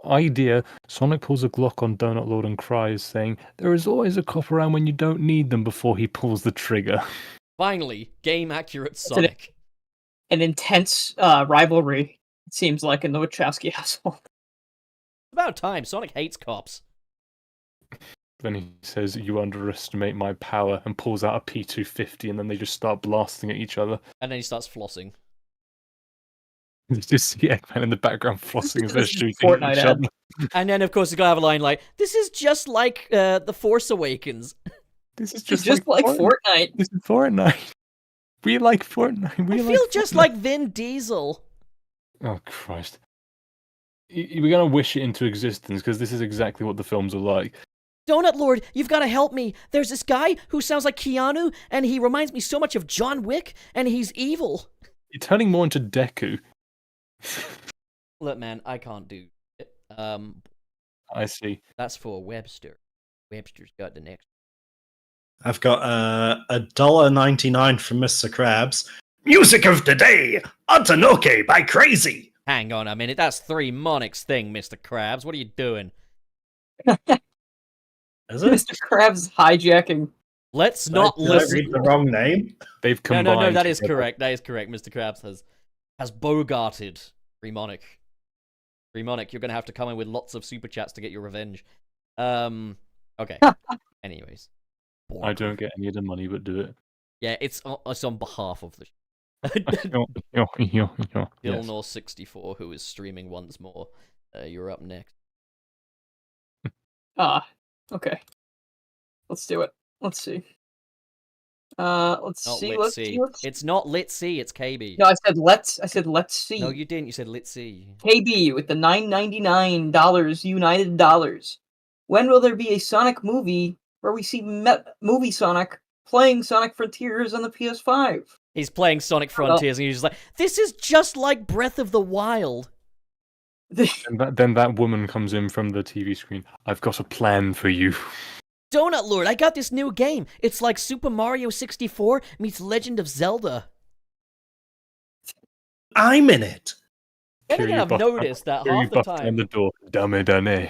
Idea. Sonic pulls a Glock on Donut Lord and cries, saying, "There is always a cop around when you don't need them," before he pulls the trigger.
Finally, game accurate Sonic.
An intense rivalry, it seems like, in the Wachowski household.
About time. Sonic hates cops.
Then he says, "You underestimate my power," and pulls out a P250, and then they just start blasting at each other.
And then he starts flossing.
You just see Eggman in the background flossing as they're
This is
shooting
Fortnite
each
ad.
other.
And then, of course, he's gonna have a line like, "This is just like The Force Awakens."
This is
It's
just
like Fortnite.
This is Fortnite. We like Fortnite.
I feel just like Vin Diesel.
Oh Christ! We're gonna wish it into existence because this is exactly what the films are like.
Donut Lord, you've got to help me. There's this guy who sounds like Keanu, and he reminds me so much of John Wick, and he's evil.
You're turning more into Deku.
Look, man, I can't do it.
I see.
That's for Webster. Webster's got the next.
I've got $1.99 from Mr. Krabs. Music of the day, Atanoke by Crazy.
Hang on a minute, that's Three Monarchs thing, Mr. Krabs. What are you doing?
Is it?
Mr. Krabs hijacking.
Let's not
Did I
listen.
read the wrong name?
They've
No,
combined.
that is
together.
correct. That is correct. Mr. Krabs has bogarted Three Monarch. Three Monarch, you're gonna have to come in with lots of super chats to get your revenge. Okay. Anyways.
I don't get any of the money, but do it.
Yeah, it's on behalf of the
Yes.
Dilnor64, who is streaming once more. You're up next.
Okay. Let's do it. Let's see. Let's
Not
see.
Lit
Let's
C.
see. Let's...
It's not Lit C, it's KB.
No, I said let's see.
No, you didn't. You said Lit C.
KB with the $9.99 United Dollars. When will there be a Sonic movie where we see movie Sonic playing Sonic Frontiers on the PS5?
He's playing Sonic Frontiers, and he's just like, "This is just like Breath of the Wild."
And then that woman comes in from the TV screen. I've got a plan for you.
Donut Lord, I got this new game. It's like Super Mario 64 meets Legend of Zelda.
I'm in it.
Then again, I've noticed that half the time.
The door. Dame.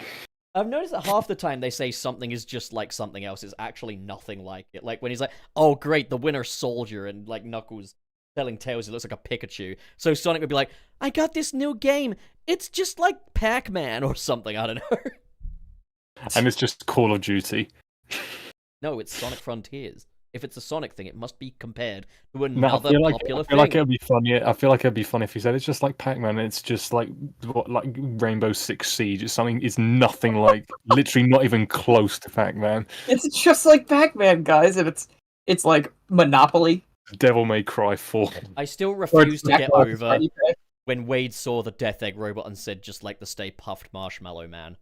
I've noticed that half the time they say something is just like something else. It's actually nothing like it. Like when he's like, "Oh great, the Winter Soldier," and like Knuckles telling Tails he looks like a Pikachu. So Sonic would be like, "I got this new game. It's just like Pac-Man or something. I don't know."
And it's just Call of Duty.
No, it's Sonic Frontiers. If it's a Sonic thing, it must be compared to
No,
another popular
I feel like
thing.
it'd be funny. I feel like it'd be funny if he said it's just like Pac-Man. It's just like like Rainbow Six Siege. It's something. It's nothing like. Literally, not even close to Pac-Man.
It's just like Pac-Man, guys, and it's like Monopoly.
Devil May Cry 4.
I still
Or
refuse
it's
to get
Jack-Black's
over
Party Pack.
when Wade saw the Death Egg robot and said just like the Stay Puffed Marshmallow Man.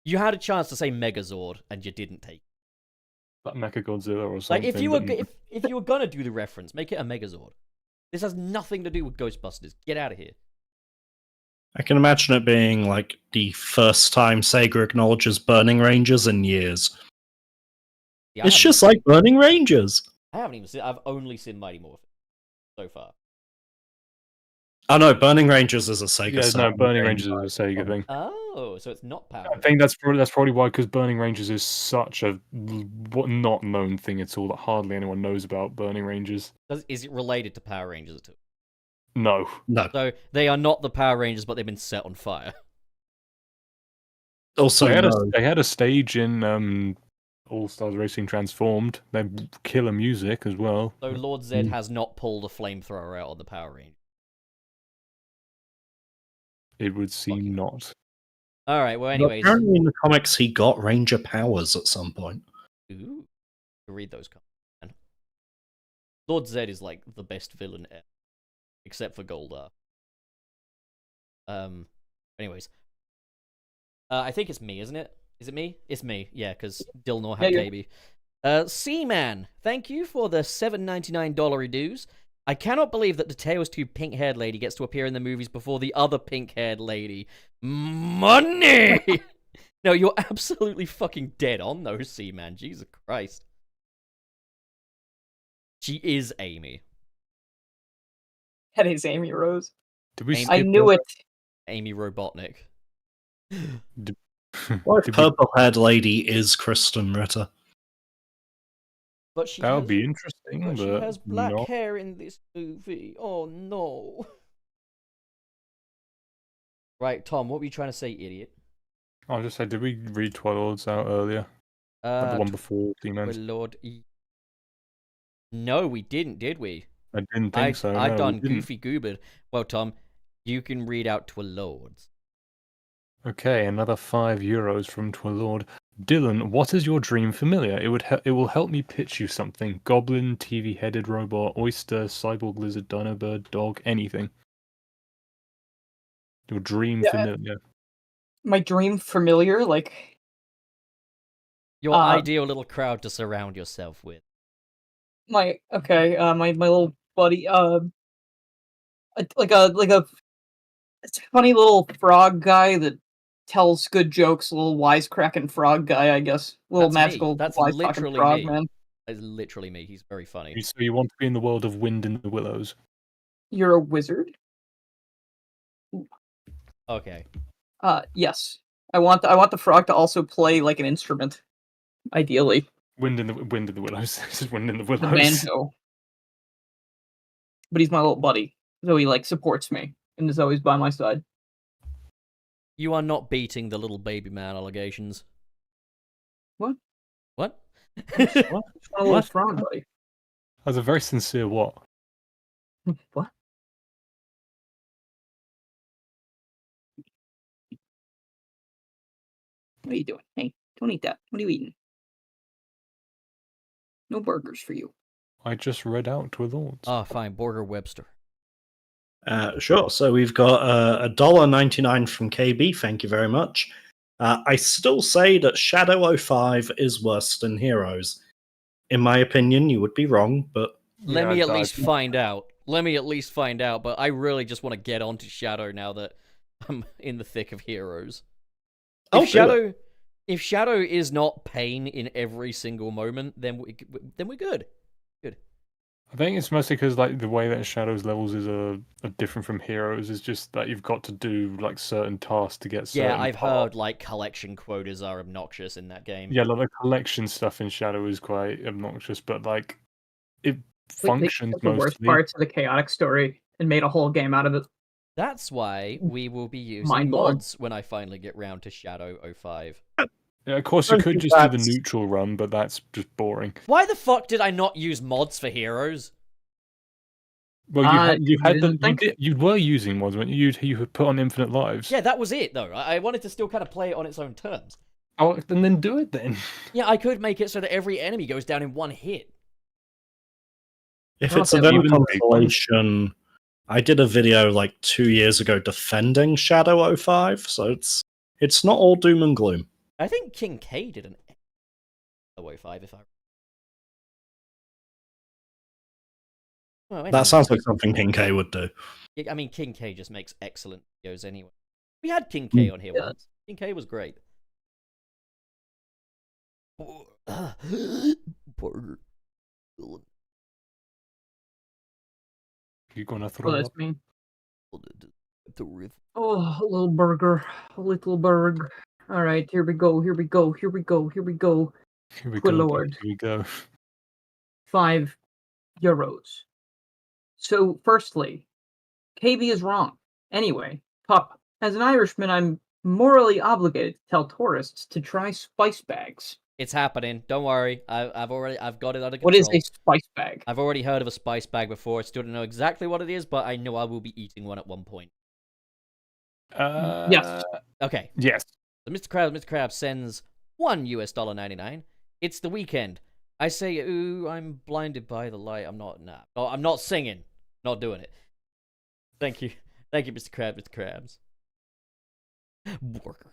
You had a chance to say Megazord and you didn't take it.
Like Mechagodzilla or something.
Like if you were
but-
if you were gonna do the reference, make it a Megazord. This has nothing to do with Ghostbusters. Get out of here.
I can imagine it being like the first time Sega acknowledges Burning Rangers in years.
Yeah,
It's just like Burning Rangers.
I haven't even seen. I've only seen Mighty Morphin so far.
Oh no, Burning Rangers is a Sega.
Yeah, no,
Saturn
Burning
game.
Rangers is a Sega thing.
Oh, so it's not Power.
I think that's probably why, because Burning Rangers is such a not known thing at all that hardly anyone knows about Burning Rangers.
Is it related to Power Rangers at all?
No.
No.
So they are not the Power Rangers, but they've been set on fire.
Also,
They had a stage in All Stars Racing Transformed. They killer music as well.
So Lord Zed has not pulled a flamethrower out on the Power Rangers.
It would seem
Okay.
not.
All right. Well, anyways,
apparently in the comics he got Ranger powers at some point.
ooh, read those comments. Man. Lord Zed is like the best villain ever, except for Goldar. Anyways, I think it's me, isn't it? Is it me? It's me. Yeah, because Dilnor had
Yeah,
baby. Seaman, thank you for the $7.99 dues. I cannot believe that the Tails 2 pink-haired lady gets to appear in the movies before the other pink-haired lady. Money! No, you're absolutely fucking dead on those, Seaman. Jesus Christ. She is Amy.
That is Amy Rose.
Did we?
Amy-
I
skip
knew
that?
it.
Amy Robotnik.
What if
Did we-
purple-haired lady is Kristen Ritter?
But she
That would
has,
be interesting,
but
but
she has black
no.
hair in this movie. Oh no. Right, Tom, what were you trying to say, idiot?
I'll just say, did we read Twilights out earlier? Like the one before
Good
Demons?
Lord. No, we didn't, did we?
I didn't think so.
I've
no,
done
we didn't.
Goofy Goobered. Well, Tom, You can read out Twilords.
Okay, another €5 from Twilord. Dylan, what is your dream familiar? It will help me pitch you something. Goblin, TV-headed robot, oyster, cyborg lizard, dino bird, dog, anything. Your dream
Yeah.
familiar.
My dream familiar, like
Your ideal little crowd to surround yourself with.
my little buddy, like a funny little frog guy that tells good jokes, a little wisecracking frog guy, I guess. Little
That's
magical
me. That's
wisecracking
literally
frog
me.
man.
That's literally me. He's very funny.
So you want to be in the world of Wind in the Willows?
You're a wizard?
Okay.
Yes. I want the frog to also play like an instrument, ideally.
Wind in the Willows. This is Wind in the
The
Willows.
banjo. But he's my little buddy, so he like supports me and is always by my side.
You are not beating the little baby man allegations.
What?
What?
What?
He's my little
What?
frog buddy.
That's a very sincere what?
What? What are you doing? Hey, don't eat that. What are you eating? No burgers for you.
I just read out Twilords.
Oh, fine. Borger Webster.
Sure. So we've got $1.99 from KB. Thank you very much. I still say that Shadow 05 is worse than Heroes. In my opinion, you would be wrong, but
Let me at least find out. Let me at least find out, but I really just want to get onto Shadow now that I'm in the thick of Heroes. If Shadow is not pain in every single moment, then we're good.
I think it's mostly because like the way that Shadows levels are different from Heroes is just that you've got to do like certain tasks to get certain
Yeah, I've
parts.
heard like collection quotas are obnoxious in that game.
Yeah, like the collection stuff in Shadow is quite obnoxious, but like it functions
They took the worst
mostly.
parts of the chaotic story and made a whole game out of it.
That's why we will be using
Mind-blowing.
mods when I finally get round to Shadow 05.
Yeah, of course you
I
could
think
just do the
that's-
neutral run, but that's just boring.
Why the fuck did I not use mods for Heroes?
Well,
You didn't think?
you were using mods, weren't you? You had put on infinite lives.
Yeah, that was it though. I wanted to still kind of play it on its own terms.
Oh, and then do it then.
Yeah, I could make it so that every enemy goes down in one hit.
if
Not
it's a
that
new
even big one.
consolation, I did a video like 2 years ago defending Shadow 05, so it's not all doom and gloom.
I think King K did an 05 if I. Well, anyway.
That sounds like something King K would do.
I mean, King K just makes excellent videos anyway. We had King K on here
Yeah.
once. King K was great. Burger.
You're gonna
Oh,
throw
that's
up.
me.
The riff.
Oh, a little burger. A little burger. Alright, here we go.
Here we
Good
go.
lord.
Here we go.
€5. So, firstly, KB is wrong. Anyway, Pup, as an Irishman, I'm morally obligated to tell tourists to try spice bags.
It's happening. Don't worry. I've got it under control.
What is a spice bag?
I've already heard of a spice bag before. I still don't know exactly what it is, but I know I will be eating one at one point.
Yes.
Okay.
Yes.
So Mr. Krabs sends $1.99. It's the weekend. I say, ooh, I'm blinded by the light. I'm not singing. Not doing it. Thank you, Mr. Krabs. Burger.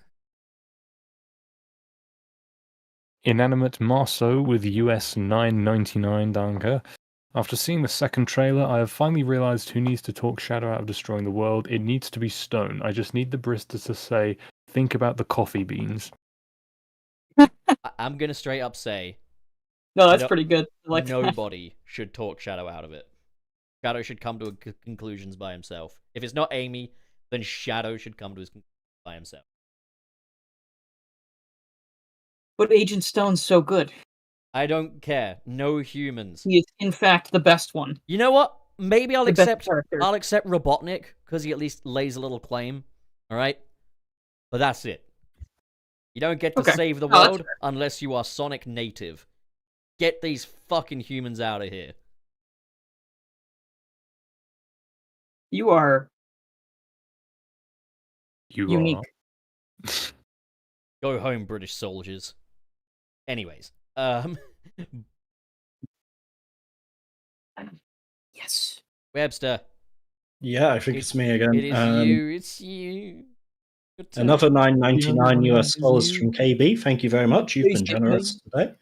Inanimate Marceau with US $9.99 danke. After seeing the second trailer, I have finally realized who needs to talk Shadow out of destroying the world. It needs to be Stone. I just need the barista to say, think about the coffee beans.
I'm gonna straight up say,
No, that's
No-
pretty good. I like that.
nobody should talk Shadow out of it. Shadow should come to conclusions by himself. If it's not Amy, then Shadow should come to his conclusions by himself.
But Agent Stone's so good.
I don't care. No humans.
He is, in fact, the best one.
You know what? Maybe I'll
The best
accept.
character.
I'll accept Robotnik because he at least lays a little claim. All right, but that's it. You don't get to
Okay.
save the
No, that's
world
fair.
unless you are Sonic native. Get these fucking humans out of here.
You are
You
unique.
are.
Go home, British soldiers. Anyways,
Yes.
Webster.
Yeah, I think it's me again.
It is you. It's you. Good time.
Another $9.99 US dollars
you.
from KB. Thank you very much. You've
Please
been
get
generous today.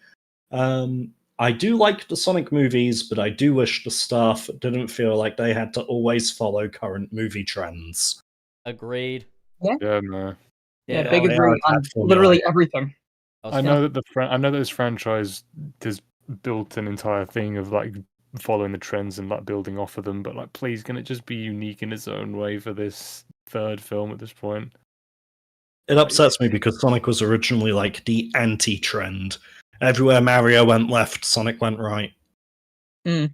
I do like the Sonic movies, but I do wish the staff didn't feel like they had to always follow current movie trends.
Agreed.
Yeah, no.
Yeah,
Dead
big
on.
They are
agree on
that formulaic.
literally everything.
was
I
fun.
know that I know that this franchise has built an entire thing of like following the trends and like building off of them, but like, please, can it just be unique in its own way for this third film at this point?
It upsets me because Sonic was originally like the anti-trend. Everywhere Mario went left, Sonic went right.
Yeah.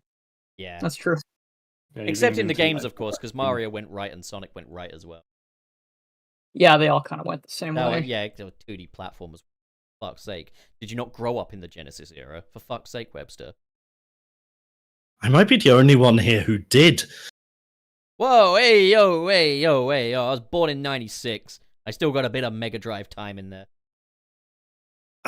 That's true.
Yeah,
Except
leaned
in the
into,
games,
like,
of course, because Mario went right and Sonic went right as well.
Yeah, they all kind of went the same
No,
way.
yeah, they were 2D platformers. For fuck's sake. Did you not grow up in the Genesis era? For fuck's sake, Webster.
I might be the only one here who did.
Whoa, hey, yo, hey, yo, hey, yo. I was born in 96. I still got a bit of Mega Drive time in there.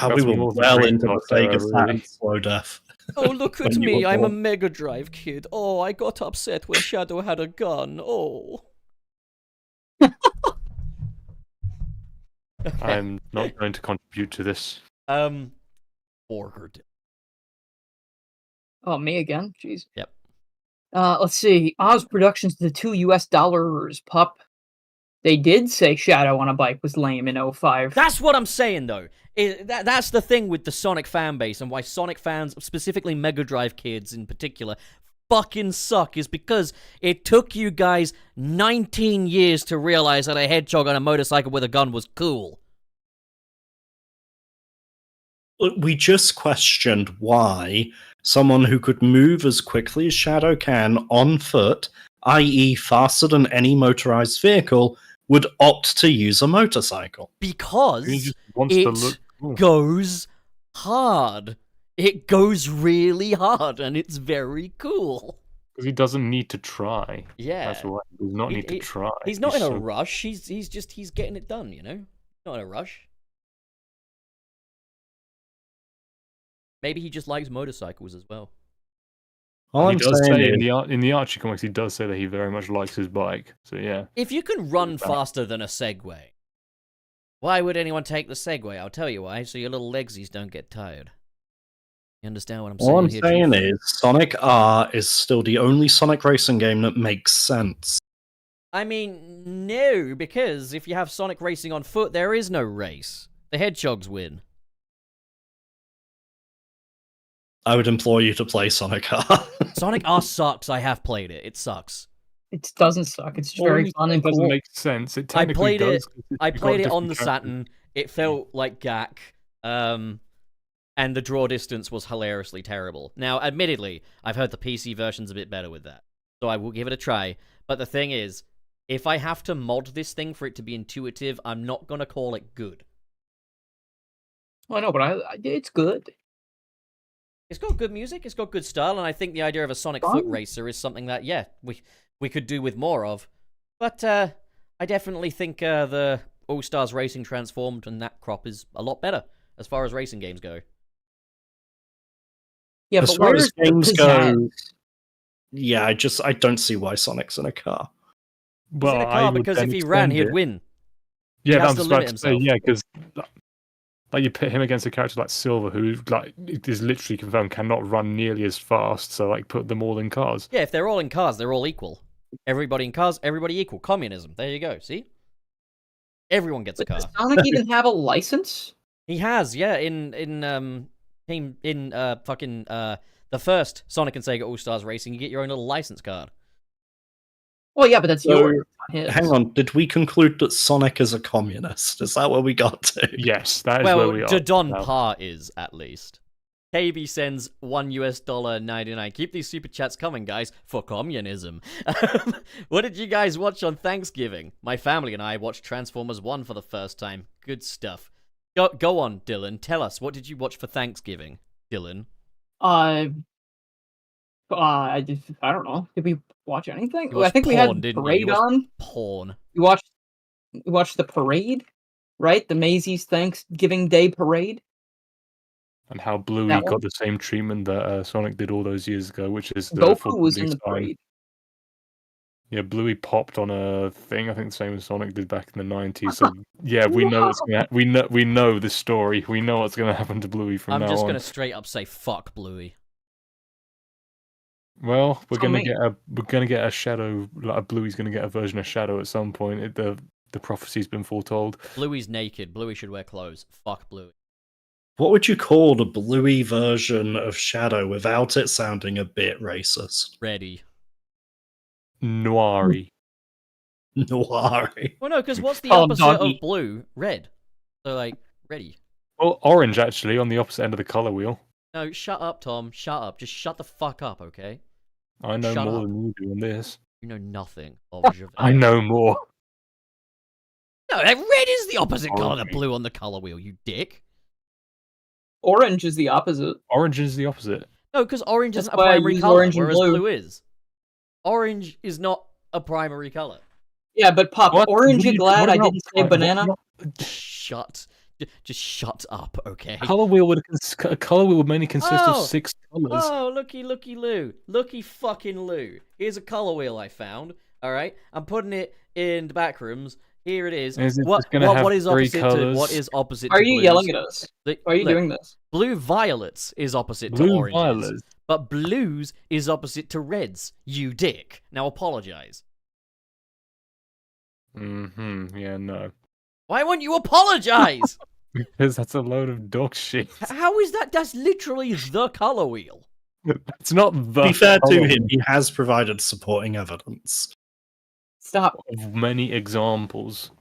We
That's
were
more than
well
Dreamcast
into the Sega
era,
Saturn
really.
slow death.
Oh, look at
When you
me.
were
I'm a
born.
Mega Drive kid. Oh, I got upset when Shadow had a gun. Oh. Okay.
I'm not going to contribute to this.
Ordered.
Oh, me again? Jeez.
Yep.
Let's see. Oz Productions, the $2 pup. They did say Shadow on a Bike was lame in 05.
That's what I'm saying, though. That's the thing with the Sonic fan base and why Sonic fans, specifically Mega Drive kids in particular, fucking suck, is because it took you guys 19 years to realize that a hedgehog on a motorcycle with a gun was cool.
We just questioned why someone who could move as quickly as Shadow can on foot, i.e., faster than any motorized vehicle, would opt to use a motorcycle.
He
Because
just wants to
it
look cool.
goes hard. It goes really hard, and it's very cool.
Because he doesn't need to try.
Yeah.
That's why he does not
He-
need to
he-
try.
He's not in a
so-
rush. He's getting it done, you know? Not in a rush. Maybe he just likes motorcycles as well.
All
He
I'm
does
saying
say
is,
in the Archie comics, he does say that he very much likes his bike. So yeah,
If you can run faster than a Segway, why would anyone take the Segway? I'll tell you why, so your little legsies don't get tired. You understand what I'm saying
all I'm
here,
saying
Chief?
is Sonic R is still the only Sonic racing game that makes sense.
I mean, no, because if you have Sonic racing on foot, there is no race. The hedgehogs win.
I would implore you to play Sonic R.
Sonic R sucks. I have played it. It sucks.
It doesn't suck. It's
Well,
very
when
fun
you say
and
it doesn't
cool.
make sense. It
I
technically
played
does.
it.
'cause
I
you've got
played it on
different
the
characters.
Saturn. It felt like GAC. And the draw distance was hilariously terrible. Now, admittedly, I've heard the PC version's a bit better with that. So I will give it a try. But the thing is, if I have to mod this thing for it to be intuitive, I'm not going to call it good.
Well, I know, but it's good.
It's got good music, it's got good style, and I think the idea of a Sonic
Fun.
foot racer is something that, yeah, we could do with more of. But I definitely think the All-Stars Racing Transformed and that crop is a lot better as far as racing games go.
Yeah,
As
but
far
where's
as games
the
go,
pizzazz?
yeah, I don't see why Sonic's in a car.
He's
Well,
in a
I
car
would
because
then
if he ran,
extend
he'd
it.
win.
Yeah,
has
I'm
to
just about
limit
to say,
himself.
yeah, because like you put him against a character like Silver, who like is literally confirmed cannot run nearly as fast. So like put them all in cars.
Yeah, if they're all in cars, they're all equal. Everybody in cars, everybody equal. Communism. There you go. See? Everyone gets a car.
Does Sonic even have a license?
He has, yeah, the first Sonic and Sega All-Stars Racing, you get your own little license card.
Well, yeah, but that's
So,
yours, not his.
Hang on, did we conclude that Sonic is a communist? Is that where we got to?
Yes, that is where
Well,
we are.
Dodon
now.
Par is, at least. KB sends $1.99. Keep these super chats coming, guys, for communism. What did you guys watch on Thanksgiving? My family and I watched Transformers 1 for the first time. Good stuff. Go on, Dylan. Tell us, what did you watch for Thanksgiving, Dylan?
I don't know. Did we watch anything?
You watched
I think we
porn,
had
didn't you?
Parade
You watched
on.
porn.
We watched We watched the parade, right? The Maisie's Thanksgiving Day parade.
And how Bluey
That one?
got the same treatment that Sonic did all those years ago, which is the
Goku was in the
sign.
parade.
Yeah, Bluey popped on a thing. I think the same as Sonic did back in the 90s. So yeah, we know it's gonna. We know this story. We know what's gonna happen to Bluey from now on.
I'm just gonna straight up say fuck Bluey.
Well, we're
So
gonna
mean.
get a Shadow. Like Bluey's gonna get a version of Shadow at some point. The prophecy's been foretold.
Bluey's naked. Bluey should wear clothes. Fuck Bluey.
What would you call the Bluey version of Shadow without it sounding a bit racist?
Ready.
Noiry.
Noiry.
Well, no, because what's the
Call him
opposite
doggy.
of blue? Red. So, like, ready.
Well, orange actually on the opposite end of the color wheel.
No, shut up, Tom. Shut up. Just shut the fuck up, okay?
I know
Shut
more
up.
than you do on this.
You know nothing of Javert.
I know more.
No, red is the opposite color than
Orange.
blue on the color wheel, you dick.
Orange is the opposite.
Orange is the opposite.
No, because orange
That's
isn't a
why I
primary
use
color,
orange and
whereas
blue.
blue is. Orange is not a primary color.
Yeah, but Pop,
What?
orange,
What
you
are you-
glad
what
I
about
didn't say
what
banana?
about-
Shut. Just shut up, okay?
A color wheel would mainly consist
Oh!
of 6 colors.
Oh, looky Lou. Looky fucking Lou. Here's a color wheel I found. Alright? I'm putting it in the back rooms. Here it is.
Is it
What
just gonna have
is
3
opposite to
colors?
what is opposite
Why
to
are you
blues?
yelling at us? Why are you
Look,
doing this?
blue violets is opposite to
Blue
oranges.
violets.
But blues is opposite to reds, you dick. Now apologize.
Yeah, no.
Why won't you apologize?
Because that's a load of dog shit.
How is that? That's literally the color wheel.
It's not the
To be fair
color
to him, he has provided supporting evidence.
Stop.
of many examples.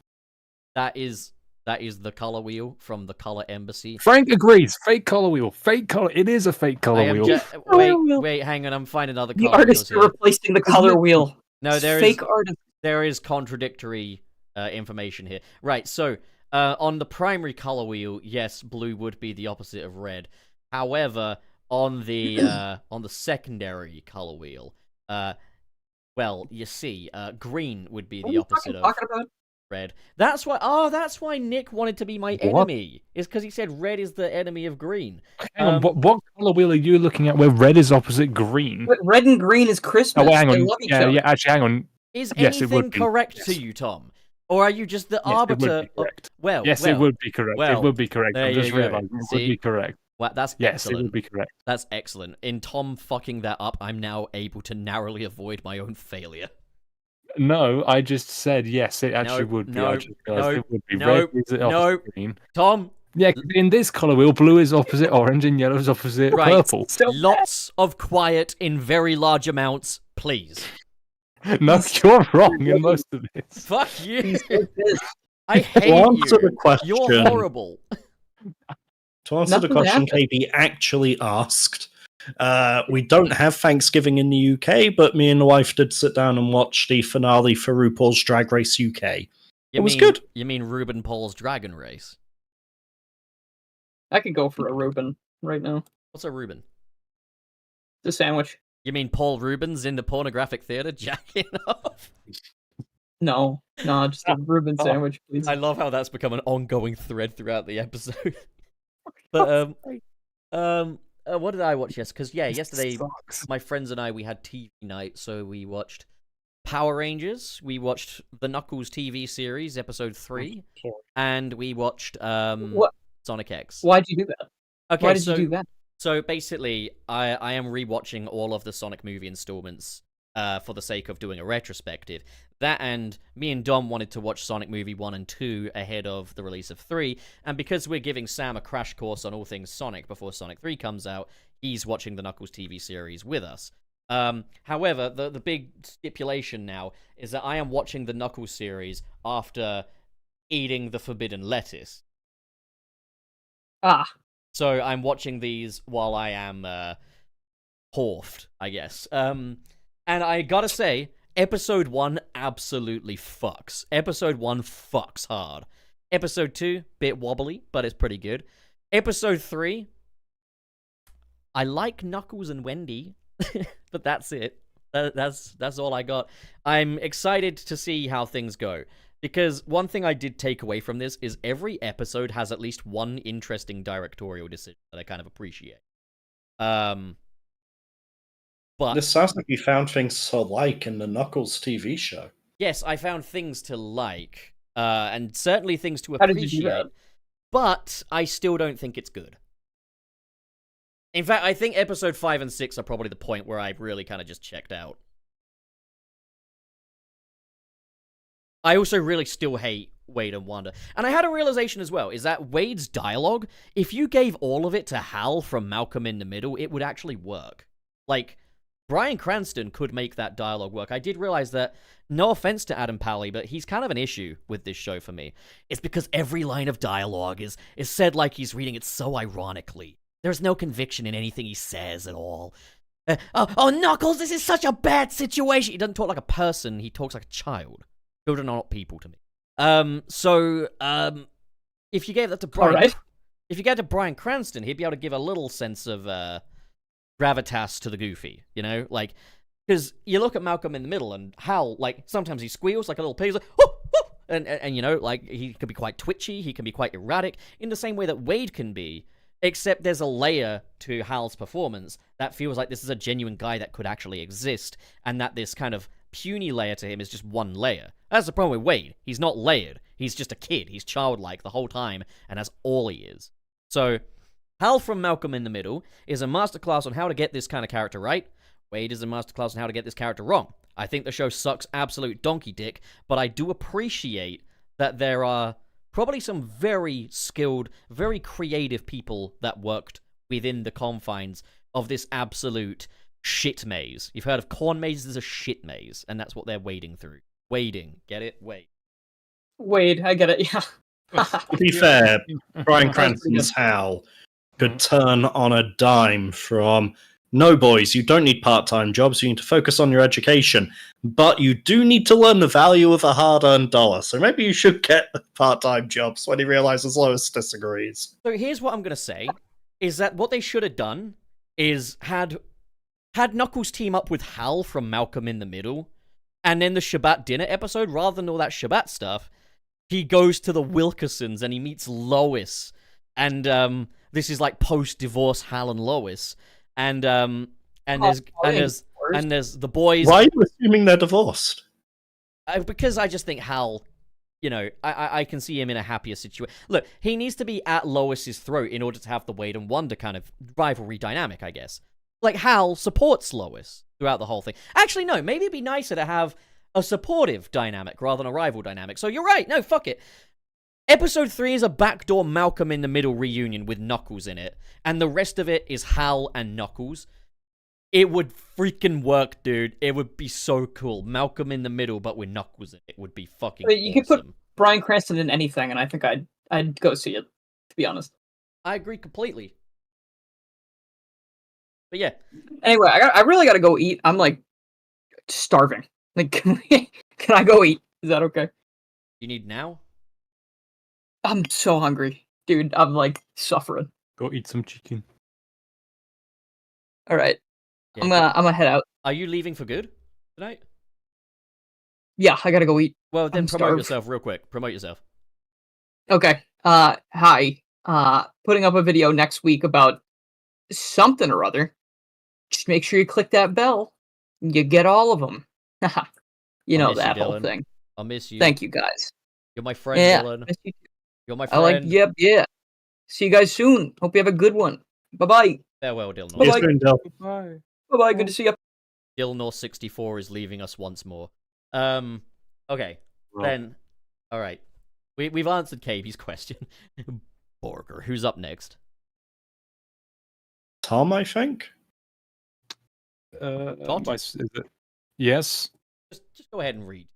That is the color wheel from the color embassy.
Frank agrees. Fake color wheel. Fake color. It is a fake
I
color
am
wheel.
wait, hang on. I'm finding other
The
color
artists
wheels
are
here.
replacing the color wheel.
No,
It's
there is
fake artists.
there is contradictory information here. Right, so on the primary color wheel, yes, blue would be the opposite of red. However, on the secondary color wheel, well, you see, green would be
What are
the
you
opposite
fucking
of
talking about?
red. That's why Nick wanted to be my
What?
enemy. Is because he said red is the enemy of green.
Hang on, what color wheel are you looking at where red is opposite green?
But red and green is Christmas.
Oh, wait, hang
They
on.
love each
Yeah,
other.
yeah, actually, hang on.
Is
Yes, it
anything
would be.
correct
Yes.
to you, Tom? Or are you just the
Yes,
arbiter?
it would be correct.
Well,
Yes,
well,
it would be correct.
well,
It would be correct.
there
I'm just
you go.
realizing it would
See?
be correct.
Well, that's
Yes,
excellent.
it would be correct.
That's excellent. In Tom fucking that up, I'm now able to narrowly avoid my own failure.
No, I just said yes, it actually
No,
would be.
no,
I just realized
no,
it would be.
no,
Red is opposite
no.
green.
Tom,
Yeah, 'cause in this color wheel, blue is opposite orange and yellow is opposite
Right.
purple.
So
lots of quiet in very large amounts, please.
No, you're wrong in most of this.
Fuck you.
he's so pissed.
I hate
To answer the
you.
question,
You're horrible.
To answer the
Nothing
question
happened.
KB actually asked, we don't have Thanksgiving in the UK, but me and the wife did sit down and watch the finale for RuPaul's Drag Race UK. It was good.
You mean Ruben Paul's Dragon Race?
I could go for a Reuben right now.
What's a Ruben?
The sandwich.
You mean Paul Rubens in the pornographic theater jacking off?
No, just a Reuben sandwich, please.
I love how that's become an ongoing thread throughout the episode. But what did I watch? Yes, because yesterday
Sucks.
my friends and I we had TV night, so we watched Power Rangers, we watched the Knuckles TV series episode 3, and we watched
What?
Sonic X.
Why'd you do that?
Okay,
Why did
so
you do that?
so basically, I am rewatching all of the Sonic movie installments for the sake of doing a retrospective. That and me and Dom wanted to watch Sonic movie 1 and 2 ahead of the release of 3, and because we're giving Sam a crash course on all things Sonic before Sonic 3 comes out, he's watching the Knuckles TV series with us. However, the big stipulation now is that I am watching the Knuckles series after eating the forbidden lettuce.
Ah,
So I'm watching these while I am horfed, I guess. And I gotta say, episode 1 absolutely fucks. Episode 1 fucks hard. Episode 2, bit wobbly, but it's pretty good. Episode 3, I like Knuckles and Wendy, but that's it. That's all I got. I'm excited to see how things go. Because one thing I did take away from this is every episode has at least one interesting directorial decision that I kind of appreciate. But
This sounds like you found things to like in the Knuckles TV show.
yes, I found things to like, and certainly things to
How did you do
appreciate.
that?
But I still don't think it's good. In fact, I think episode 5 and 6 are probably the point where I really kind of just checked out. I also really still hate Wade and Wanda. And I had a realization as well, is that Wade's dialogue, if you gave all of it to Hal from Malcolm in the Middle, it would actually work. Like, Bryan Cranston could make that dialogue work. I did realize that, no offense to Adam Pally, but he's kind of an issue with this show for me. It's because every line of dialogue is said like he's reading it so ironically. There's no conviction in anything he says at all. Oh, Knuckles, this is such a bad situation. He doesn't talk like a person, he talks like a child. Children are not people to me. If you gave that to Bryan,
Alright.
if you gave it to Bryan Cranston, he'd be able to give a little sense of gravitas to the Goofy, you know, like, because you look at Malcolm in the Middle and Hal, like, sometimes he squeals like a little pig, he's like, whoo, whoo, and you know, like, he can be quite twitchy, he can be quite erratic, in the same way that Wade can be, except there's a layer to Hal's performance that feels like this is a genuine guy that could actually exist, and that this kind of puny layer to him is just one layer. That's the problem with Wade. He's not layered. He's just a kid. He's childlike the whole time, and that's all he is. So, Hal from Malcolm in the Middle is a masterclass on how to get this kind of character right. Wade is a masterclass on how to get this character wrong. I think the show sucks absolute donkey dick, but I do appreciate that there are probably some very skilled, very creative people that worked within the confines of this absolute shit maze. You've heard of corn mazes as a shit maze, and that's what they're wading through. Wading. Get it? Wait.
Wade, I get it. Yeah.
To be fair, Bryan Cranston's Hal could turn on a dime from, no, boys, you don't need part-time jobs, you need to focus on your education, but you do need to learn the value of a hard-earned dollar, so maybe you should get part-time jobs, when he realizes Lois disagrees.
So here's what I'm going to say, is that what they should have done is had Knuckles team up with Hal from Malcolm in the Middle, and then the Shabbat dinner episode, rather than all that Shabbat stuff, he goes to the Wilkersons and he meets Lois, and this is like post-divorce Hal and Lois, and there's the boys.
Why are you assuming they're divorced?
Because I just think Hal, you know, I can see him in a happier situation. Look, he needs to be at Lois's throat in order to have the Wade and Wanda kind of rivalry dynamic, I guess. Like, Hal supports Lois throughout the whole thing. Actually, no, maybe it'd be nicer to have a supportive dynamic rather than a rival dynamic. So you're right, no, fuck it. Episode 3 is a backdoor Malcolm in the Middle reunion with Knuckles in it, and the rest of it is Hal and Knuckles. It would freaking work, dude. It would be so cool. Malcolm in the Middle, but with Knuckles in it. It would be fucking awesome.
You could put Bryan Cranston in anything, and I think I'd go see it, to be honest.
I agree completely. But yeah.
Anyway, I really gotta go eat. I'm like starving. Like, can I go eat? Is that okay?
You need now?
I'm so hungry, dude. I'm like suffering.
Go eat some chicken.
All right,
Yeah.
I'm gonna head out.
Are you leaving for good tonight?
Yeah, I gotta go eat.
Well, then
I'm
promote
starved.
yourself real quick. Promote yourself.
Okay. Hi. Putting up a video next week about something or other. Just make sure you click that bell. You get all of them. You know
miss you,
that whole
Dylan.
thing.
I'll miss you.
Thank you guys.
You're my friend,
Yeah.
Dylan.
miss you too.
You're my
I
friend.
like. Yep. Yeah. See you guys soon. Hope you have a good one. Bye bye.
Farewell, Dylan.
Bye-bye.
Yes, Grindel.
Bye.
Bye bye. Good to see you.
Dilnor64 is leaving us once more. Okay. Then, alright. We've answered KB's question. Borger, who's up next?
Tom, I think?
Todd?
Is it? Yes.
Just go ahead and read.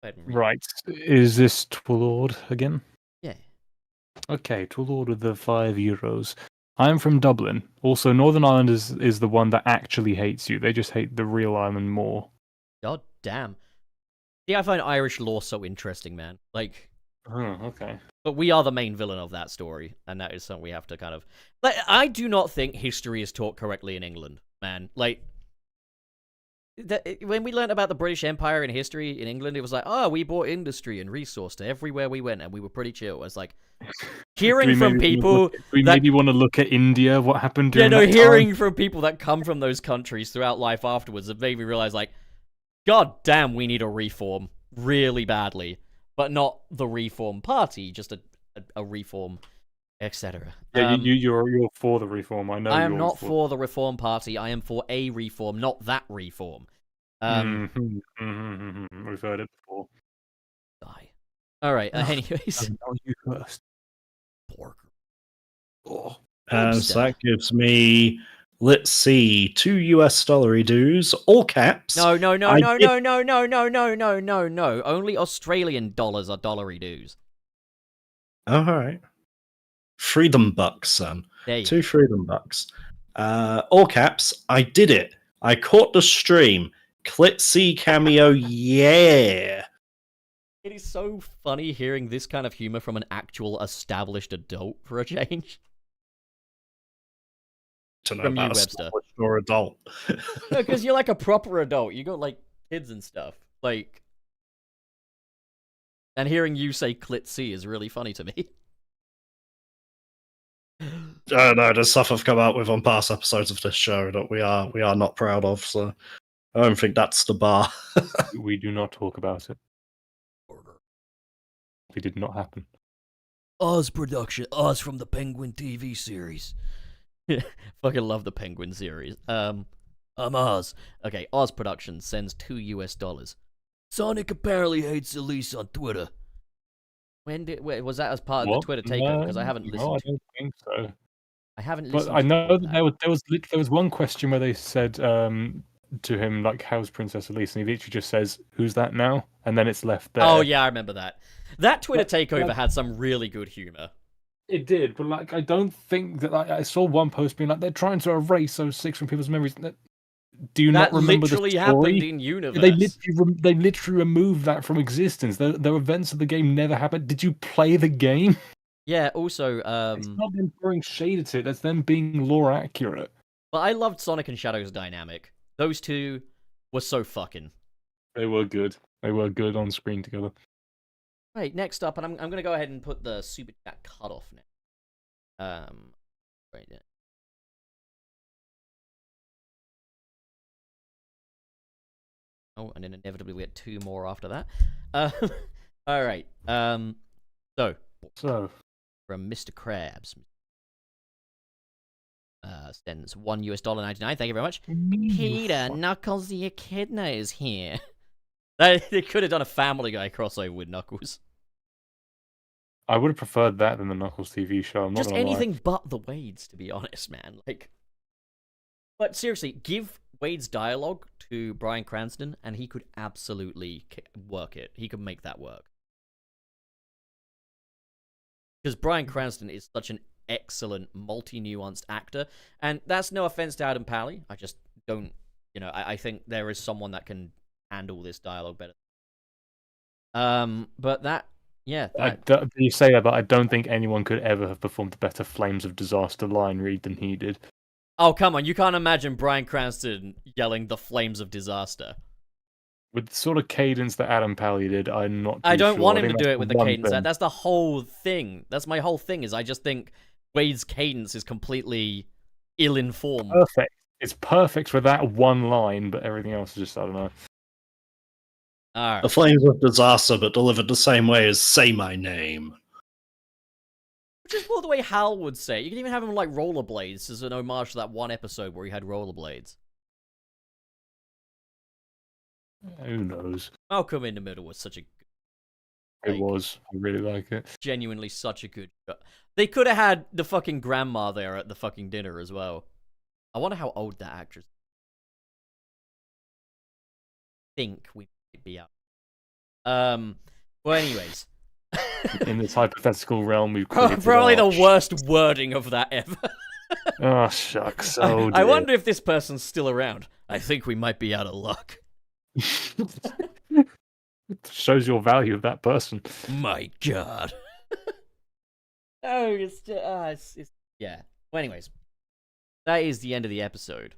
Go ahead and read.
Right. Is this Twilord again?
Yeah.
Okay, Twilord with the €5. I'm from Dublin. Also, Northern Ireland is the one that actually hates you. They just hate the real Ireland more.
God damn. See, I find Irish law so interesting, man. Like,
Oh, okay.
but we are the main villain of that story, and that is something we have to kind of... Like, I do not think history is taught correctly in England, man. Like, when we learned about the British Empire in history in England, it was like, oh, we brought industry and resource to everywhere we went, and we were pretty chill. It's like hearing from people.
Maybe want to look at India? What happened during that
hearing
time?
from people that come from those countries throughout life afterwards, it made me realize, like, God damn, we need a reform really badly, but not the reform party, just a reform, etc.
Yeah, you're for the reform. I know.
I am not for the reform party. I am for a reform, not that reform.
We've heard it before.
Die. All right. Anyways,
You first.
pork.
So that gives me, let's see, $2 dues, all caps.
No. Only Australian dollars are dollary dues.
Oh, all right. Freedom bucks, son.
There you
2 freedom bucks. All caps. I did it. I caught the stream. Clitzy cameo. Yeah.
It is so funny hearing this kind of humor from an actual established adult for a change.
To know
From you,
about
Webster.
or adult.
No, because you're like a proper adult. You got like kids and stuff. Like, and hearing you say "clitzy" is really funny to me.
No, the stuff I've come out with on past episodes of this show that we are not proud of. So I don't think that's the bar.
We do not talk about it. It did not happen.
Oz production. Oz from the Penguin TV series. Fucking love the Penguin series. I'm Oz. Okay, Oz Productions sends $2. Sonic apparently hates Elise on Twitter. Wait, was that as part of the Twitter takeover? Because I haven't listened.
No, I don't think so.
I haven't listened.
But I know that there was one question where they said to him, like, how's Princess Elise? And he literally just says, who's that now? And then it's left there.
Oh yeah, I remember that. That Twitter takeover had some really good humor.
It did, but like, I don't think that. Like, I saw one post being like, they're trying to erase 06 from people's memories. Do you not remember the story?
That literally happened in universe.
They literally removed that from existence. The events of the game never happened. Did you play the game?
Yeah. Also,
it's not them throwing shade at it. That's them being lore accurate.
But I loved Sonic and Shadow's dynamic. Those two were so fucking.
They were good. They were good on screen together.
Right, next up, and I'm going to go ahead and put the super chat cutoff now. Right there. Oh, and then inevitably we get 2 more after that. All right. So from Mr. Krabs, sends $1.99. Thank you very much. Peter, Knuckles the Echidna is here. They could have done a Family Guy crossover with Knuckles.
I would have preferred that than the Knuckles TV show. I'm not
Just
gonna
anything
lie.
but the Wades, to be honest, man. Like, but seriously, give Wade's dialogue to Bryan Cranston, and he could absolutely work it. He could make that work. Because Bryan Cranston is such an excellent, multi-nuanced actor, and that's no offense to Adam Pally. I just don't, I think there is someone that can handle this dialogue better. But that. Yeah,
you say that, but I don't think anyone could ever have performed a better Flames of Disaster line read than he did.
Oh, come on. You can't imagine Bryan Cranston yelling the Flames of Disaster.
With the sort of cadence that Adam Pally did, I'm not too
I don't
sure.
want him to do it with the cadence.
Thing.
That's the whole thing. That's my whole thing, is I just think Wade's cadence is completely ill-informed.
Perfect. It's perfect for that one line, but everything else is just, I don't know.
Right.
The Flames of Disaster, but delivered the same way as Say My Name.
Which is more the way Hal would say it. You can even have him like rollerblades as an homage to that one episode where he had rollerblades.
Who knows?
Malcolm in the Middle was such a good...
It was. I really like it.
Genuinely such a good show. They could have had the fucking grandma there at the fucking dinner as well. I wonder how old that actress is. I think we might be up. Well, anyways.
In this hypothetical realm, we've
probably the worst wording of that ever.
Oh, shucks. Oh,
I wonder if this person's still around. I think we might be out of luck.
Shows your value of that person.
My God. Oh, it's just, yeah. Well, anyways, that is the end of the episode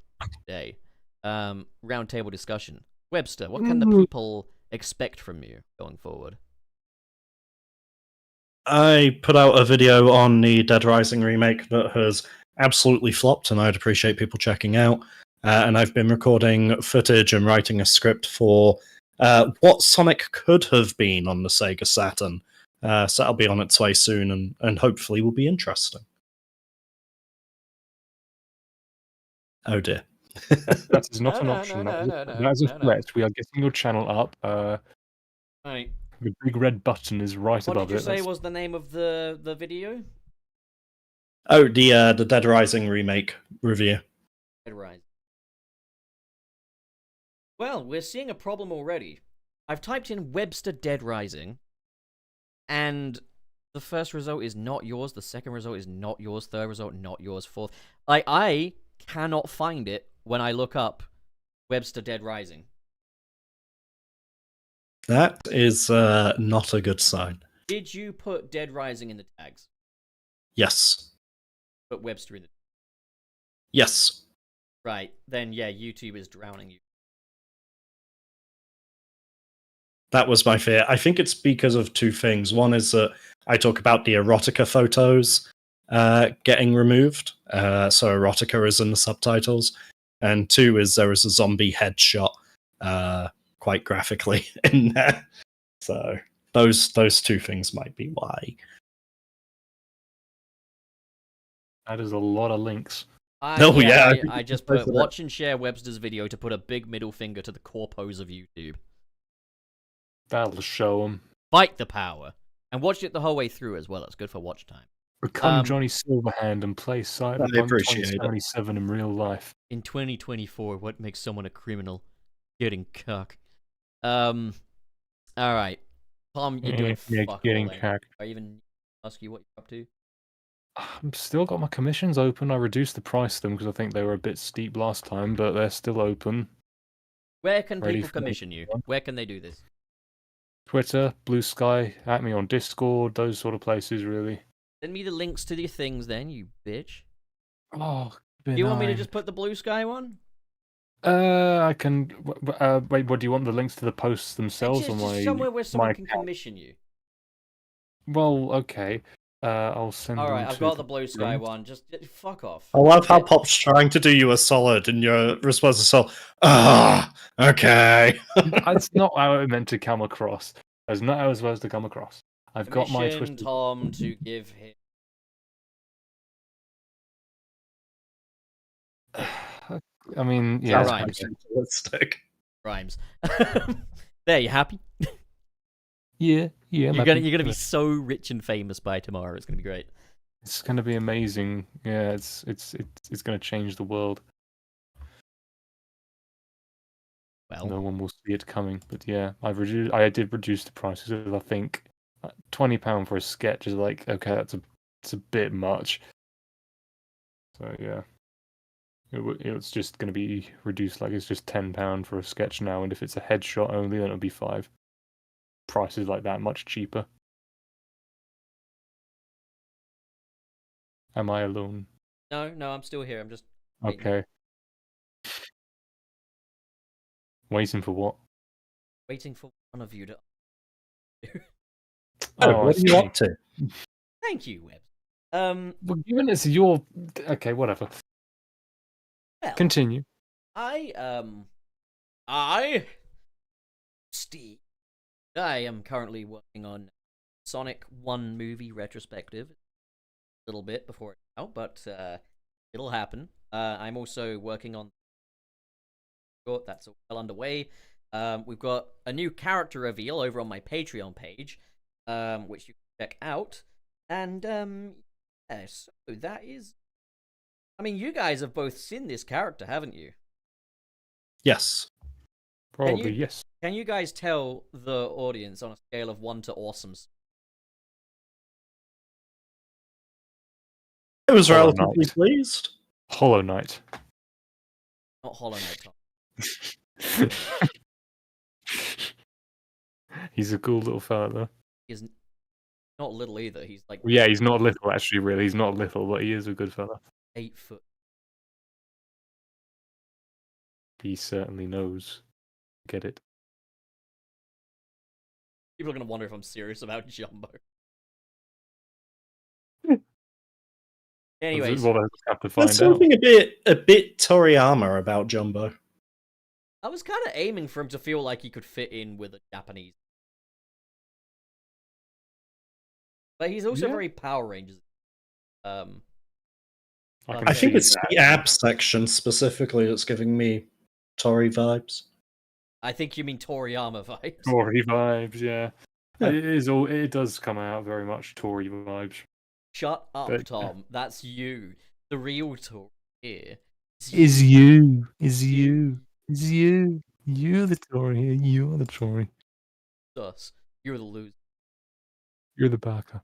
today. roundtable discussion. Webster, what can the people expect from you going forward?
I put out a video on the Dead Rising remake that has absolutely flopped, and I'd appreciate people checking out. And I've been recording footage and writing a script for what Sonic could have been on the Sega Saturn. So that'll be on its way soon, and hopefully will be interesting. Oh dear.
That is not an option. That is a threat. We are getting your channel up.
Right.
The big red button is right
What
above
did you
it.
say was the name of the video?
Oh, the Dead Rising remake review.
Dead Rising. Well, we're seeing a problem already. I've typed in Webster Dead Rising, and the first result is not yours, the second result is not yours, third result not yours, fourth. I cannot find it when I look up Webster Dead Rising.
That is not a good sign.
Did you put Dead Rising in the tags?
Yes.
Put Webster in the...
Yes.
Right, then yeah, YouTube is drowning you.
That was my fear. I think it's because of two things. One is that I talk about the erotica photos getting removed. So erotica is in the subtitles. And two is there is a zombie headshot quite graphically in there. So those two things might be why.
That is a lot of links.
I just put watch and share Webster's video to put a big middle finger to the corpos of YouTube.
That'll show them.
Fight the power. And watch it the whole way through as well. It's good for watch time.
Become Johnny Silverhand and play Cyberpunk 2077 in real life.
In 2024, what makes someone a criminal? Getting cuck. Alright. Tom, you're doing fuck
getting
all
cuck.
I even ask you what you're up to?
I've still got my commissions open. I reduced the price of them because I think they were a bit steep last time, but they're still open.
Where can people commission you? Where can they do this?
Twitter, Blue Sky, at me on Discord, those sort of places, really.
Send me the links to your things then, you bitch.
Oh,
do you want me to just put the Blue Sky one?
I can. Wait, what do you want? The links to the posts themselves,
just
or my
somewhere where someone can commission you.
Well, okay. I'll send.
All right, I've got the Blue Sky one. Just fuck off.
I love how Pop's trying to do you a solid, and your response is so, okay.
That's not how it meant to come across. That's not how it was supposed to come across. I've got my
Twitter. Tom to give him.
I mean, yeah.
Rhymes. There, you happy?
Yeah.
You're gonna be so rich and famous by tomorrow. It's gonna be great.
It's gonna be amazing. Yeah, it's gonna change the world.
Well,
no one will see it coming. But yeah, I did reduce the prices. I think £20 for a sketch is like, okay, it's a bit much. So yeah, it's just gonna be reduced. Like it's just £10 for a sketch now, and if it's a headshot only, then it'll be £5. Prices like that much cheaper. Am I alone?
No, I'm still here. I'm just
waiting. Okay. Waiting for what?
Waiting for one of you to.
What are you up to?
Thank you, Webb.
Well, given it's your okay, whatever.
Well,
continue.
Steve. I am currently working on Sonic 1 movie retrospective. A little bit before it's out, but it'll happen. I'm also working on. That's all well underway. We've got a new character reveal over on my Patreon page, which you can check out. And yeah, so that is. I mean, you guys have both seen this character, haven't you?
Yes.
Probably, yes.
Can you guys tell the audience on a scale of 1 to awesome?
I was relatively pleased.
Hollow Knight.
Not Hollow Knight.
He's a cool little fella, though.
He's not little either. He's like...
Yeah, he's not little, actually, really. He's not little, but he is a good fella.
8 foot.
He certainly knows. Get it?
People are gonna wonder if I'm serious about Jumbo. Anyways,
Well, I have to
There's
find out.
something a bit Toriyama about Jumbo.
I was kind of aiming for him to feel like he could fit in with a Japanese. But he's also
Yeah.
very Power Rangers.
I think it's the abs section specifically that's giving me Tori vibes.
I think you mean Toriyama vibes.
Tory vibes, yeah.
Yeah.
It does come out very much Tory vibes.
Shut up,
But-
Tom. That's you. The real Tori here.
Is you. You're the Tory. You're the Tory.
Us. You're the loser.
You're the baka.